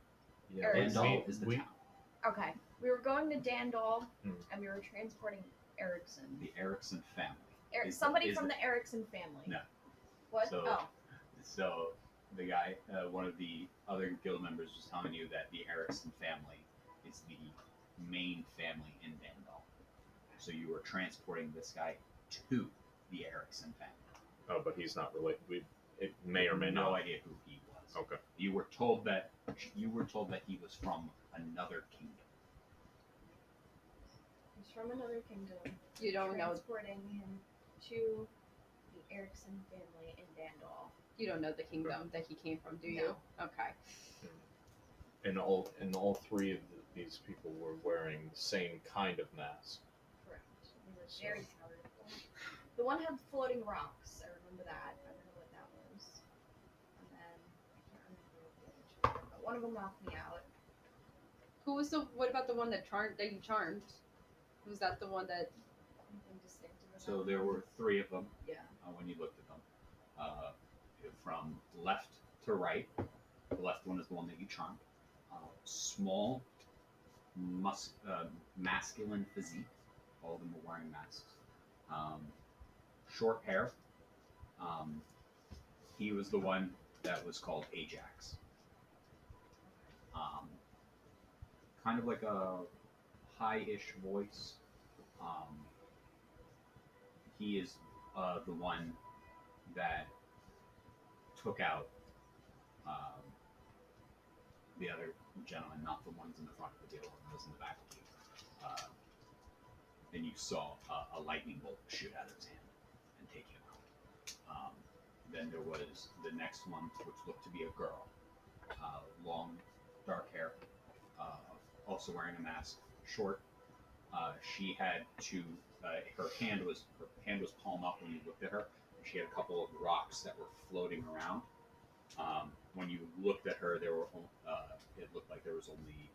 Yeah, Erickson. Dandal is the town. Okay. We were going to Dandel, Hmm. and we were transporting Erickson. The Erickson family. Somebody from the Erickson family. No. What? So- Oh. So the guy, one of the other guild members, was telling you that the Erickson family is the main family in Dandal. So you were transporting this guy to the Erickson family. Oh, but he's not related. It may or may no not. idea who he was. Okay. You were told that he was from another kingdom. He's from another kingdom. You don't know. Transporting him to the Erickson family in Dandal. You don't know the kingdom that he came from, do you? Okay. And all three of these people were wearing the same kind of mask. Correct. They were very powerful. The one had floating rocks. I remember that. I don't know what that was. And then I can't remember what the other two were, but one of them knocked me out. Who was the? What about the one that you charmed? Was that the one that? Something distinctive about So there were three of them. Yeah. When you looked at them, from left to right, the left one is the one that you charmed. Small, masculine physique. All of them were wearing masks. Short hair. He was the one that was called Ajax. Kind of like a high-ish voice. He is the one that took out the other gentleman, not the ones in the front of the deal, those in the back of you. And you saw a lightning bolt shoot out of his hand and take him out. Then there was the next one, which looked to be a girl. Long, dark hair, also wearing a mask, short. She had her hand was palm up when you looked at her. She had a couple of rocks that were floating around. When you looked at her, it looked like there was only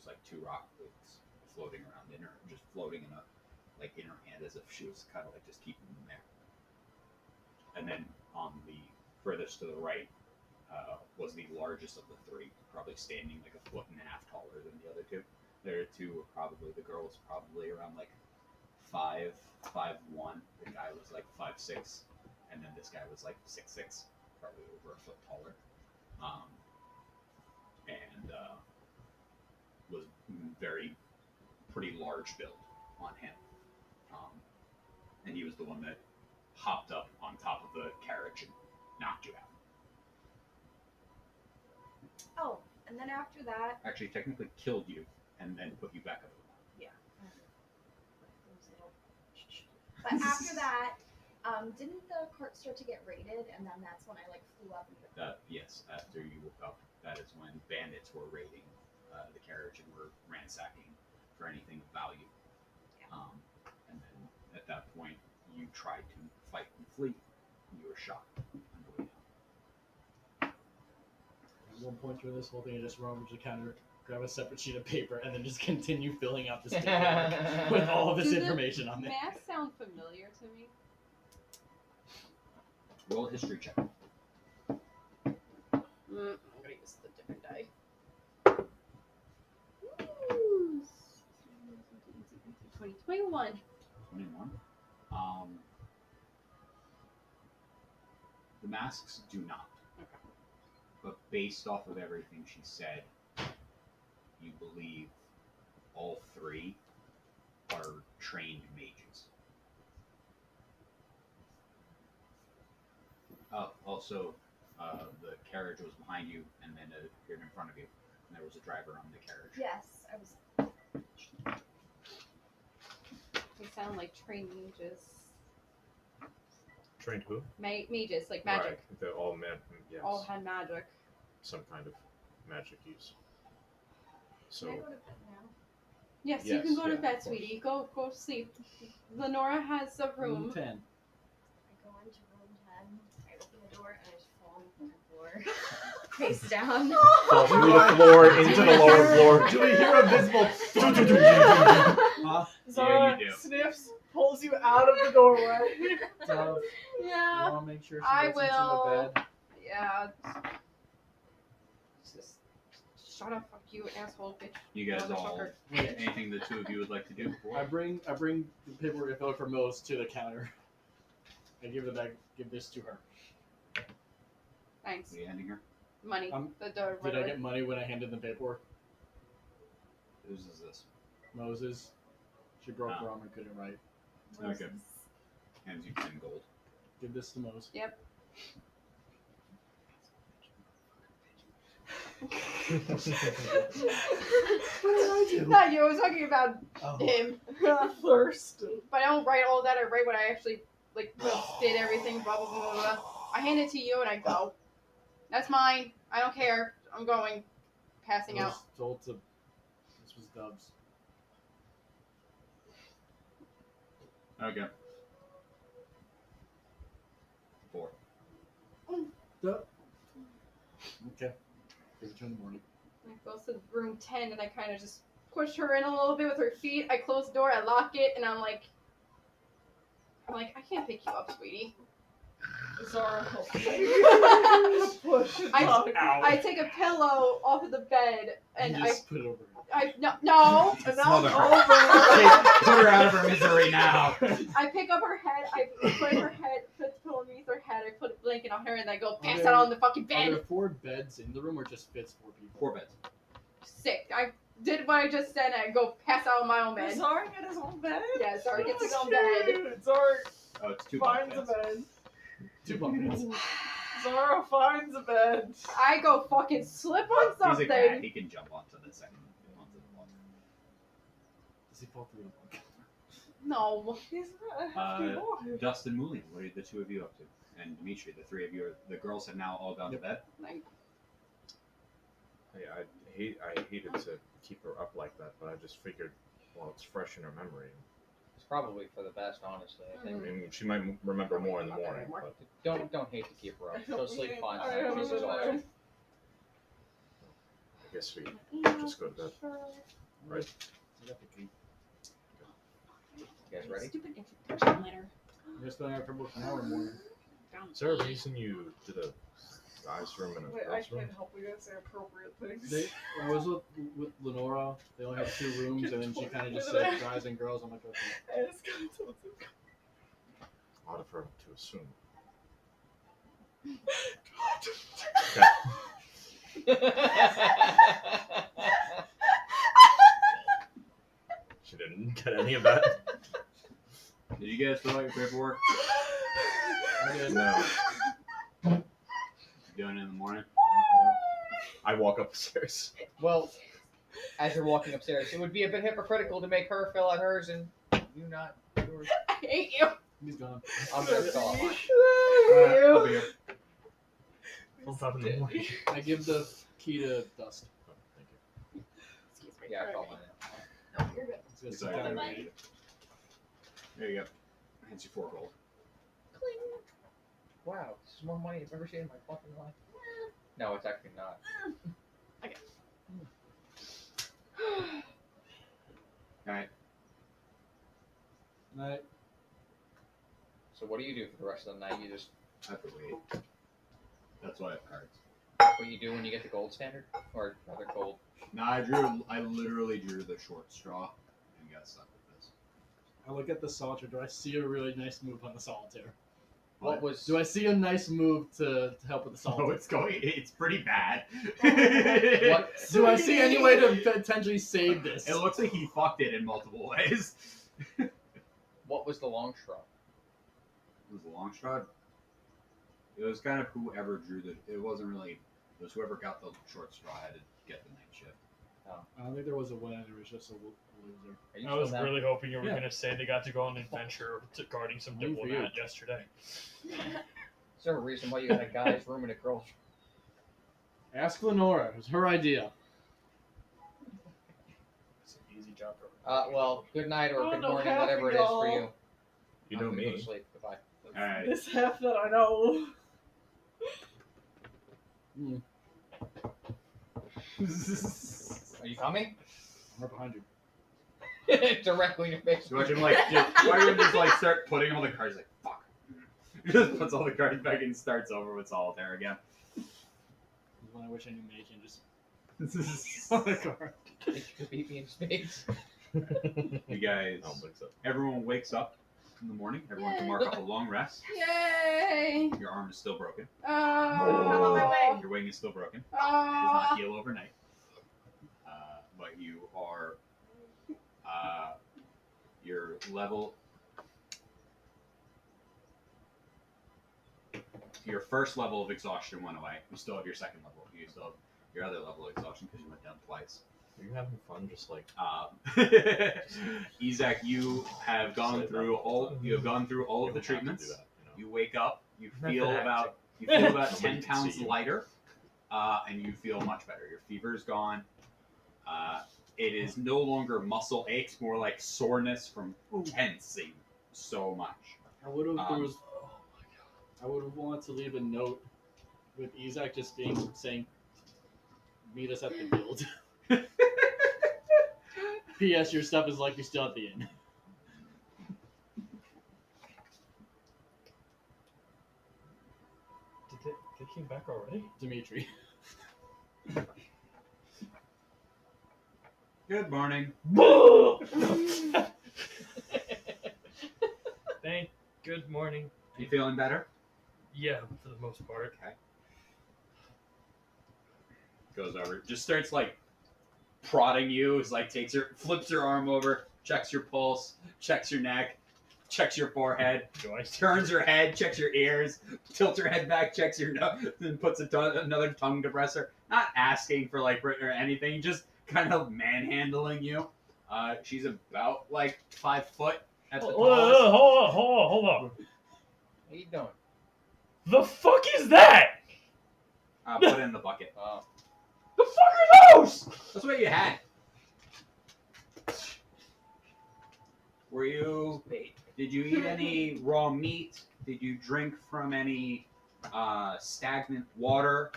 like 2 rock flakes floating around in her, just floating in her hand, as if she was kind of like just keeping them there. And then on the furthest to the right was the largest of the 3, probably standing like 1.5 feet taller than the other 2. The other 2 were probably, the girl was probably around like 5'1". The guy was like 5'6", and then this guy was like 6'6", probably over a foot taller, and was pretty large build on him. And he was the one that hopped up on top of the carriage and knocked you out. Oh, and then after that, Actually, technically killed you and then put you back up. but after that, didn't the cart start to get raided? And then that's when I like flew up into the cart. Yes, after you woke up, that is when bandits were raiding the carriage and were ransacking for anything of value. And then at that point, you tried to fight and flee. You were shot on the way down. At one point during this whole thing, I just run over to the counter, grab a separate sheet of paper, and then just continue filling out this paperwork with all of this Does the information on there. Mask sound familiar to me. Roll a history check. I'm gonna use the different die. Ooh. 21. 21. The masks do not. Okay. But based off of everything she said, you believe all 3 are trained mages. Also, the carriage was behind you and then it appeared in front of you. And there was a driver on the carriage. Yes, I was. They sound like trained mages. Trained who? Mages, like magic. Right. They're all yes. All had magic. Some kind of magic use. So. Can I go to bed now? Yes, you Yes, can go to yeah, bed, of course. sweetie. Go sleep. Lenora has a Room room. 10. I go into room 10, I open the door, and I just fall on the floor. Face down. Fall through the floor into the lower floor. Do we hear a visible? Huh? Zara you do. sniffs, pulls you out of the doorway. Dove, Yeah. you want to make sure she I gets into will. the bed? Yeah. Just shut up, fuck you, asshole, bitch. You guys all. Motherfucker. Anything the two of you would like to do before? I bring the paperwork I filled for Mose to the counter. I give this to her. Thanks. What are you handing her? Money. Did I get money when I handed them paperwork? Whose is this? Moses. She broke Ah. her arm and couldn't write. Okay. Hands you 10 gold. Give this to Mose. Yep. What did I do? Not you, I was talking about Oh. him. Thirst. But I don't write all that, I write what I actually, did everything, blah, blah, blah, blah, blah. I hand it to you and I go. That's mine. I don't care. I'm going. Passing I out. was told to. This was Dove's. Okay. 4. Dove. Okay. Give it to her in the morning. I go to room 10 and I kind of just push her in a little bit with her feet. I close the door, I lock it, and I'm like, I can't pick you up, sweetie. Zara helps I, Ow. I take a pillow off of the bed and You just put it over her. no. And now Smother it's her. over. Put her out of her misery now. I pick up her head, I put her head, put the pillow underneath her head, I put a blanket on her, and I go pass Okay. out on the fucking Are bed. there 4 beds in the room or just fits 4 people? 4 beds. Sick. I did what I just said, and I go pass out on my own bed. Does Zara get his own bed? Yeah, Zara gets his Oh, own bed. cute. Zara Oh, it's 2 bunk finds a beds. bed. 2 bunk beds. Zara finds a bed. I go fucking slip on He's a something. cat. He can jump onto the second. Onto the bunk. Does he fall through the bunk? No. He's not a hefty boy. Dustin Mooley, what are the 2 of you up to? And Dimitri, the 3 of you, the girls have now all gone to bed? Like, I hated to keep her up like that, but I just figured, well, it's fresh in her memory. It's probably for the best, honestly. I I think. mean, she might remember more in the morning, but Don't hate to keep her up. She'll sleep fine. I don't She's know. exhausted. I guess we just go to bed. Right. I got the key. You guys ready? stupid introduction letter. I'm just going out for about an hour more. Is there a reason you did a guy's room and a Wait, I girl's room? can't help you guys say appropriate things. I was with Lenora. They only have 2 rooms, and then she kind of just said guys and girls. I'm like, okay. I just got told to Odd of her to assume. She didn't get any of that. Did you guys fill out your paperwork? I did. No. Doing it in the morning? I walk upstairs. Well, as you're walking upstairs, it would be a bit hypocritical to make her fill out hers and you not yours. I hate you. He's gone. I'm gonna call. I'll be here. Full top in the morning. I give the key to Dust. Oh, thank you. Excuse me. Yeah, I call mine. No, you're good. He's gonna It's sit like- down and Bye. read it. There you go. Hands you 4 gold. Wow, this is more money I've ever seen in my fucking life. No, it's actually not. Alright. Night. So what do you do for the rest of the night? You just I have to wait. That's why I have cards. what you do when you get the gold standard, or other gold. No, I literally drew the short straw and got stuck with this. I look at the solitaire. Do I see a really nice move on the solitaire? What was? Do I see a nice move to help with the solitaire? Oh, it's pretty bad. What? Do I see any way to potentially save this? It looks like he fucked it in multiple ways. What was the long straw? It was a long straw. It was kind of whoever drew the. It wasn't really. It was whoever got the short straw had to get the night shift. I don't think there was a winner. There was just a loser. Are you I was still down? really hoping you were Yeah. going to say they got to go on an adventure guarding some Only for you. diplomat yesterday. Is there a reason why you got a guy's room and a girl's room? Ask Lenora. It was her idea. It's an easy job for Well, good night or Oh, good no, morning, half whatever of it is for y'all. you. You I'm know gonna go me. to sleep. Goodbye. All right. This half that I know. Are you coming? I'm right behind you. Directly in your face. You watch him just like start putting all the cards like fuck. He just puts all the cards back and starts over with solitaire again. When I wish I knew Mage and just on the card. You could beat me in space. You guys, I don't think so. everyone wakes up in the morning. Everyone can mark off a long rest. Yay! Your arm is still broken. Oh. Your wing is still broken. Does not Oh. heal overnight. But you are your level. Your first level of exhaustion went away. You still have your second level. You still have your other level of exhaustion because you went down twice. Are you having fun? Just like Yzak, you have gone through all. You have gone through all of the you don't have to treatments. do that, you know? You wake up. You Method feel acting. about Nobody 10 can pounds see you. lighter, and you feel much better. Your fever's gone. It is no longer muscle aches, more like soreness from tensing so much. I would have. There Um, was. I would have wanted to leave a note with Yzak just saying, "Meet us at the guild." P.S. Your stuff is likely still at the inn. They came back already? Dimitri. Good morning. Good morning. You feeling better? Yeah, for the most part. Okay. Goes over, just starts like prodding you. Is like flips your arm over, checks your pulse, checks your neck, checks your forehead, Do I turns your head, checks your ears, tilts your head back, checks your nose, then puts another tongue depressor. Not asking for like or anything, just kind of manhandling you. She's about like 5 foot at the tallest. Hold on. What are you doing? The fuck is that? Put it in the bucket. The fuck are those? That's what you had. Were you? Did you eat any raw meat? Did you drink from any stagnant water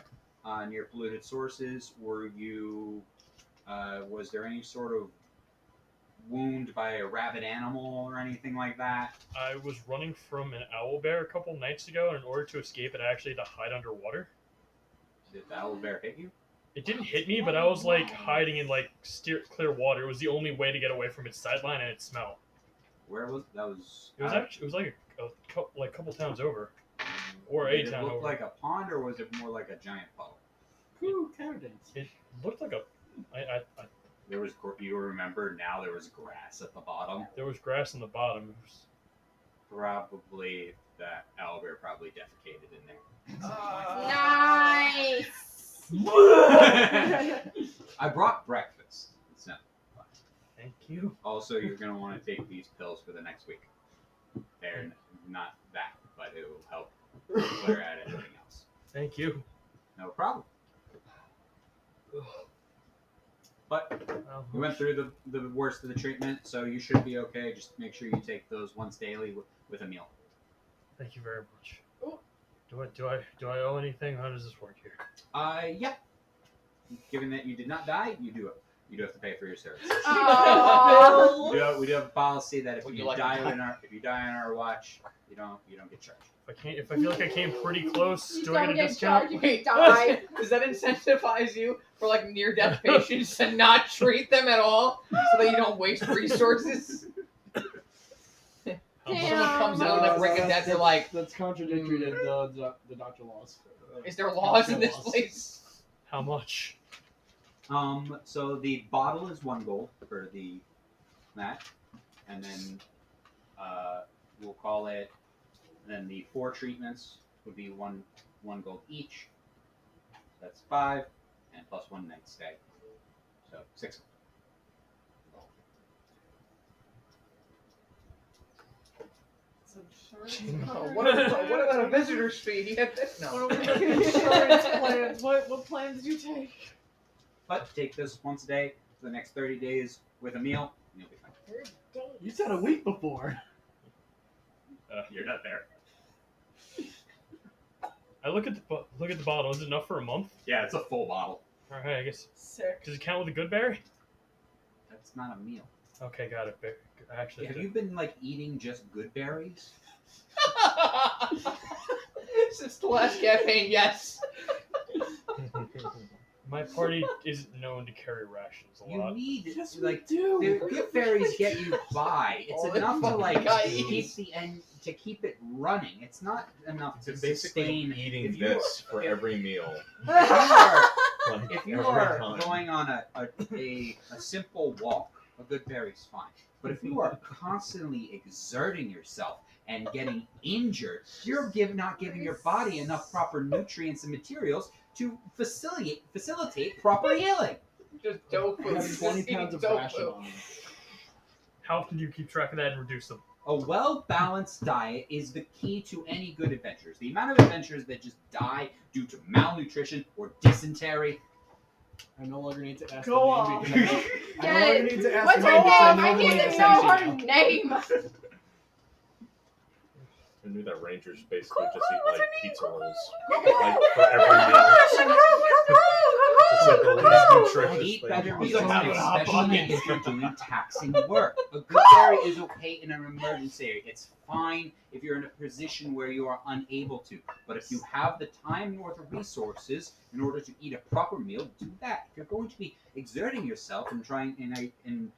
near polluted sources? Were you? Was there any sort of wound by a rabid animal or anything like that? I was running from an owl bear a couple nights ago, and in order to escape it, I actually had to hide underwater. Did the owl bear hit you? It didn't hit me, but I was like hiding in like clear water. It was the only way to get away from its sideline and its smell. Where was that? Was It was actually like a couple towns over, or did a it town look over. like a pond or was it more like a giant puddle? Woo, cow dance. It looked like a. I There was, you remember now there was grass at the bottom. there was grass in the bottom. It was, Probably that owlbear probably defecated in there. Nice. I brought breakfast. It's not. thank you. Also, you're going to want to take these pills for the next week. They're not that, but it will help clear out anything else. Thank you. No problem. But Well, you went through the worst of the treatment, so you should be okay. Just make sure you take those once daily with a meal. thank you very much. Ooh. Do I owe anything? How does this work here? Yeah. Given that you did not die, you do have to pay for your services. Oh. We do have a policy that if Would you you like die to- if you die on our watch, you don't get charged. If I feel like I came pretty close, You do I don't get a get discount? charged if you die. Does that incentivize you for like near-death patients to not treat them at all, so that you don't waste resources? Someone comes out on the brink of death, they're like, That's contradictory to the doctor laws. "Is there laws in this place?" How much? So the bottle is 1 gold for that, and then we'll call it. Then the 4 treatments would be one gold each. That's 5, and plus 1 night stay. So 6. What about a visitor's fee? No. What about the insurance plans? What plans did you take? But take this once a day for the next 30 days with a meal, and you'll be fine. 30 days. You said a week before. You're not there. I look at the bottle. Is it enough for a month? Yeah, it's a full bottle. All right, I guess. Sick. Does it count with a good berry? That's not a meal. Okay, got it. Actually, Have you been like eating just good berries? Since the last campaign, yes. my party isn't known to carry rations a You lot. need Yes, we like do. the good berries get you by. It's Oh, enough to fucking like guys. keep the end to keep it running. It's not enough to It's basically sustain. eating if you this are- for every meal. If you Every are time. going on a simple walk, a good berry's fine. But if you are constantly exerting yourself and getting injured, you're not giving your body enough proper nutrients and materials to facilitate proper healing. Just dope I food. have Just 20 eating pounds of dope ration food. on me. How often do you keep track of that and reduce them? A well-balanced diet is the key to any good adventures. The amount of adventures that just die due to malnutrition or dysentery. I no longer need to ask Go the on. name because I no longer need to ask What's the her name because I name? know I the need name to know her essentially name. I knew that Rangers basically just eat what's like her name? pizza rolls, like for every meal. It's like the least nutritious Eat thing. better He's meals, like, "I'm gonna hop on especially it." if you're doing taxing work. A good berry is okay in an emergency. It's fine if you're in a position where you are unable to. But if you have the time or the resources in order to eat a proper meal, do that. If you're going to be exerting yourself and trying and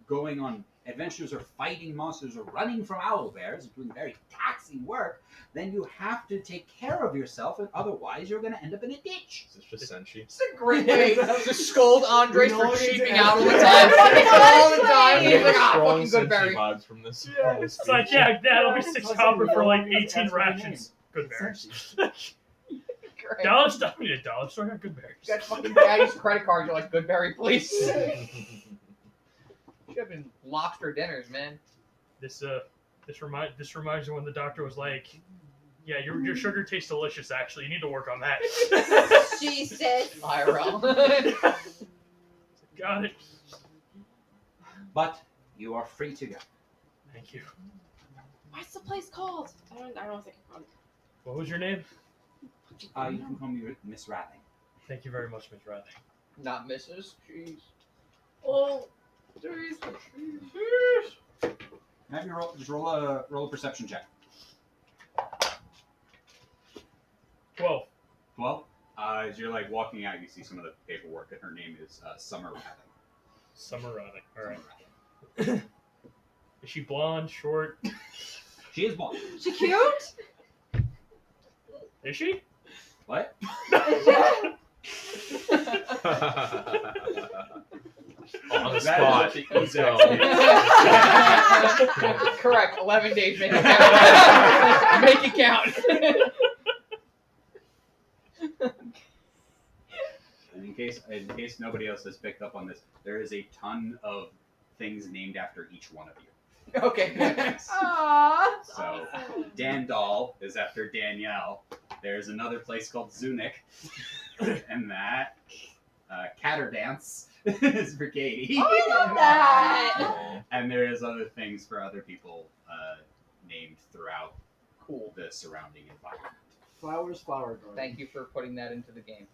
going on adventures or fighting monsters or running from owl bears and doing very taxing work, then you have to take care of yourself, and otherwise you're going to end up in a ditch. Is this just Senshi? It's a great way to scold Andres We for know he's cheaping an out all the asshole. time. All the time. I He's get like, ah, strong fucking good Senshi berry. vibes from this. Yeah, whole It's like, speech. yeah, that'll be Yeah, 6 it's copper like, for like you know, 18 that's the rations. Good It's berries. Senshi. Great. Dollar store, I need a dollar store. Got good berries. You got fucking daddy's credit card. You're like, good berry, please. Should have been lobster dinners, man. This reminds me when the doctor was like, "Yeah, your sugar tastes delicious. Actually, you need to work on that." Jesus. IRL. Got it. But you are free to go. Thank you. What's the place called? I don't think I found it. What was your name? You can call me Miss Rathing. Thank you very much, Miss Riley. Not Mrs. Jeez. Oh, Have you roll a perception check. 12. 12. As you're like walking out, you see some of the paperwork, and her name is Summer Rathing. Summer Riley. All right. Summer Rathing. Is she blonde, short? She is blonde. She cute? Is she? What? On the That spot. is Let's go. Correct. 11 days. Make it count. Make it count. And in case nobody else has picked up on this, there is a ton of things named after each one of you. Okay. Good. Aww. So Dandal is after Danielle. There's another place called Zunic, and that Catterdance is for Katie. Oh, I love that. And there is other things for other people named throughout Cool. the surrounding environment. Flowers, flower garden. Thank you for putting that into the game.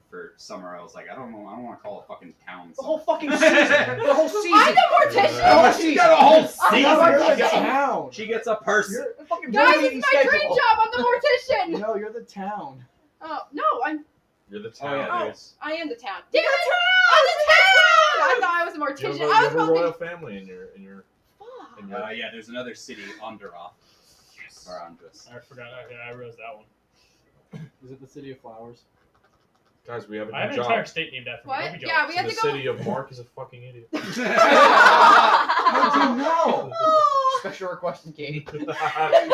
For summer, I was like, I don't want to call a fucking town. The whole Summer. fucking season. The whole season. I'm the mortician. The whole season. got a whole I'm season. the You're the mortician. town. She gets a person. The fucking Guys, rotating it's my dream schedule. job. I'm the mortician. No, you're the town. Oh no, You're the Oh town. yeah, there's. I am the town. Damn it! I'm the town. I thought I was a You mortician. have I a was supposed royal to family in your be. Yeah, there's another city, Onderoth. Yes. Or Andros. I forgot. I realized that one. Is it the city of flowers? Guys, we have a I have new an entire job. state named after me. What? Don't be Yeah, jealous. we So have the to go. city of Mark is a fucking idiot. How do you know? Special request from Katie.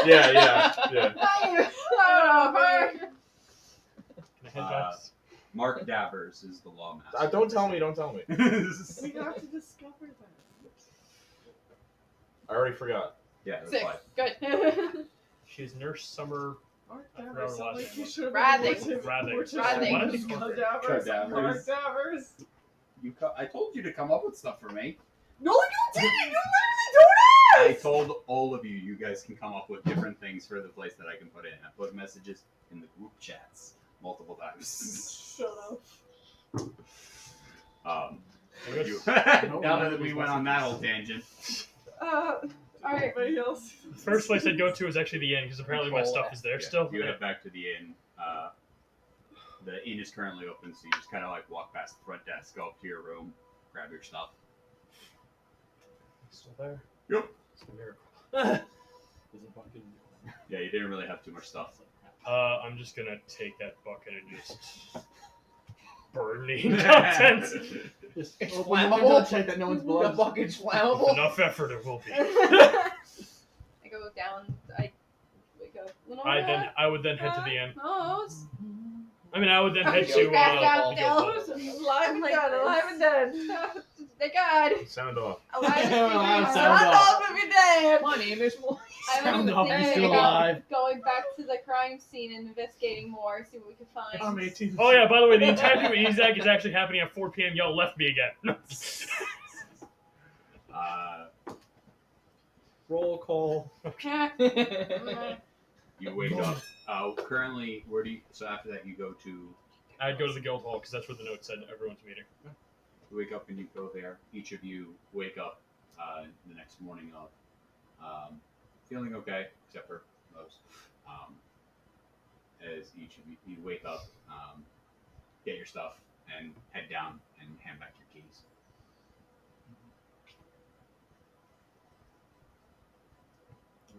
yeah. I don't know. Can I head back? Mark Davers is the lawmaster. Don't tell me. Don't tell me. We have to discover that. I already forgot. Yeah, that's 6. fine. Good. She's Nurse Summer. Mark I forgot Davers, her sound last like name you was. should have Rathing. been Rathing. Mark What? Davers. Mark Davers. I told you to come up with stuff for me. No, you didn't! You literally I told all of you, you guys can come up with different things for the place that I can put in. I put messages in the group chats multiple times. Shut up. You, now that we went on that whole tangent. Alright, everybody else. The first place I'd go to is actually the inn because apparently my stuff is there Yeah, still. you head back to the inn. The inn is currently open, so you just kind of like walk past the front desk, go up to your room, grab your stuff. Still there? Yep. It's a miracle. There's a bucket. Yeah, you didn't really have too much stuff. I'm just gonna take that bucket and just burn the contents. Just It's open the flammable. window, check that no one's The blood. bucket's With flammable. enough effort, it will be. I go down. I go. I would then head to the inn. Oh, I mean, I would then head she's to back down the still. guild. Alive and dead, alive and dead. Thank God. Sound off. Alive and Sound Sound off. off if you're dead. My name is Moise. I Sound was off, he's thinking still about alive. going back to the crime scene and investigating more, see what we could find. I'm 18. Oh yeah, by the way, the entire thing with Yzak is actually happening at 4 p.m. Y'all left me again. Roll call. You wake up. Currently, where do you? So after that, you go to. I'd go to the guild hall because that's where the note said everyone's meeting. You wake up and you go there. Each of you wake up the next morning up, feeling okay, except for Mose. As each of you wake up, get your stuff, and head down and hand back your keys.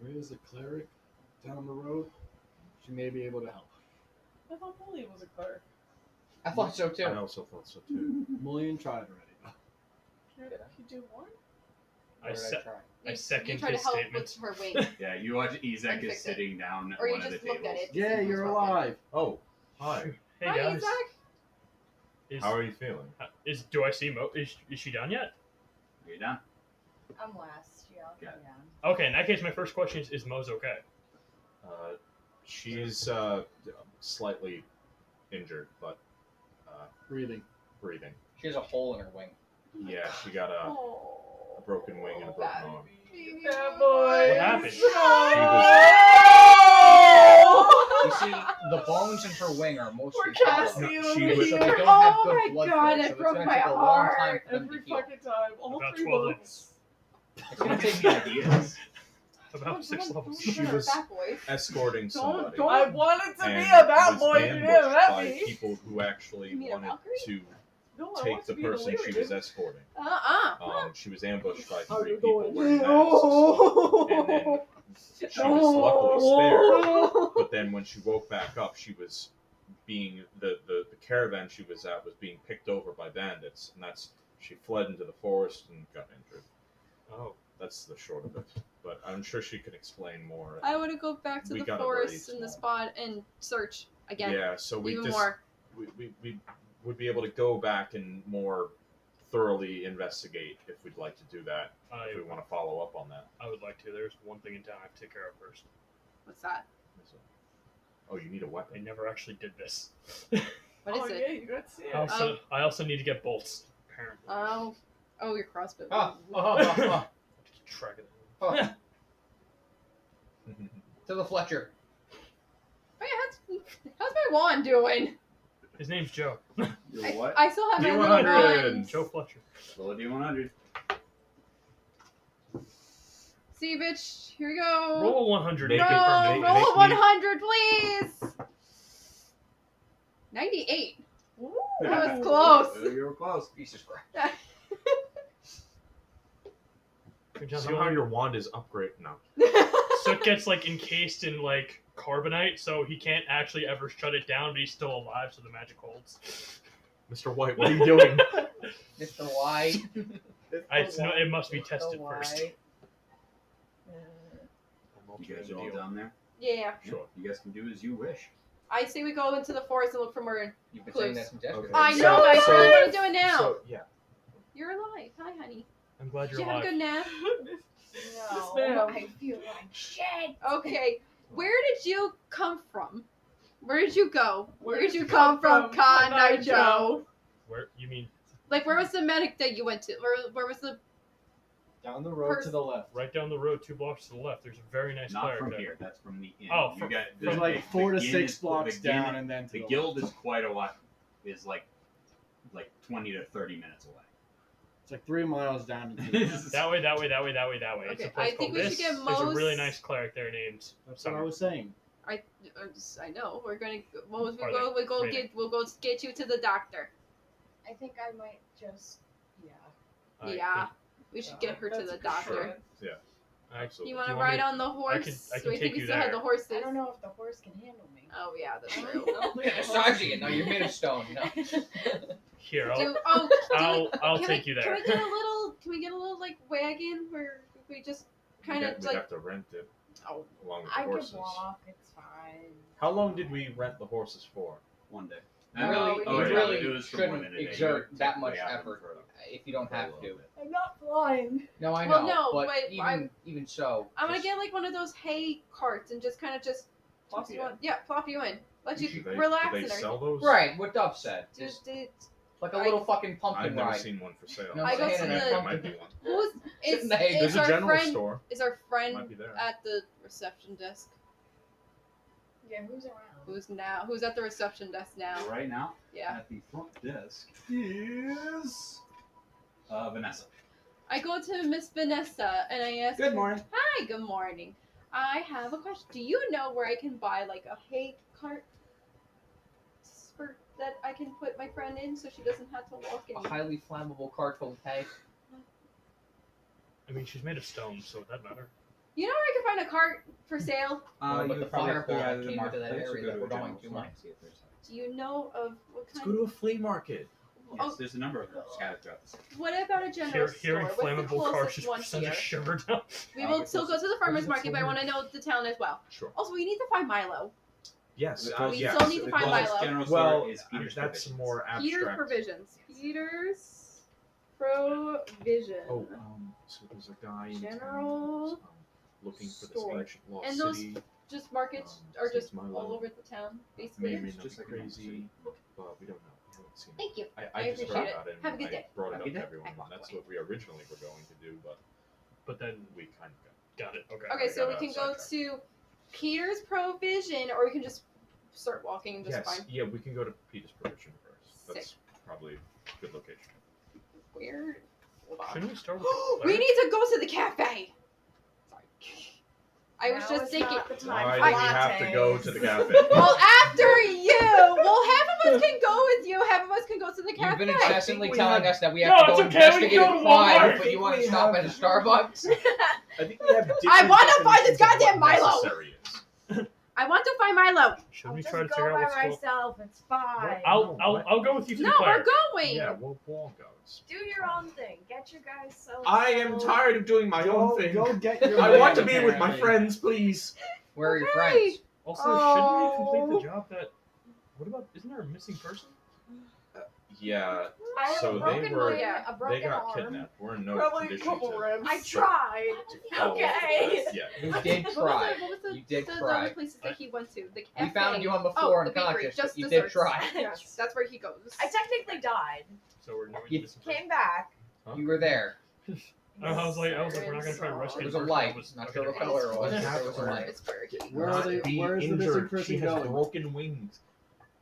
There is a cleric down the road. She may be able to help. I thought Polly was a clerk. I thought so too. I also thought so too. Mullion tried already. Can you do one? I You second try to his help statement. with her wing. Yeah, you watch Yzak And is fix it. sitting down at Or you one of the just looked at tables. it. Yeah, you're alive. Oh, hi. Hey Hi, guys, Yzak. How are you feeling? do I see Mo? Is she done yet? Are you done? I'm last. Yeah, I'll Yeah. come down. Okay, in that case, my first question is Mo's okay? She's slightly injured, but Breathing. breathing. She has a hole in her wing. Yeah, she got a Oh. broken wing and a broken arm. Bad boy. What happened? You see, the bones in her wing are mostly Poor hollow. Cassie No, over she here. was- So they don't have Oh good my blood God, flow, it so it's broke gonna my take a long time heart. for them Every to heal. fucking time. All About 3 12 books. It's gonna take me ideas. About 6 levels. She was escorting somebody. I wanted to be and a bad was boy. You didn't ambushed let by me. people who actually You mean a wanted Valkyrie? to No, I take want the to be an person she was Illyrian. escorting. She was ambushed by How 3 you people doing? wearing masks, and then she was luckily spared. But then when she woke back up, she was being the caravan she was at was being picked over by bandits, and she fled into the forest and got injured. Oh. That's the short of it. But I'm sure she can explain more. I want to go back to We the got a forest very in the small- spot and search again. Yeah, so we even just more. we would be able to go back and more thoroughly investigate if we'd like to do that. If we want to follow up on that. I would like to. There's one thing in town I have to take care of first. What's that? Oh, you need a I weapon. never actually did this. What is Oh, it? yeah, you got to see it. I also need to get bolts, apparently. Oh, your crossbow. Keep track of that. To the Fletcher. Oh, yeah, how's my wand doing? His name's Joe. You're what? I still have my little D100. wand. Joe Fletcher. Roll a D100. See, bitch, here we go. Roll a 100. Make no, it- permanent. roll make a me- 100, please. 98. Ooh. That was close. You were close. Jesus Christ. Somehow your wand is upgraded now. So it gets like encased in like carbonite, so he can't actually ever shut it down, but he's still alive, so the magic holds. Mr. White, what are you doing? Mr. White. It must be tested first. You guys are all down there? Yeah. Sure. You guys can do as you wish. I say we go into the forest and look for more. You've been saying Clues. that since yesterday. Okay. I So- know, but so- what are you doing now? So yeah. You're alive. Hi, honey. I'm glad Did you're you have a alive. good nap? No, ma'am. I feel like shit. Okay. Where did you come from? Where did you go? Where did you come come from, from, Con Con Joe? Where you mean Like, where was the medic that you went to? Where was the? Down the road to the left. right down the road 2 blocks to the left? There's a very nice Not cleric from there. here. That's from the inn. Oh, you from- got There's the- like the 4 to inn 6 is- blocks the inn- down, and then to The the guild left. is quite a lot. Is like 20 to 30 minutes away. It's like 3 miles down. That way. It's Okay, a place I think called we should this. get There's a really Mose- nice cleric there named That's what I Summer. was saying. I know. We're gonna. We'll Are go. they We'll go get you to the doctor. I think I might just. Yeah. I Yeah. think- We should get her to That's the a good doctor. plan. Absolutely. You want Do to you want ride me on the horse? I can We take think we you still have there. the horses. I don't know if the horse can handle me. Oh yeah, that's I true. don't think It's the not horse- you. No, you're made of stone. No. Here, I'll, I'll can take we, you there. Can we get a little? Can we get a little like wagon where we just kind of We'd like? have to rent it Oh, along with I the can horses. walk. It's fine. How long did we rent the horses for? One day. No, really, we you need to- really it was for more shouldn't than a day. exert You that much typically have them effort for if you don't a have little to. bit. I'm not flying. No, I know. Well, no, but but even so, I'm gonna just- get like one of those hay carts and just kind of just plop you Yeah. in. Yeah, plop you in. Let you Do they, relax do and they everything. sell those? right. What Dub said, Just, like a little fucking I've pumpkin never ride. seen one for sale. No, I go it's to in a the- There might be one. who's is, There's is There's a our general friend store. is our friend Might be there. at the reception desk? Yeah, who's around? Who's at the reception desk now? Right now, Yeah. at the front desk is Vanessa. I go to Miss Vanessa and I ask Good her, morning. Hi, good morning. I have a question. Do you know where I can buy like a hay cart for that I can put my friend in so she doesn't have to walk A in? highly flammable cart full of hay. I mean, she's made of stone, so it doesn't matter. You know where I can find a cart for sale? Well, but you the would probably fireball have to go that to the came into that marketplace or area go that to we're a going general to store might. and see if there's some. Do you know of what Let's kind? go to a flea market. Yes, Oh. there's a number of them scattered throughout the city. What about a general Hearing store? What's the flammable cars closest just one sends a here? shiver down. We will the still go to closest- the farmer's that's market, so but I want weird. to know the town as well. Sure. Also, we need to find Milo. Yes. We yes. still need to The find closest Milo. general Well, store is Peter's that's Provisions. more Peter's abstract. Provisions. Peter's Provision. Oh, so there's a guy in General town looking for this store. ancient lost And those city. Just markets are since just Milo all over the town, basically. May or may not Just be like a normal crazy, city. but we don't know. We haven't seen it. Thank you. I I just appreciate heard it. about it. Have a good and day. I brought it Have a up good to day. everyone. I And walked that's away. what we originally were going to do, but But then we kind of got it. Okay. Okay, so we got can go sidetracked. to Peter's Provision, or we can just start walking and just yes, find yeah, we can go to Peter's Provision first. That's Sick. probably a good location. where. Hold on. Shouldn't we start with the We cleric? need to go to the cafe. Sorry. I was Now just is thinking. not the time Why for do we have to go to the cafe? Well, after you. Well, half of us can go with you. Half of us can go to the cafe. You've been incessantly we telling have- us that we No, have to it's go okay, we can investigate go a to crime, Walmart. but you want to We stop have- at a Starbucks? I think we have different I wanna find this definitions of goddamn what Milo. necessary is. I want to find Milo. Shouldn't I'll we just try to go figure out by what's going? myself. It's fine. I'll go with you to No, the we're cleric. going. Yeah, we'll all go. Do your own thing. Get your guys self. I am tired of doing my own thing. Go get your I want to man, be with my apparently. friends, please. Where are your Okay. friends? Also, shouldn't we complete Oh. the job that? What about? Isn't there a missing person? Yeah, I have so a broken they were leg, a broken they got arm. kidnapped. We're in no Probably a condition couple to. ribs. I tried. Oh, Okay. Yeah. You did What was try. the, what was the, You did the try. other places that he went to? The cafe. We found you on the Oh, floor the bakery, unconscious, just but you desserts. did try. Yes, that's where he goes. I technically died. So we're knowing You missing person. Came back. You were there. I was like, we're not gonna try to rescue It was the a person light. that was Not not sure gonna what be- color it was. What It was a light. It's Burger King. Where are Not they? be Where is the missing injured. person She has going? broken wings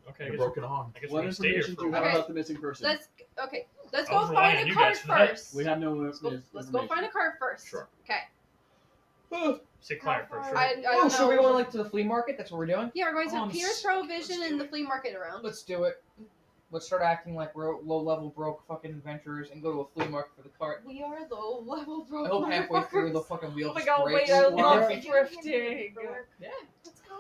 Okay, I and a guess, broken arm. I guess What we can stay here information for do a you have while. Okay. about the missing person? Let's I go was relying find on a you cart guys for that. first. We have no Let's go information. find a cart first. Sure. Okay. Say cleric How first. far- Right? I Oh, don't so we're know. going like to the flea market? That's what we're doing? Yeah, we're going to I'm Peter's s- Provision let's and do the flea market around. Let's do it. Let's start acting like we're low-level broke fucking adventurers and go to a flea market for the cart. We are low level broke. I hope halfway through the motherfuckers. fucking wheel Oh my just god, breaks. wait, I Where- love Did thrifting. Yeah. Let's go.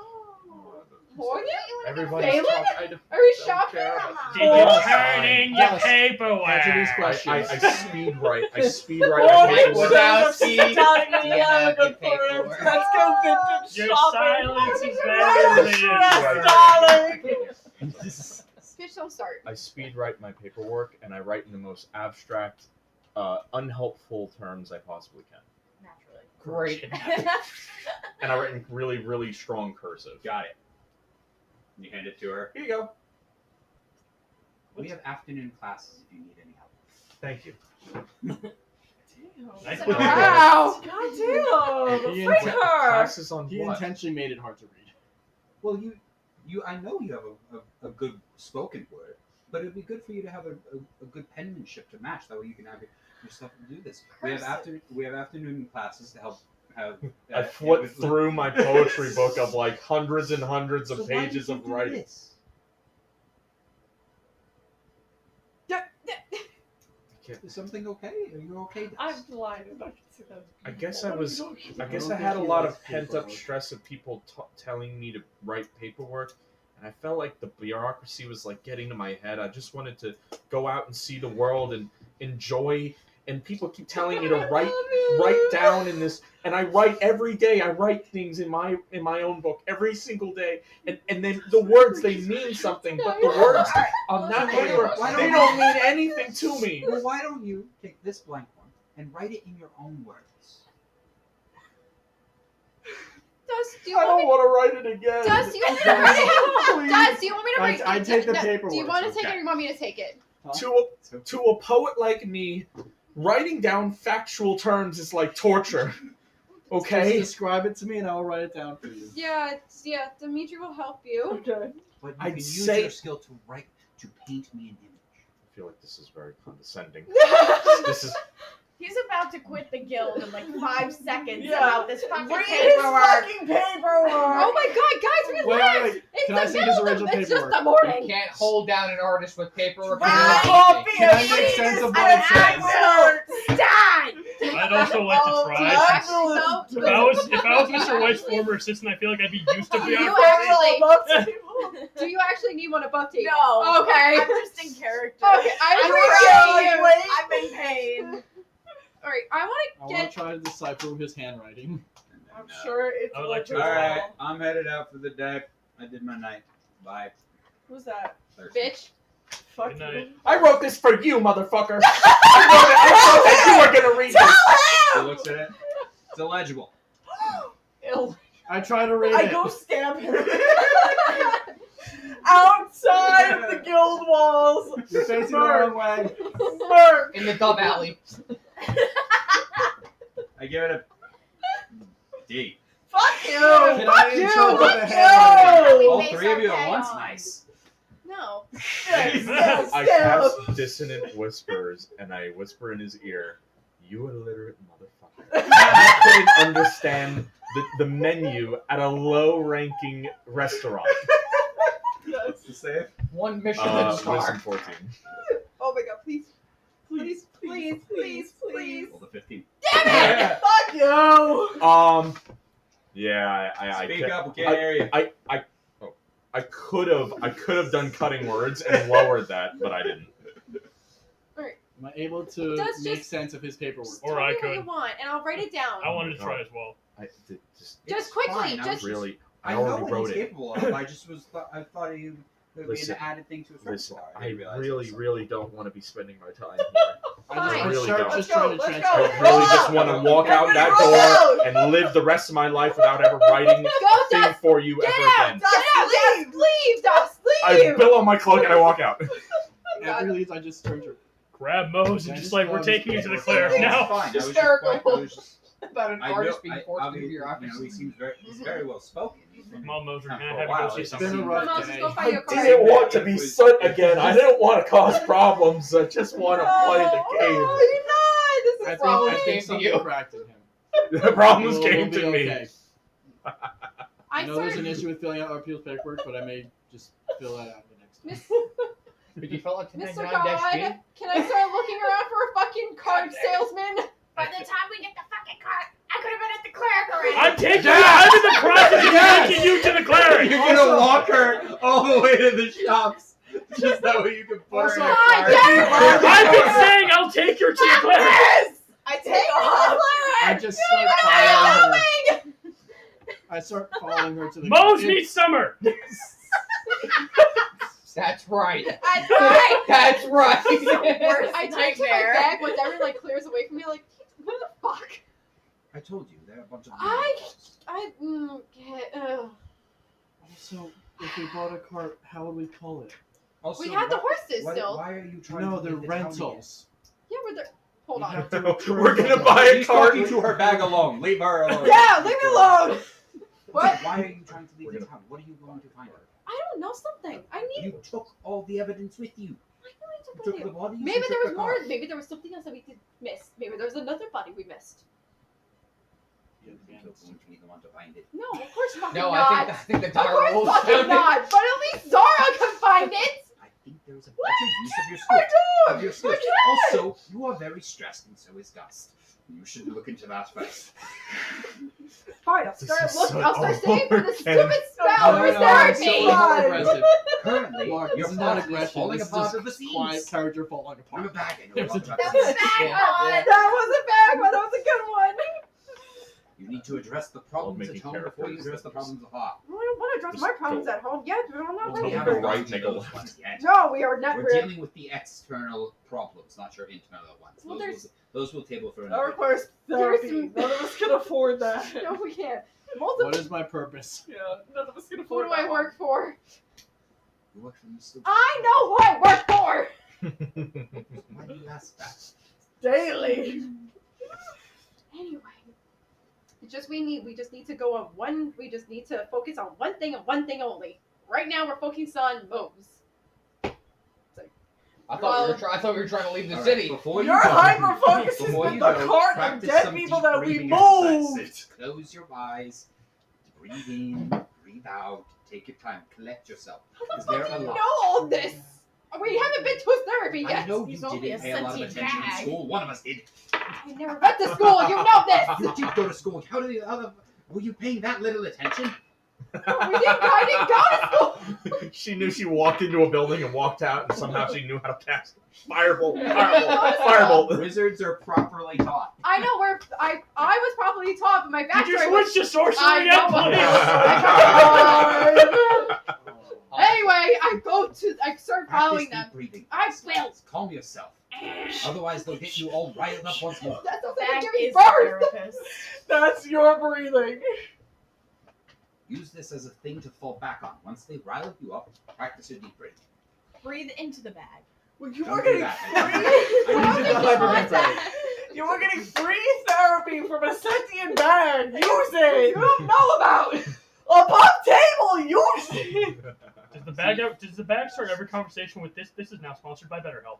What? Everybody's Phelan? talking. Are we don't shopping? care about- Did you Oh, turning your yes. paperwork? Answer these I questions. speed write. I speed write. Oh, my Mike paperwork. Wazowski. telling Do me you you have a have good your paperwork? for That's go vintage Your shopping. silence is Right, very stress, darling. Bitch, don't start. I speed write my paperwork, and I write in the most abstract, unhelpful terms I possibly can. Naturally. Great. And I write in really, really strong cursive. Got it. You hand it to her. Here you go. We have afternoon classes if you need any help. Thank you. Nice one. Wow. God damn! He Fight inten- her! Classes on He what? intentionally made it hard to read. Well, I know you have a good spoken word, but it'd be good for you to have a good penmanship to match. That way you can have your stuff to do this. We have afternoon classes to help have. I flipped through my poetry book of like hundreds and hundreds of pages of writing. This? Is something okay? Are you okay? I'm blinded. I can see that. I guess I had a lot of pent up stress of people telling me to write paperwork, and I felt like the bureaucracy was like getting to my head. I just wanted to go out and see the world and enjoy. And people keep telling me to write down in this, and I write every day. I write things in my own book every single day, and then the words, they mean something, but the words on that paper, they don't mean anything to me. Well, why don't you take this blank one and write it in your own words? Dust, do you I want don't me? want to write it again. Dust, do you want me to write it? Please. Dust, do you want me to write it? I take the No, paperwork. Do you want to take it Okay. or you want me to take it? To a poet like me, writing down factual terms is like torture. Just Okay? describe it to me and I'll write it down for you. Yeah, Dimitri will help you. Okay. But you I'd can use say- your skill to paint me an image. I feel like this is very condescending. He's This is about to quit the guild in like 5 seconds Yeah. about this fucking Read his paperwork. fucking paperwork. Oh my god, guys, Wait, relax! wait, wait. It's Can the I see his middle of original it's just paperwork? the You morning. can't hold down an artist with paperwork. Right. Right. Can I make sense of what it says? will die! I'd also like to try. Oh, If I was Mr. White's former assistant, I feel like I'd be used to Do you bureaucracy. actually? Do you actually need one above table? No. Okay. I'm just in character. Okay, I I'm appreciate you. really- I'm in pain. All right, I I want to want get. to try to decipher his handwriting. I'm sure it's I would like to legible. All right, I'm headed out for the day. I did my night. Bye. Who's that? Thursday. Bitch. Fuck Good night. you. I wrote this for you, motherfucker. I wrote that you were gonna read this. He looks at it. It's illegible. Ill. I try to read I it. go stab him. Outside of the guild walls. You're facing the wrong way. Merc. In the Dove Alley. I give it a D. Fuck you. Can I Fuck you. interpret the Fuck handwriting? you. All base three our of you at pay once. on. Nice. No. I cast dissonant whispers, and I whisper in his ear, "You illiterate motherfucker." I couldn't understand the menu at a low-ranking restaurant. What's the save? One Michelin star. Wisdom 14. Oh my god, please. Please, please, please, please. Roll the 15. Damn it! Fuck you! Yeah, I Speak can't- up, we can't hear you. I could have done cutting words and lowered that, but I didn't. Am I able to That's make just- sense of his paperwork? Or Tell I me what could. you want, and I'll write it down. I wanted to try as well. Just It's quickly, fine, I just- was Really, I I know already what wrote he's it. capable of. I just was. I thought he would be Listen, an added thing to his Listen, repertoire. I didn't realize it really, was really don't want to be spending my time here. Fine. really Sharp don't. just Let's trying go, to let's transfer. go. I really just want to walk out that door Roll and live the rest of my life without ever writing Go, a thing Dust! for you Get ever out! again. Get out! Dust, leave! Dust, I leave! bill on my cloak and I walk out. After he leaves, I just turn to Grab Mose and just like, we're taking you to the cleric It's now. fine. I was just Hysterical. quite- I was just- About an I artist know- being I- forced I into mean, bureaucracy. he seems he's very well spoken. He's been Come on, Mose, we're around gonna for a have you while. go see It's It's been a something. rough Come on, let's day. go fight I your card. didn't want to be soot again. I didn't want to cause problems. I just want to play the game. No, you're not! This is I wrong. think came to something you. cracked in him. The problems We'll came be to me. okay. I I know there's an started... issue with filling out our appeals paperwork, but I may just fill that out the next time. But you felt like Mr. 1099 God, can I start looking around for a fucking card salesman? By the time we get the fucking card, I could have been at the cleric already. I'm taking you. I'm in the process of taking you to the cleric. You're gonna walk her all the way to the shops, just that way you can put her in a Also- car. I've been saying I'll take her to the cleric. Yes! I take Take me to off. the I cleric! just start following her. I start following her to the Mose kitchen. meets Summer. That's right. That's right. That's right. Worst I turn to my nightmare. bag once everyone like clears away from me. Like, what the fuck? I told you, they're a bunch of Also, if we bought a cart, how would we pull it? Also, We had the horses still. Why are you trying No, to they're leave the town rentals. Yeah, we're there. Hold We on. have to return We're gonna them. buy a She's cart. talking to her bag alone. Leave her alone. Yeah, leave me alone. What? Why are you trying to leave the town? What are you going to find her? I don't know something. I need. You took all the evidence with you. I know I took You with took you. the bodies. Maybe you there took was the more. car. Maybe there was something else that we did miss. Maybe there was another body we missed. You think you're going to be the one to find it? No, of course fucking No, not. I think the Of dire course wolves fucking found it. not. But at least Zara can find it. I think there's a better use of your skills. Of your skills. Also, you are very stressed, and so is Gust. You should look into that first. Fine, I'll This start is looking. so I'll start saying for the over, stupid spell. No, Where's no, Zara it's so being? fine. aggressive. Currently, Mark, your this is not plot is aggression. falling This is apart just at the seams. quiet character falling I'm a apart. bag. I know a There's lot a- about That this. was bad. Yeah. That was a bad one. That was a good one. You need to address the problems making at home before you characters address the that problems at heart. I don't want to address Just my problems go. at home yet. I'm not Well, We ready yeah, for haven't it. right, gotten to nigga. those ones yet. No, we are not We're ready. dealing with the external problems, not your internal ones. Well, Those will table for That another. requires There's therapy. some- None of us can afford that. No, we can't. What is my purpose? Yeah, none of us can Who afford do I that work for? You work for Mr. I know who I work for. Why do you ask that? daily. Anyway, it's just we just need to go on one. We just need to focus on one thing and one thing only. Right now, we're focused on Mose. I thought we were trying to leave the All right, city. before you Your go, hyper focus is before with you the go, cart of practice dead some people deep that we breathing moved. exercises. Close your eyes, breathe in, breathe out, take your time, collect yourself. How Because the there fuck are do a you lot. know all this? We haven't been to therapy I yet. know He's you only didn't a pay a lot of sentient attention in bag. school. One of us did. I never went to school. You know this. You did go to school. How did the other? Were you paying that little attention? I didn't go to school. She knew she walked into a building and walked out, and somehow she knew how to cast firebolt. Firebolt. Wizards are properly taught. I know I was probably taught, but my Did you backstory was. switch to sorcery I yet, know. please? Anyway, I start following Practice them. deep breathing. I will. Calm yourself. Otherwise, they'll get you all riled up once more. That sounds like That I'm giving is birth. the therapist. That's your breathing. Use this as a thing to fall back on. Once they rile you up, practice your deep breathing. Breathe into the bag. Well, you Don't were do getting that. free. I need to What's hyperventilate. that? You were getting free therapy from a sentient bag. Use it. You don't know about. Above table. Use it. Does the bag start every conversation with this? This is now sponsored by BetterHelp.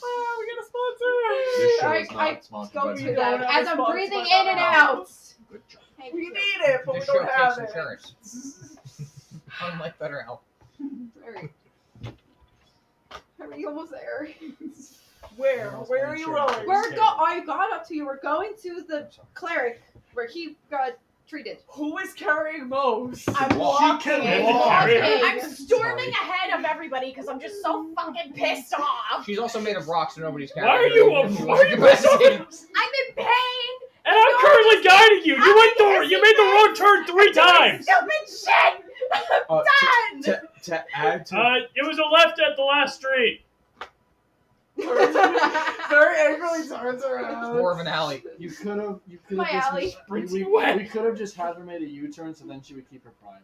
Oh, we got a sponsor. This show I- is I not sponsored go by to We Disney. don't them have as a I'm sponsor breathing by in and BetterHelp. out. Good job. Thank We you. need it, but we This don't show have takes it. insurance. Unlike BetterHelp. Alright. Are we almost there? Where? Where are you rolling? I got up to you. We're going to the cleric where he got treated. Who is carrying Mose? I'm Walk. walking. She can walk. I'm storming ahead of everybody because I'm just so fucking pissed off. She's also made of rock, so nobody's Why are you? Why are you capacitated? I'm in pain. And I'm currently guiding you. You made the wrong turn 3 times. Stupid shit. I'm done. To add to It was a left at the last street. Very angrily turns It's around. more of an alley. You could have. You could My have just. alley. We could have just had her made a U-turn, so then she would keep her pride.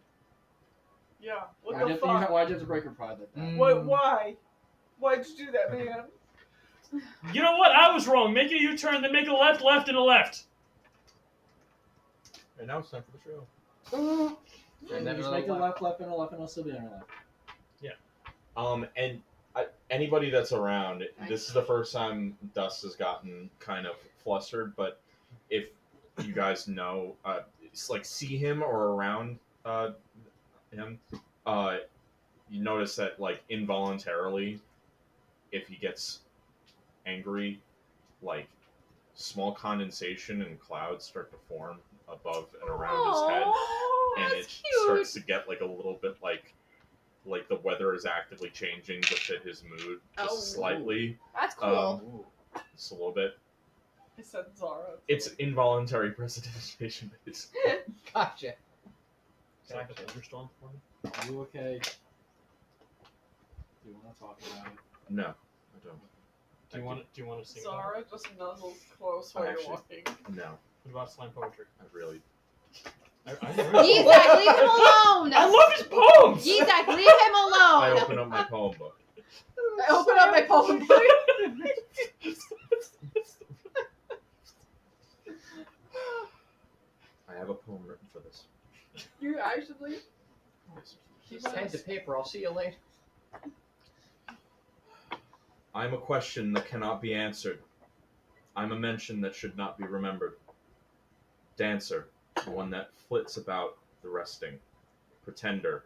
Yeah. What Why'd the you fuck? why'd you have to break her pride like that? Mm. Why? Why'd you do that, man? You know what? I was wrong. Make a U-turn, then make a left, left, and a left. And now it's time for the show. And then Just another make a left. left, and a left, and I'll still be on her left. And anybody that's around, this is the first time Dust has gotten kind of flustered. But if you guys know, it's like see him or around him, you notice that like involuntarily, if he gets angry, like small condensation and clouds start to form above and around his head, and that's it cute. starts to get like a little bit like the weather is actively changing to fit his mood just Oh. slightly, That's cool. just a little bit. I said Zara. It's involuntary precipitation base. Gotcha. Can I have a thunderstorm for me? Are you okay? Do you want to talk about it? No, I don't. Do you want to sing? About Zara just nuzzles close while you're Actually- walking. No, it? What about slam poetry? I really. Yzak, leave him alone! I love his poems. Yzak, leave him I alone! open up my poem book. I open up my poem book. I have a poem written for this. You actually? Just head to paper. I'll see you later. I'm a question that cannot be answered. I'm a mention that should not be remembered. Dancer, one that flits about the resting. Pretender,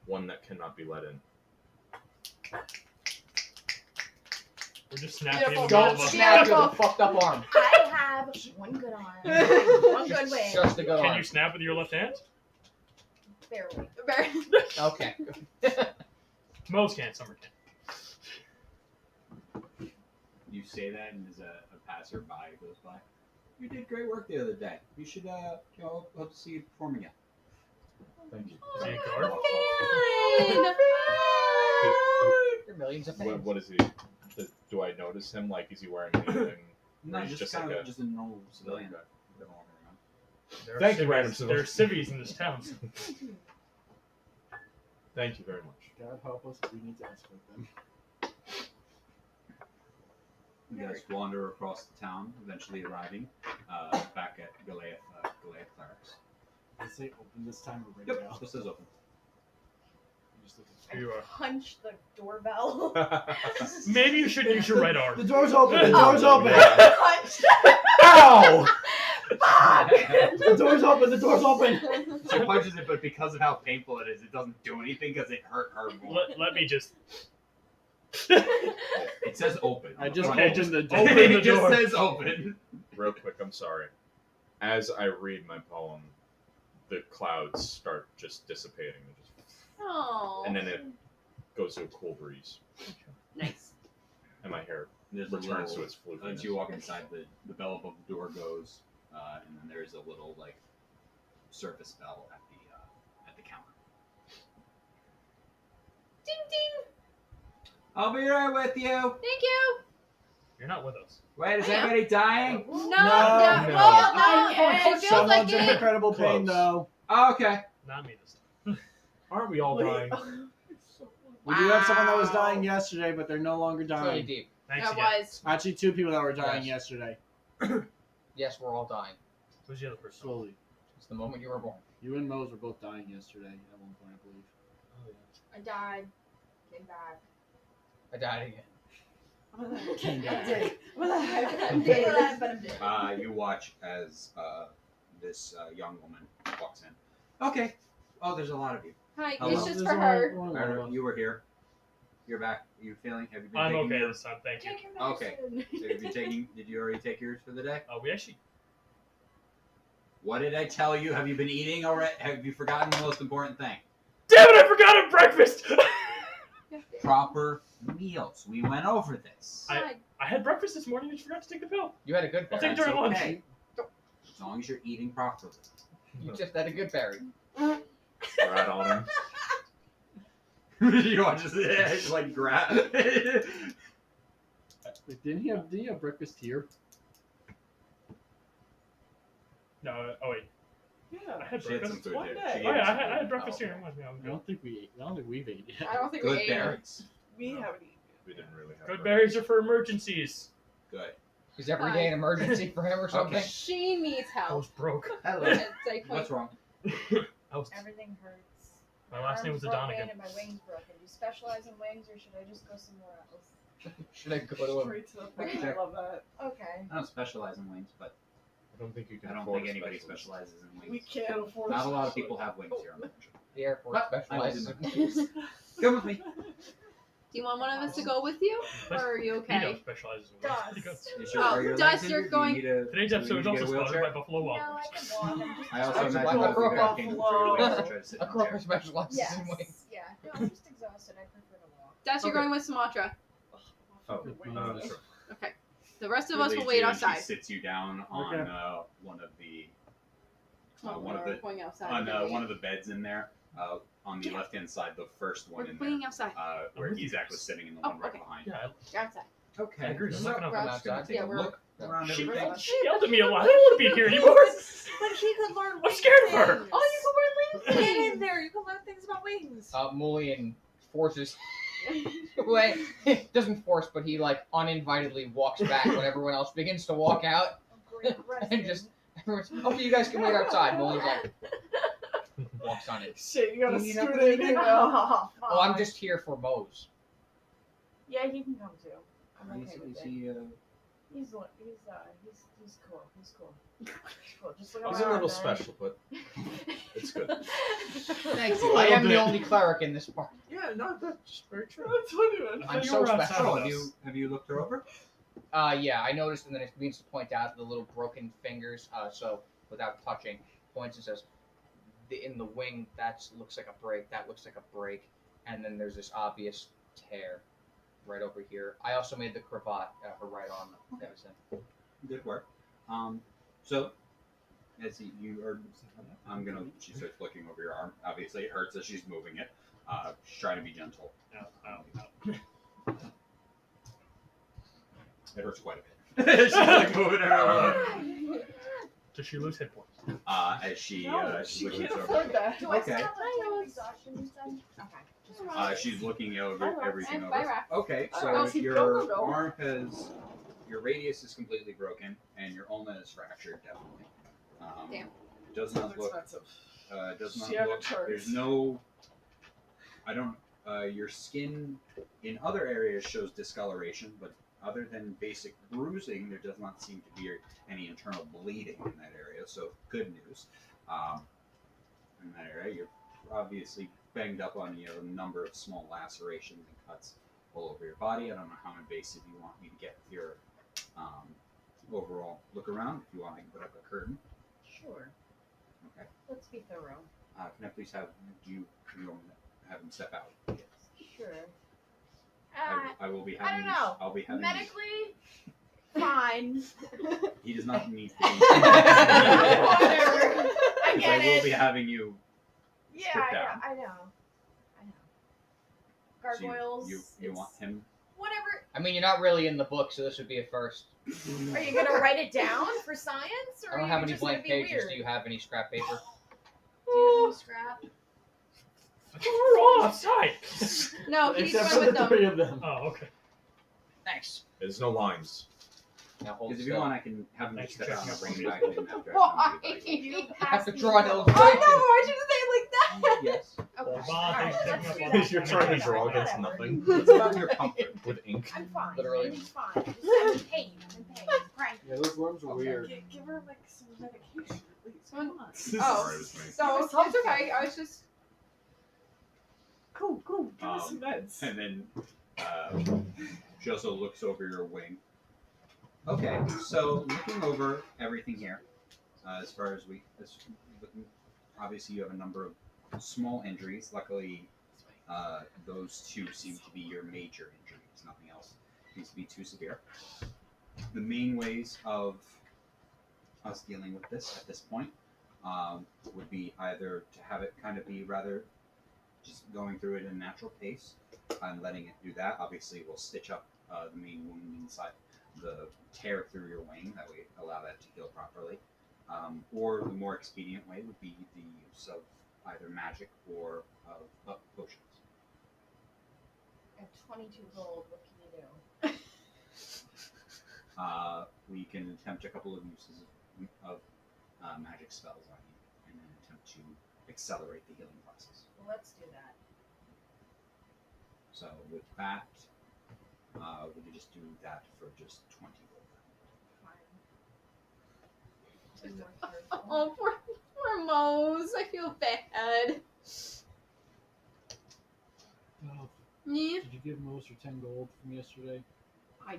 one that cannot be let in. We're just snapping in the Beautiful. middle of a. Snap you with a fucked up arm. I have one good arm, one good wing. Just a good Can arm. you snap with your left hand? Barely. Okay. Most can, summer can. You say that, and as a passerby goes by, you did great work the other day. You should, hope to see you perform again. Thank you. Is he a guard? There are millions of fans. What is he? Do I notice him? Like, is he wearing anything? No, He's just just kind like of just a normal civilian. Okay. Don't walk around. There are Thank you, civvies- random There civilian. are civvies in this town. Thank you very much. God help us, we need to escort them. You guys wander across the town, eventually arriving back at Goliath Clerics. Did it say open this time or radio? Yep, this is open. You just look at You are. Punch the doorbell. Maybe you shouldn't use your right arm. The door's open! The door's open! Punch. Ow! The door's open! The door's open! She punches it, but because of how painful it is, it doesn't do anything because it hurt her more. Let me just. It says open. I just Okay, opened just the door. open the It just door. says open. Real quick, I'm sorry. As I read my poem, the clouds start just dissipating, Oh. and then it goes to a cool breeze, Nice. and my hair There's a returns little, to its flukiness. as you walk inside, the bell above the door goes, and then there's a little like surface bell at the counter. Ding ding. I'll be right with you. Thank you. You're not with us. Wait, is I am. anybody dying? No, No. well, it feels like Someone's in it. incredible pain, Close. though. Oh, okay. Not me this time. Aren't we all dying? We do have someone that was Wow. dying yesterday, but they're no longer It's really dying. deep. Thanks That again. was. Actually, 2 people that were dying Yes. yesterday. Yes, we're all dying. Who's the other person? Slowly. It's the moment you were born. You and Mose were both dying yesterday at one point, I believe. Oh, yeah. I died. Came back. I died again. Came back. I'm dead, but I'm dead. You watch as this young woman walks in. Okay. Oh, there's a lot of you. Hi, Hello. it's just for her. I don't know, you were here. You're back. You feeling? Have you been I'm taking okay your? this time. Thank you. Take your Okay. medicine. Have you taking? Did you already take yours for the day? We actually. What did I tell you? Have you been eating already? Have you forgotten the most important thing? Damn it! I forgot at breakfast. Proper meals. We went over this. Hi. I had breakfast this morning. I just forgot to take the pill. You had a good I'll berry. take it during lunch. Okay. As long as you're eating properly. You just had a good berry. Right on him. You watch this like grab. Wait, didn't he have breakfast here? No. Oh wait. Yeah. I had She had some breakfast. food One here. day. She Oh gave yeah, you I some had, I food. had breakfast Oh, here. I don't think we've ate yet. I don't think Good we ate it. berries. We haven't eaten. We didn't really have Good breakfast. berries are for emergencies. Good. Is every day an emergency for him or something? Okay. She needs I help. was broke. Hello. It's like, What's wrong? I was. Everything hurts. My last name was arm's broken Adonigan. and my wing's broken. Do you specialize in wings, or should I just go somewhere else? Should I go to a Straight to the point. I love that. Okay. I don't specialize in wings, but I don't think you can I don't afford think a anybody specialist. specializes in wings. We can't afford. Not a lot of people have wings here on the mission. the airport But I specializes will in do wings? Come with me. do you want one of us to go with you? Or are you He okay? specializes in wings. Pretty good. Dust. Is your, Oh, are your Dust, legs you're injured? going- Do you need a, Today's do episode we is need to also get a sponsored wheelchair? by Buffalo No, Wild I Wings. can walk. I'm just I also That's imagine why both of you guys Buffalo came from your wings to try to sit A in a croaker chair. specializes Yes. in wings. Yeah. No, I'm just exhausted. I prefer to walk. Dust, you're Okay. going with Sumatra. Oh, Wings. sure. Okay. The rest of She us will leads wait you and outside. She sits you down on Okay. one of the We're going outside. one of the beds in there. On the left hand side, the first one We're in waiting there, outside. where I'm with you Yzak guys. was sitting in the Oh, one right okay. behind. Yeah, You're outside. Okay. I agree. I'm So not gonna We're come outside. outside. take Yeah, a we're- look around She everything. yelled at me a lot. I don't want to be here anymore. But she could learn. I'm scared of her. things. Oh, you can wear Get wings. in there. You can learn things about wings. Mullion forces way doesn't force, but he like uninvitedly walks back when everyone else begins to walk out, and just everyone's okay. You guys can wait outside. Mullion's like walks on it. Shit, you gotta Do you need help scoot with in anything? here. Oh, I'm just here for Mose. Yeah, he can come too. I'm okay Is with it. he, He's cool. He's cool. Just look He's around, a little man. special, but it's good. Thank Just a you. I little am the bit. only cleric in this party. Yeah, no, that's very true. I'm You so were outside special. with have us. you looked her over? Yeah, I noticed, and then it means to point out the little broken fingers. So without touching, points and says, in the wing, that looks like a break. That looks like a break, and then there's this obvious tear right over here. I also made the cravat, her right arm. That was in. Good work. So as you are, she starts looking over your arm. Obviously, it hurts as she's moving it. She's trying to be gentle. Ow. It hurts quite a bit. She's like moving her along. Does she lose hit points? As she No, she's she looking can't over. afford that. Do I Okay. still have a time of exhaustion you said? Okay. She's looking over everything And over. bye, Raph. Okay, so Alright. your Go. arm your radius is completely broken, and your ulna is fractured, definitely. Damn. Does not look. Expensive. Does not She had a look. chart. There's no. I don't. Your skin in other areas shows discoloration, but other than basic bruising, there does not seem to be any internal bleeding in that area. So good news. In that area, you're obviously banged up on a number of small lacerations and cuts all over your body. I don't know how invasive you want me to get with your overall look around. If you want, I can put up a curtain. Sure. Okay. Let's be thorough. Can I please have you want me to have him step out? Sure. I will be having. I don't know. I'll be having. Medically, fine. He does not need to be. Whatever. I Because get I will it. be having you. Yeah, strip down. I know. So Gargoyles. you it's- want him? Whatever. I mean, you're not really in the book, so this would be a first. Are you gonna write it down for science, or I are don't you have any just gonna blank be pages. weird? Do you have any scrap paper? Do you have any scrap? I thought we were all outside. No, he's Except going for with the them. three of them. Oh, okay. Thanks. There's no lines. Now hold Because if you still. want, I can have him Thanks step for out and I'll bring checking him up back on in after I've Why? done the evaluation. I have to draw an Oh illustration. no! I should say it like that. Yes. Okay. Well, Bob, Alright, thanks for let's checking do up on that. us. You're trying to draw Whatever. against nothing It's about your comfort. with ink. I'm fine. Literally. It's fine. I'm in pain. I'm in pain. Cranky. Yeah, those worms are weird. Give her like some medication at least. Come Come on. Oh, Sorry, it was me. so it's okay. I was just. Cool. Give her some meds. And then she also looks over your wing. Okay, so looking over everything here, as far as obviously you have a number of small injuries. Luckily, those two seem to be your major injuries. Nothing else seems to be too severe. The main ways of us dealing with this at this point would be either to have it kind of be rather just going through it in a natural pace and letting it do that. Obviously, we'll stitch up the main wound inside the tear through your wing. That way, allow that to heal properly. Or the more expedient way would be the use of either magic or of potions. At 22 gold, what can you do? We can attempt a couple of uses of magic spells on you and then attempt to accelerate the healing process. Well, let's do that. So with that, we could just do that for just 20 gold. Fine. Be more careful. Oh, poor Mose. I feel bad. Oh, Yeah, did you give Mose her 10 gold from yesterday? I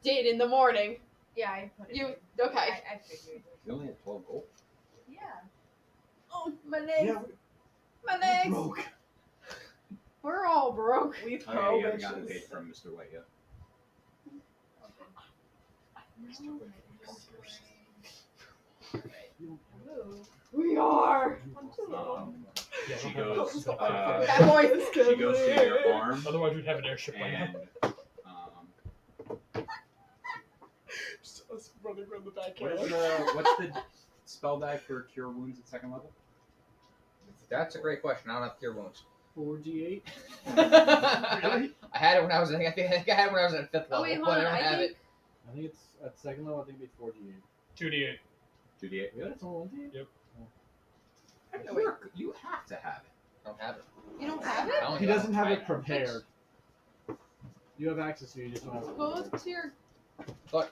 did in the morning. Yeah, I put it You in. okay? I figured. You only have 12 gold? Yeah. Oh, my legs. Yeah, My legs. broke. We're all broke. We Oh, yeah, throw you haven't gotten bitches. paid from Mr. White yet. We are. Yeah, She don't have goes. it. That voice. She goes to your arm, Otherwise, we'd have an airship by now. and Just us running around the back. what's the spell die for cure wounds at second level? That's a great question. I don't have cure wounds. 4d8. I had it when I was. I think I had it when I was at 5th level, Oh wait, hold but I on. don't I have think it. I think it's at second level. I think it'd be 4d8. 2d8. 2d8. Really? It's all 1d8? Yep. You have to have it. I don't have it. you don't have it. Telling He you, I doesn't don't have try it prepared. You have access to it. You just don't have it. Go prepared. to your. But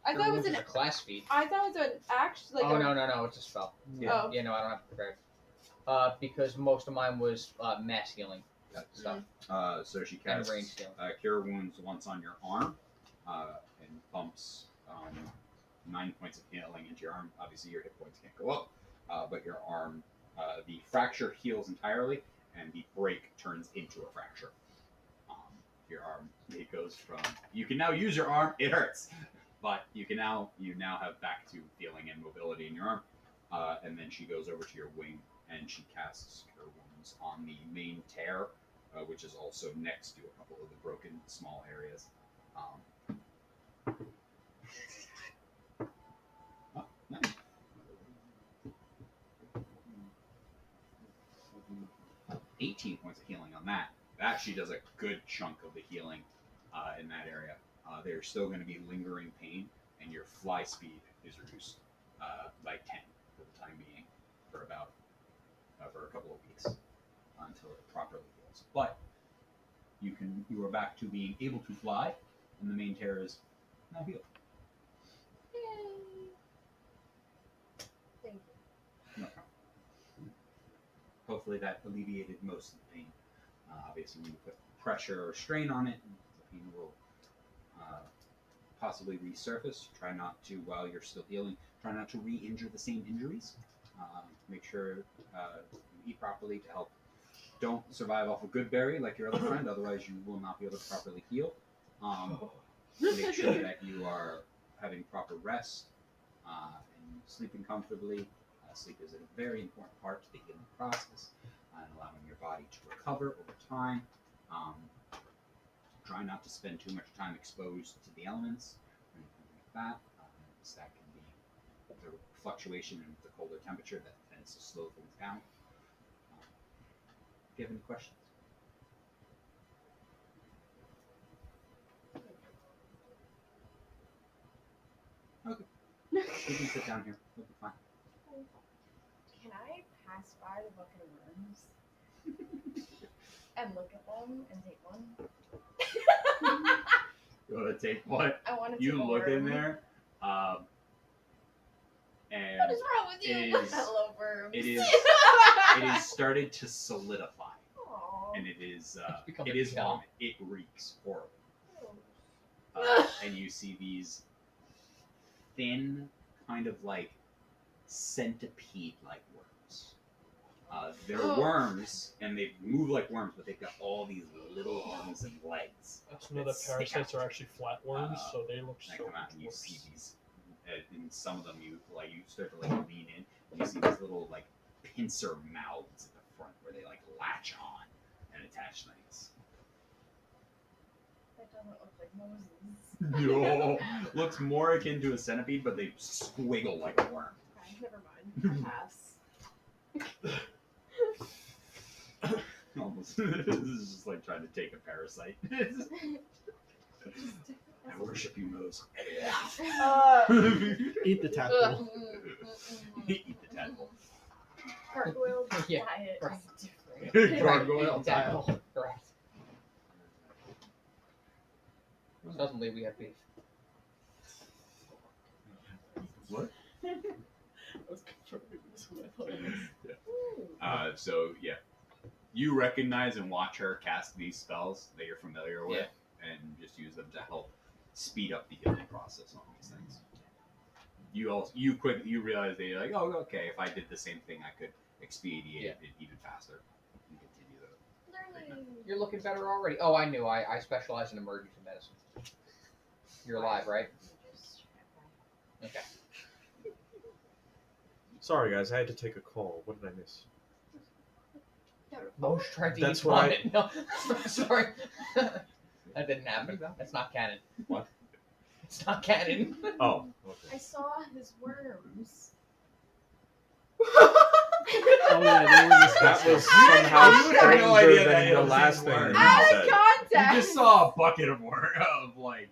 I Cure thought it wounds was is an. a class feat. I thought it was an act. Like Oh a, no, it's a spell. Yeah. Oh. Yeah, no, I don't have it prepared. Because most of mine was mass healing stuff So she and casts range healing. cure wounds once on your arm, and pumps 9 points of healing into your arm. Obviously, your hit points can't go up, but your arm, the fracture heals entirely, and the break turns into a fracture. Your arm, it goes from you can now use your arm. It hurts, but you now have back to feeling and mobility in your arm. And then she goes over to your wing and she casts cure wounds on the main tear, which is also next to a couple of the broken small areas. Nice. 18 points of healing on that. That she does a good chunk of the healing in that area. There's still going to be lingering pain, and your fly speed is reduced by 10 for the time being, for about for a couple of weeks until it properly heals. But you are back to being able to fly, and the main tear is now healed. Thank you. No problem. Hopefully that alleviated most of the pain. Obviously, when you put pressure or strain on it, the pain will possibly resurface. Try not to, while you're still healing, try not to re-injure the same injuries. Make sure you eat properly to help. Don't survive off a good berry like your other friend, otherwise you will not be able to properly heal. Make sure that you are having proper rest and sleeping comfortably. Sleep is a very important part to the healing process and allowing your body to recover over time. Try not to spend too much time exposed to the elements or anything like that. That can be the fluctuation in the colder temperature that tends to slow things down. Do you have any questions? Okay. You can sit down here. You'll be fine. Can I pass by the bucket of worms and look at them and take one? You want to take what? I want to You take a look in worm. there, and What is wrong with you? it is- I love worms. it is started to solidify, Aw. and it is become it a is gel. vomit. It reeks horrible. Oh. And you see these thin, kind of like centipede-like worms. They're Oh. worms, and they move like worms, but they've got all these little arms and legs. Some of the parasites are actually flatworms, so they look That so come out, much and you worse. see these. In some of them, you start to like lean in, and you see these little like pincer mouths at the front where they like latch on and attach things. That doesn't look like Moses. No, looks more akin to a centipede, but they squiggle like a worm. Okay, never mind. I'll pass. Almost. This is just like trying to take a parasite. I worship you, Mose. Eat the tadpole. Eat the tadpole. Gargoyle Yeah, diet right. is different. Gargoyle Exactly. tile. Correct. Suddenly we have beef. What? I was confirming this when I thought it was. So yeah, you recognize and watch her cast these spells that you're familiar with, and just use them to help speed up the healing process on these things. You realize that you're like, oh, okay, if I did the same thing, I could expedite it even faster and continue the treatment. You're looking better already. Oh, I knew. I specialize in emergency medicine. You're alive, right? Okay. Sorry, guys, I had to take a call. What did I miss? Mose tried to That's eat what vomit. No, sorry. That didn't happen. That's not canon. What? It's not canon. Oh, I okay. saw his worms. Oh yeah, they were That disgusting. was somehow You would have no stranger idea that than it the was last his thing word. you Out said. of context. You just saw a bucket of like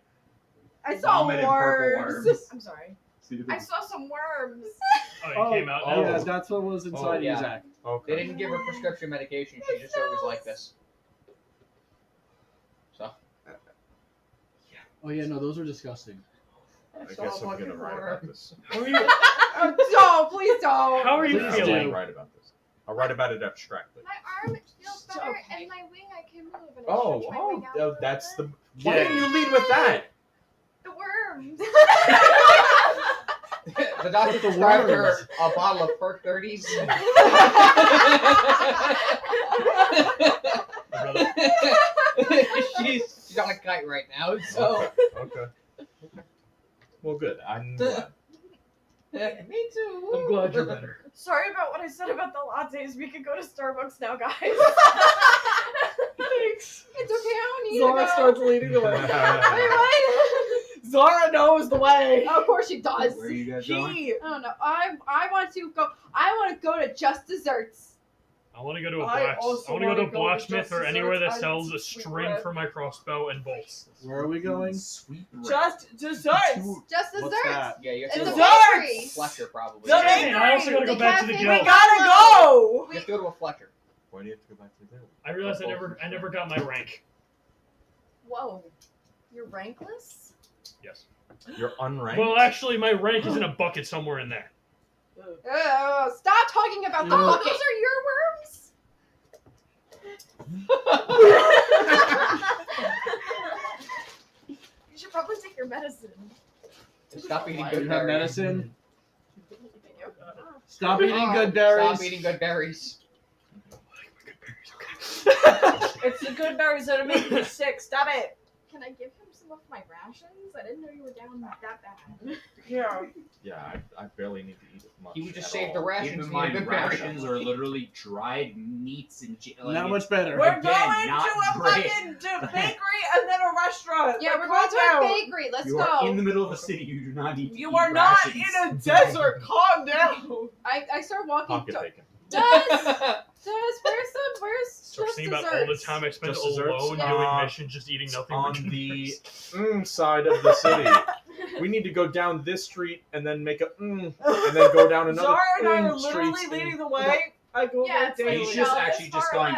I saw vomit and purple worms. worms. I'm sorry. See, I saw some worms. Oh, it came out now. Yeah, that's what was inside yeah. Yzak. They Okay. didn't give her prescription medication. She just always like this. So. Oh yeah, no, those were disgusting. I guess I'm gonna write about this. How are you, No, please don't. how are you Please I feeling? will write about this. I'll write about it abstractly. My arm feels better, Okay. and my wing I can move. And I stretch my wing out a little That's bit. the. Why didn't you lead with that? The worms. The doctor The prescribed her worms. a bottle of Perk 30s. she's on a kite right now, so. Okay. Well, good. I'm glad. Me too. I'm glad you're better. Sorry about what I said about the lattes. We can go to Starbucks now, guys. Thanks. It's okay. I don't need Zara to go. starts leading the way. Wait, what? Zara knows the way. Of course she does. Where are you guys going? He. I don't know. I want to go. I want to go to Just Desserts. I want to go to a I also I want to go to wanna a go to blacksmith Just or anywhere that Desserts. I sells a need sweet string bread. for my crossbow and bolts. Where are we going? Sweet bread. Just desserts. Just What's Desserts. that? Yeah, you have It's to a go to Desserts! bakery. Fletcher, probably. The You bakery! And I also gotta go The back to the cafe guild. We gotta go. have to go to a Fletcher. Why do you have to go back to the village? I realized I never got my rank. Whoa. You're rankless? Yes. You're unranked. Well, actually, my rank is in a bucket somewhere in there. Stop talking about the No. Those bucket. are your worms? You should probably take your medicine. Stop eating You good have berries. medicine. Stop eating good Stop berries. eating good berries. It's the good berries that are making you sick. Stop it. Can I give him some of my rations? I didn't know you were down that bad. Yeah. Yeah, I barely need to eat as much. He would just at save all. the Keep rations. in and eat a mind, good berry. rations are literally dried meats and Not much better. We're Again, going not to a great. fucking bakery and then a restaurant. Yeah, Like, we're going calm to a down. bakery. Let's You go. are in the middle of a city. You do not need to You eat are not rations. in a desert. Calm down. I start walking. Pocket bacon. Where's Start Just thinking about all the Desserts? time I spent Just desserts? alone Uh, doing missions, just eating nothing on but good the berries. side of the city. We need to go down this street and then make a and then go down another Zara and I are streets literally and- leading the way. I go Yeah, there it's like daily. He's Yeah, just that's actually just far going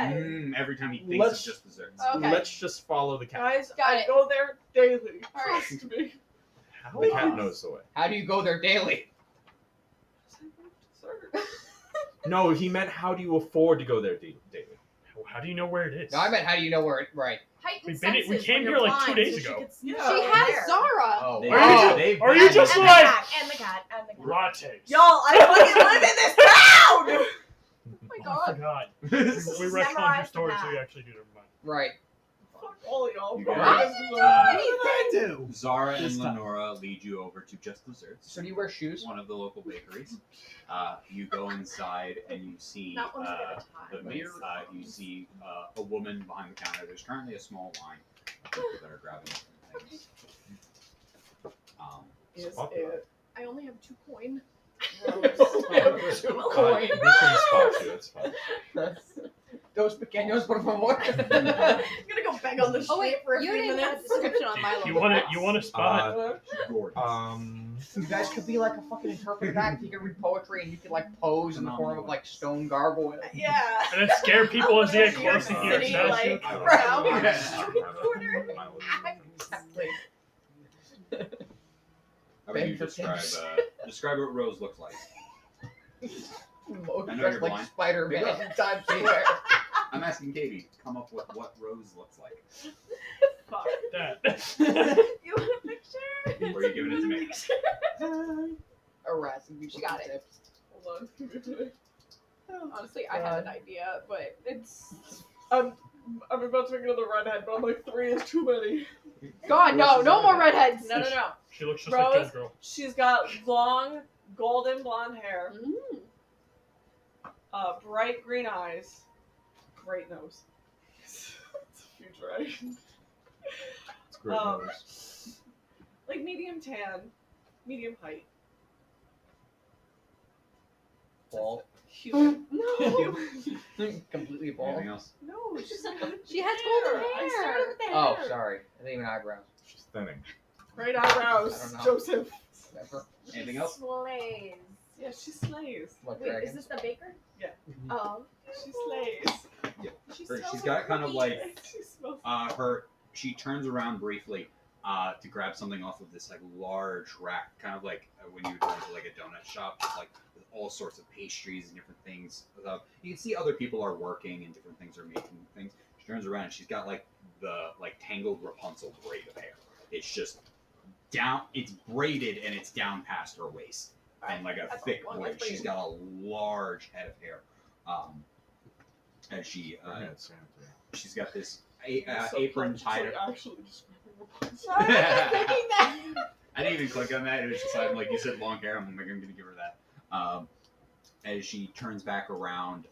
away. every time he thinks Let's- of just desserts. Okay. Let's just follow the cat. Guys, Got I it. go there daily. All right. Trust me. The cat knows the way. How do you go there daily? No, he meant how do you afford to go there daily? How do you know where it is? No, I meant how do you know where it right? Heightened We senses came when here you're like 2 blind, days so she ago. could see Yeah. She over has there. Zara. Oh, They- Are you they've are you been- just And like- the cat, and the cat, and the cat. lattes? Y'all, I fucking live in this town! Oh my I god. forgot. We retconned your Memorize story, the so you map. actually do. Never mind. Right. Fuck all of y'all. You bro. guys, I do. Zara and This time. Lenora lead you over to Just Desserts, So do you wear shoes? one of the local bakeries. You go inside and you see Not one at a time. the mirror. You see a woman behind the counter. There's currently a small line of people that are grabbing different things. Is Fuck it I only have 2 coin. Coin. We can spot you. It's fine. Dos pequeños, por favor. I'm gonna go beg on the street Oh wait, for a you few didn't have a minutes. description on my You level. want to spot? Gorgeous. You guys could be like a fucking interpreter back. You could read poetry and you could like pose in the form of like stone gargoyle. Yeah. and then scare people as they get New close to York your City, statue. like, I crowd. don't know. Street corner. Exactly. How about you Beg for describe tips. describe what Rose looks like? Most I know dressed you're like blind. Spider-Man Big up. in Times Square. I'm asking Katie to come up with what Rose looks like. Fuck. That. You want a picture? Or are you giving it to me? Harassing you. She got it. Hold on. Honestly, I had an idea, but it's I'm about to make another redhead, but I'm like 3 is too many. God, no, no more redheads. No. She looks just Rose? like Joe's girl. She's got long golden blonde hair, Mm. bright green eyes, great nose. It's a huge right. It's great news. Like medium tan, medium height. Bald. Human. No. Completely bald. Anything else? No, she's She has golden hair. I started with the hair. Oh, sorry. I didn't even eyebrows. She's thinning. Great eyebrows, I don't know. Joseph. Whatever. Anything else? Slays. Yeah, she slays. What Wait, dragon? is this the baker? Yeah. Oh. She slays. She She's smells got kind of cookies. like She smells. she turns around briefly to grab something off of this like large rack, kind of like when you would go into like a donut shop, like with all sorts of pastries and different things. You can see other people are working and different things are making things. She turns around and she's got like the tangled Rapunzel braid of hair. It's just down. It's braided and it's down past her waist and like a thick braid. She's got a large head of hair. And she she's got this apron tied up. Actually Sorry, I was thinking that. I didn't even click on that. It was just like you said, long hair. I'm going to give her that. As she turns back around,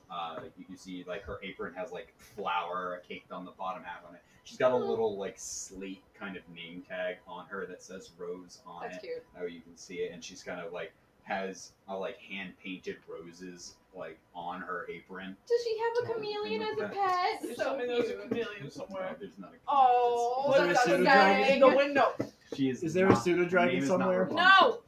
you can see like her apron has like flour caked on the bottom half on it. She's got a little like slate kind of name tag on her that says Rose on That's it. cute. That way you can see it, and she's kind of like has like hand painted roses like on her apron. Does she have a chameleon as a pet? There's So something there's a cute. chameleon No, somewhere. there's not a. Oh, Is there a that's pseudo upsetting. In the window. She Is there a not- pseudo her dragon name is not somewhere? Rapunzel. No!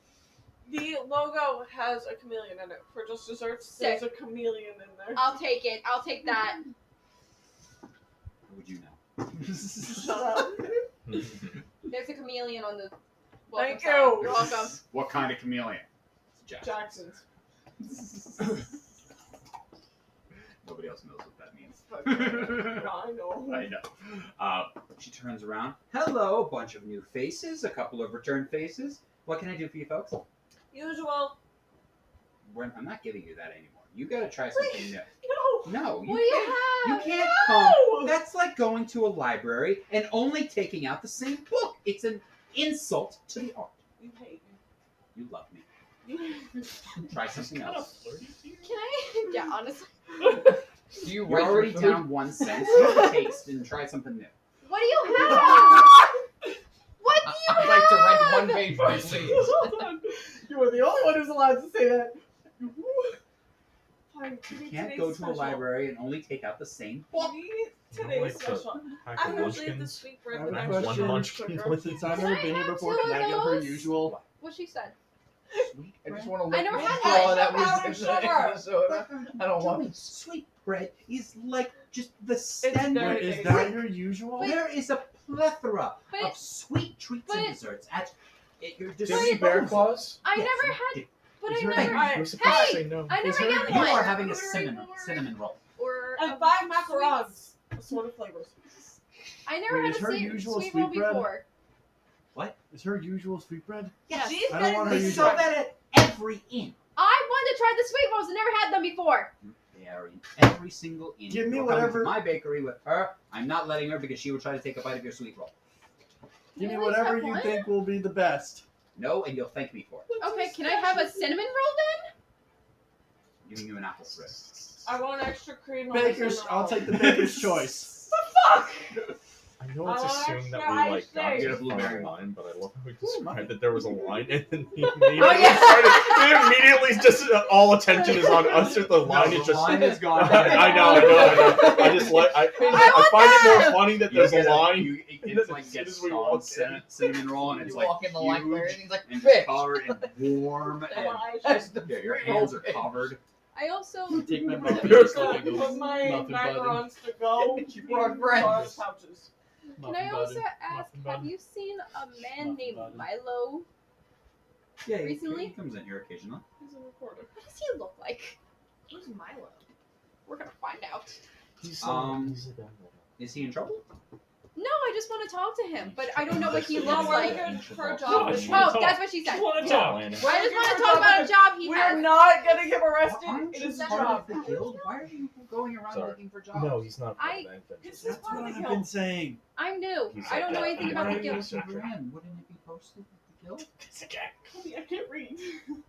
The logo has a chameleon in it. For just desserts, Sick. there's a chameleon in there. I'll take it. I'll take that. How would you know? Shut up. There's a chameleon on the. Thank sign. you. You're welcome. What kind of chameleon? Jack. Jackson's. Nobody else knows what that means. I know. I know. She turns around. Hello, a bunch of new faces, a couple of return faces. What can I do for you folks? Usual. I'm not giving you that anymore. You gotta try something new. No. No, you What do you can't. You have? can't No! come. That's like going to a library and only taking out the same book. It's an insult to the art. You hate You love me. me. Try something Kind of else. flirty to you. Can I? Yeah, honestly. Do you You're write already your food? down 1 cent. You taste and try something new. What do you have? What do you I'd have? like to rent one page, please. Hold on. You are the only one who's allowed to say that. Fine. You give me can't today's go to special. a library and only take out the same Give book. me You know, today's like the special. pack I of usually have the munchkins. sweet I bread have with a extra question. munchkin, sugar. Since I've Can never I been here have before, two can of I get her those? usual? What she said. I just want to I lick never the had straw that. that was Powdered in sugar. the soda. I don't want Doing sweet bread is like just the very standard. Wait, is tasty. that your usual? There is a plethora But- of sweet treats and but- desserts at your Jimmy Bear disposal. Claus? I Yes. never had. But Is I there never. any- You're supposed to Hey! say no. I Is never there- had You one. are having a Charcuterie cinnamon roll. Or And a 5 sweet- macarons. Assorted flavors. I never Wait, had is a her sweet, usual sweet roll sweet bread? before. Is her usual sweetbread? Yes. She's I don't want her They usual. sell that at every inn. I wanted to try the sweet rolls. I never had them before. They are in every single inn. Give me You're coming whatever- to my bakery with her. I'm not letting her because she will try to take a bite of your sweet roll. Give me Can I at least whatever have you one? think will be the best. No, and you'll thank me for it. Okay, can I have a cinnamon roll then? I'm giving you an apple strip. I want extra cream on my Baker's. cinnamon I'll roll. take the baker's choice. I know it's I assumed that wanna we like try got steak. to Get a the blueberry line, but I love how we described that there was a line and then he Oh, immediately yeah. started. Immediately, just all attention is on us at the line. No, It the just. line is gone. I know. I just like. I find it more funny that there's a line. It's like As soon gets as we strong walk cinnamon roll, and You it's like walk in the library and huge he's like, and "Bitch." covered and warm, I and want ice That's cream. the yeah, your freak hands are roll. covered. I also. Take my Put muffin. You're just like a put my muffin button. macarons to go. She brought in friends. large pouches. Can Muffin I also button. ask, Muffin have bun. you seen a man Muffin named bun. Milo? Yeah, Recently? he comes in here occasionally. He's a recorder. What does he look like? Who's Milo? We're gonna find out. He's Um, he's a bad boy. Is he in trouble? No, I just want to talk to him, but I don't know what he That's looks the like. ancient For a box. job. What? Oh, that's what she said. You want to Yeah, talk? Landon. I just want to talk about a job he We has. are not getting him arrested. Aren't It you is a part job. of the guild? Why are you going around Sorry. looking for jobs? No, he's not. I- anything. This is That's part what of the I've guild. been saying. I'm new. He's I don't know like, anything I'm about the not guild. researcher. Ran, wouldn't it be posted at the guild? It's a cat. Cody, I can't read.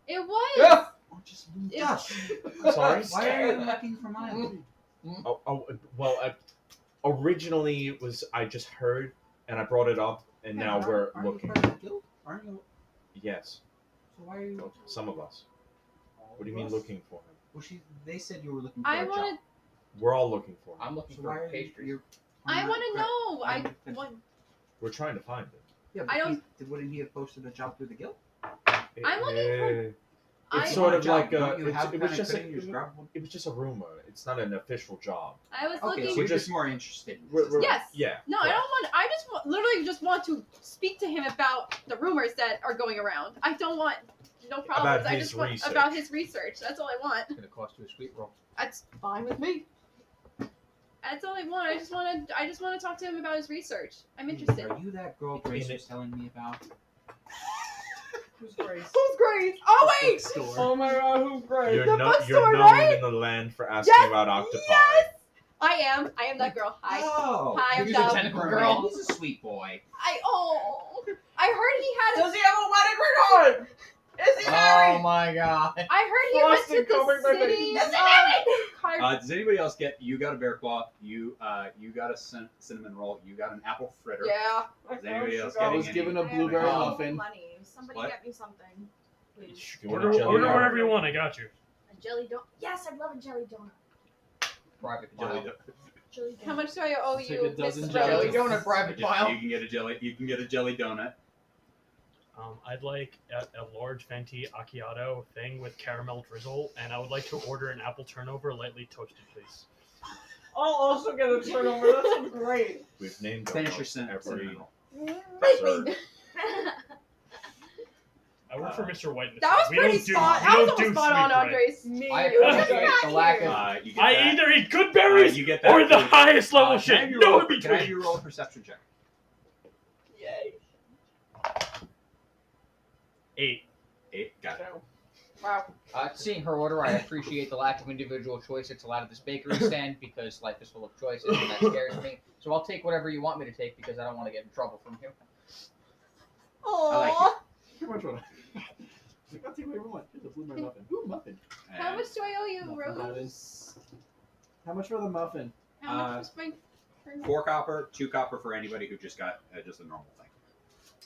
It was. Yeah. Or just look It- up. Sorry? Why are you looking for mine? Well, originally it was I just heard and I brought it up, and now we're Aren't looking. You part of the guild? Aren't you? Yes, So why are you looking? some of us. All What do you of mean us? looking for him? Well, they said you were looking for I a job. want to. We're all looking for him. I'm looking So why for are you? pastries. You're I want to know. I I'm- want. We're trying to find him. Yeah, I but don't- wouldn't he have posted a job through the guild? I'm looking for- It's I- sort of like Don't you have it was kinda just couldn't you just grab one? it was just a rumor. It's not an official job. I was Okay, looking. so you're just more interested. In this. Yes. Yeah. No, I don't want. I just want, literally just want to speak to him about the rumors that are going around. I don't want no problems. I his just want research. about his research. That's all I want. It's gonna cost you a sweet roll. That's fine with me. That's all I want. I just want to talk to him about his research. I'm interested. Are you that girl Grace was telling me about? Who's Grace? Who's Grace? Oh wait. Store. Oh my god, who's Grace? You're The not. bookstore, You're known right? in the land for asking Yes, about octopi. yes! I am that girl. Hi. Oh, Hi, I'm he's Dove. a tentacle girl. He's a sweet boy. I heard he had. Does he have a wedding ring on? Is he married? Oh my god. I heard he went Frosting to covered my the face. city. Is he Car- Does anybody else get? You got a bear claw. You got a cinnamon roll. You got an apple fritter. yeah. Is anybody else I getting was any? given a I have blueberry no muffin. money. Somebody What? get me something, please. You want Order, a jelly order donut? whatever you want. I got you. A jelly donut. Yes, I'd love a jelly donut. Private Jelly pile. Jelly donut. How much do I owe Take you, a dozen Miss Jelly Rose? donut, private pile. You can get a jelly. You can get a jelly donut. I'd like a large venti macchiato thing with caramel drizzle, and I would like to order an apple turnover, lightly toasted, please. I'll also get a turnover. That sounds great. We've named Finish your almost cinnamon every roll. dessert. I work for Mr. White. That was we pretty don't do, spot. we That was don't do almost spot on, sweet bread. Andres. I Me. appreciate the lack of. You get I that. either eat good berries you get that or the too. highest level Can I have shit. you No roll- in Can I have between. you roll a perception check? Yay. 8. 8. Got it. So, Wow. Seeing her order, I appreciate the lack of individual choice that's allowed at this bakery stand because life is full of choices and that scares me. So I'll take whatever you want me to take because I don't want to get in trouble from you. like Aww. How much would I? I'll take whatever you want. Here's a blueberry muffin. Ooh, muffin. How And, much do I owe you, Muffin that Rose? is. How much for the muffin? How much was my? 4 copper, 2 copper for anybody who just got just a normal thing.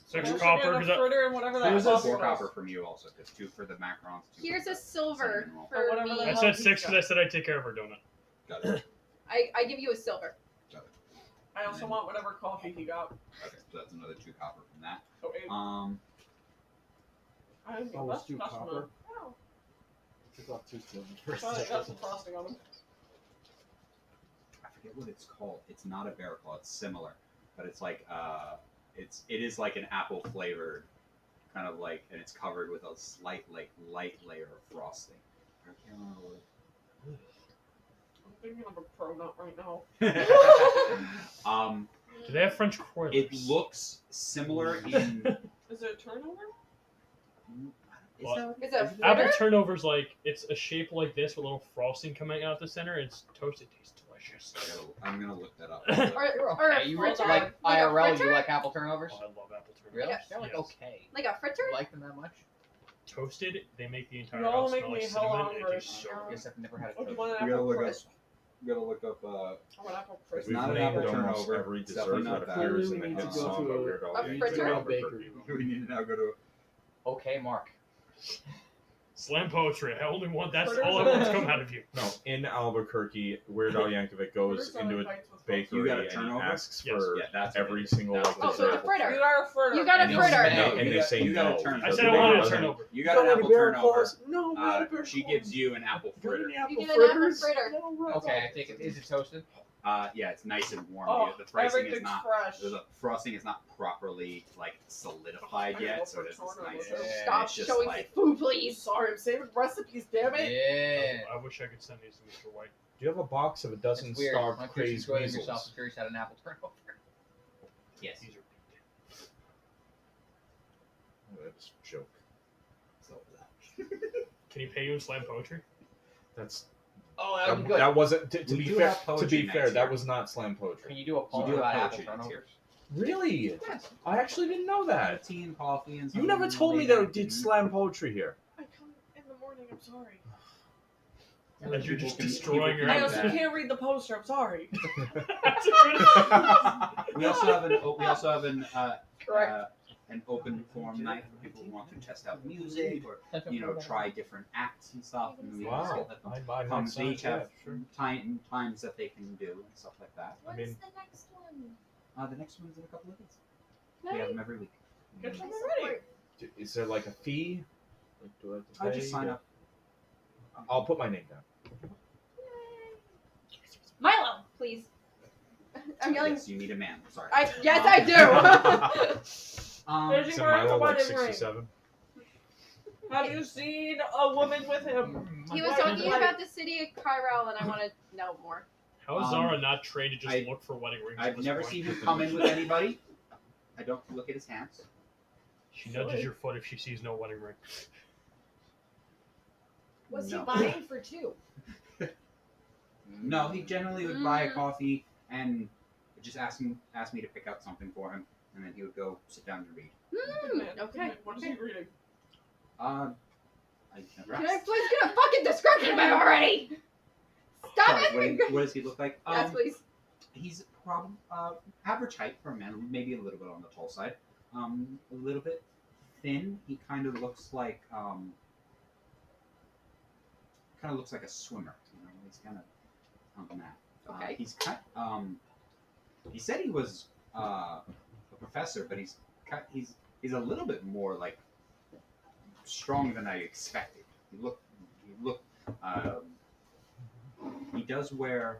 6 also copper. get a 'cause I- fritter and whatever that Here's a costs 4 us. copper from you also, because 2 for the macarons. 2 Here's for a the silver cinnamon roll. for whatever me. the I hell said he's 6 got. because I said I'd take care of her donut. Got it. I give you a silver. I also want whatever coffee he got. Okay, so that's another 2 copper from that. So 8. I didn't get Oh, less it's 2 customer. copper. Oh. Took off 2 silver. I thought it got some frosting on them. I forget what it's called. It's not a bear claw. It's similar, but it's like it is like an apple flavored, kind of like, and it's covered with a slight light layer of frosting. I can't remember what I'm thinking of a pro nut right now. Do they have French croissants? It looks similar in. Is it a turnover? Is What? that- It's a is it- Apple fritter? turnovers like it's a shape like this with a little frosting coming out the center. It's toasted. Tastes delicious. I'm gonna look that up. You're Or a okay. You fritter? like Like a IRL? You fritter? like apple turnovers? Oh, I love apple turnovers. Really? Yeah. They're like Yes. okay. Like a fritter? You like them that much? Toasted, they make the entire You all house make smell me like hell cinnamon. It hungry. tastes so I good. guess I've never had a Oh, do you toast. want an We gotta apple look up. crisp? We gotta look up. I want apple crisp. It's not an We've apple named almost turnover. every It's dessert definitely not that that. appears in We the need to hit go song to by a- Weird Al a Yankovic. fritter? Bakery. We need to now go to. Okay, Mark. Slam poetry. I only want that's Fritters all I are- want to come out of you. No, in Albuquerque, Weird Al Yankovic goes Fritters are into like a bites with bakery You got a and he turnover? asks Yes. for Yeah, that's every what it is. single That's like what Oh, it so is. it's a fritter. You got a fritter. You got a And fritter. no, and they say you got no. a turnover. I because said the I baker wanted a doesn't- turnover. You got an apple turnover. No, She gives you an apple fritter. You get an apple fritter. Okay, I take it. Is it toasted? Yeah, it's nice and warm. Oh, the frosting is everything's not. fresh. The frosting is not properly like solidified I yet, go so for it's just turnover, nice. too. and Stop it's just showing me like, food, please. Sorry, I'm saving recipes, damn it. Yeah. I wish I could send these to Mr. White. Do you have a box of a dozen It's weird. starved My curious crazed enjoying yourself. weasels? I'm curious how an apple turnover. Yes. These are That's a joke. So Can he pay you in slam poetry? That's Oh, that would be good. that wasn't to We be do fair. have To poetry be fair, nights that here. was not slam Can poetry. you do a We poem do about have apple poetry nights here. turnovers? Really? Yes. I actually didn't know that. Tea and coffee and You never something told me late that we afternoon. did slam poetry here. I come in the morning. I'm sorry. As you're just People can- destroying people your I can also do outfit. can't read the poster. I'm sorry. That's a good. We also have Correct. an open forum night for people who want to test out music or try different acts and stuff. And we just Wow. let them I'm come. not They each have sure. times that they can do and stuff like that. When's mean- the next one? The next one's in a couple of days. We have them every week. Get some I ready. support. Is there like a fee? Like, do I have to I pay? just sign up. I'll put my name down. Milo, please. I'm yelling. Yes, you need a man. Sorry. Yes, I do. There's Is your wearing a Milo like wedding ring. 67? Have you seen a woman with him? He was talking about the city of Kyrell, and I want to know more. How is Zara not trained to just look for wedding rings? at I've this never point? seen him come in with anybody. I don't look at his hands. She nudges your foot if she sees no wedding ring. Was No. he buying for two? No, he generally would buy a coffee and just ask me to pick out something for him, and then he would go sit down and read. Good man. Okay. Good man. What is he reading? I never Can I asked. please get a fucking description of him already? Stop Sorry, it! what does he look like? Yes, please. He's probably average height for a man, maybe a little bit on the tall side. A little bit thin. He kind of looks like a swimmer. You know, he's kind of on that. Okay. He's kind. He said he was a professor, but he's a little bit more like strong than I expected. He does wear.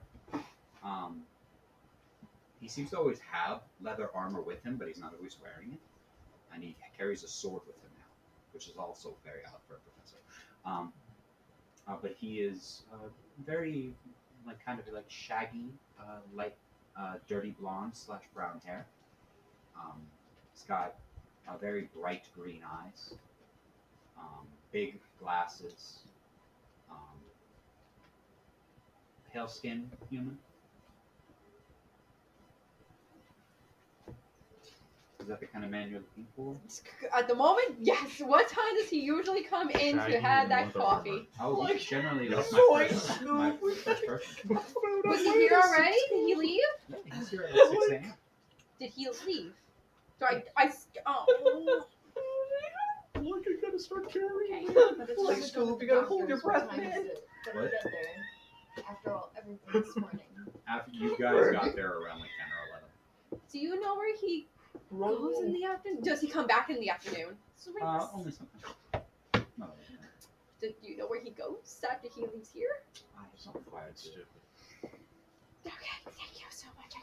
He seems to always have leather armor with him, but he's not always wearing it. And he carries a sword with him now, which is also very odd for a professor. But he is very kind of like shaggy, light, dirty blonde / brown hair. He's got very bright green eyes, big glasses, pale skin human. Is that the kind of man you're looking for? At the moment, yes. What time does he usually come in Shaggy to have and that leather coffee? Oh, he's generally that's Soy my first person. Was he here already? Did he leave? Yeah, he's here at 6 a.m. Did he leave? So oh. Look, I gotta start carrying. Okay. But it's Like also school, with you the gotta hold your doctors, what breath, time is man. it that we What? get there? After all, everything this morning. After you guys got there around like 10 or 11. Do you know where he goes in the afternoon? Does he come back in the afternoon? Only something. No, Do you know where he goes after he leaves here? I have something quiet to do. Okay, thank you so much.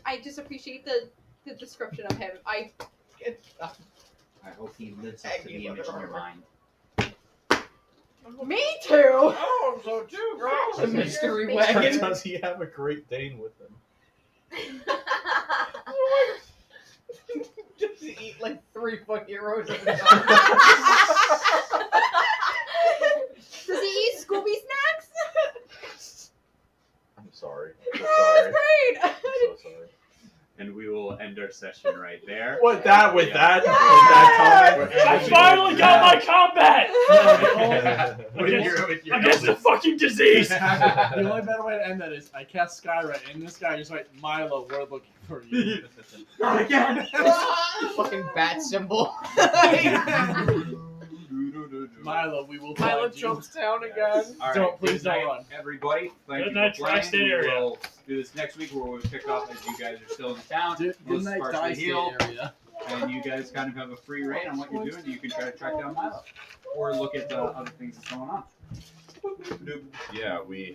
I just appreciate the description of him. I hope he lives up to the image in your mind. Me too. Oh, I'm so too gross. The mystery Or wagon. Does he have a Great Dane with him? Just eat like 3 fucking heroes at a time. Does he eat Scooby snacks? I'm sorry. I'm so sorry. Great. I'm so sorry. And we will end our session right there. What that with Yeah. that? With that comment? I finally got my combat With your against the fucking disease. The only better way to end that is I cast Skyrite, and this guy just like, Milo, we're looking for you. Not again. Fucking bat symbol. Milo, we will Milo find you. jumps down again. All right, Don't- please good night, don't run. everybody. Thank Good you night, for playing. tri-state We area. will do this next week where we'll pick up as you guys are still in town. Good Most night, partially die state healed, area. and you guys kind of have a free reign on what you're doing. You can try to track down Milo or look at other things that's going on. Yeah, we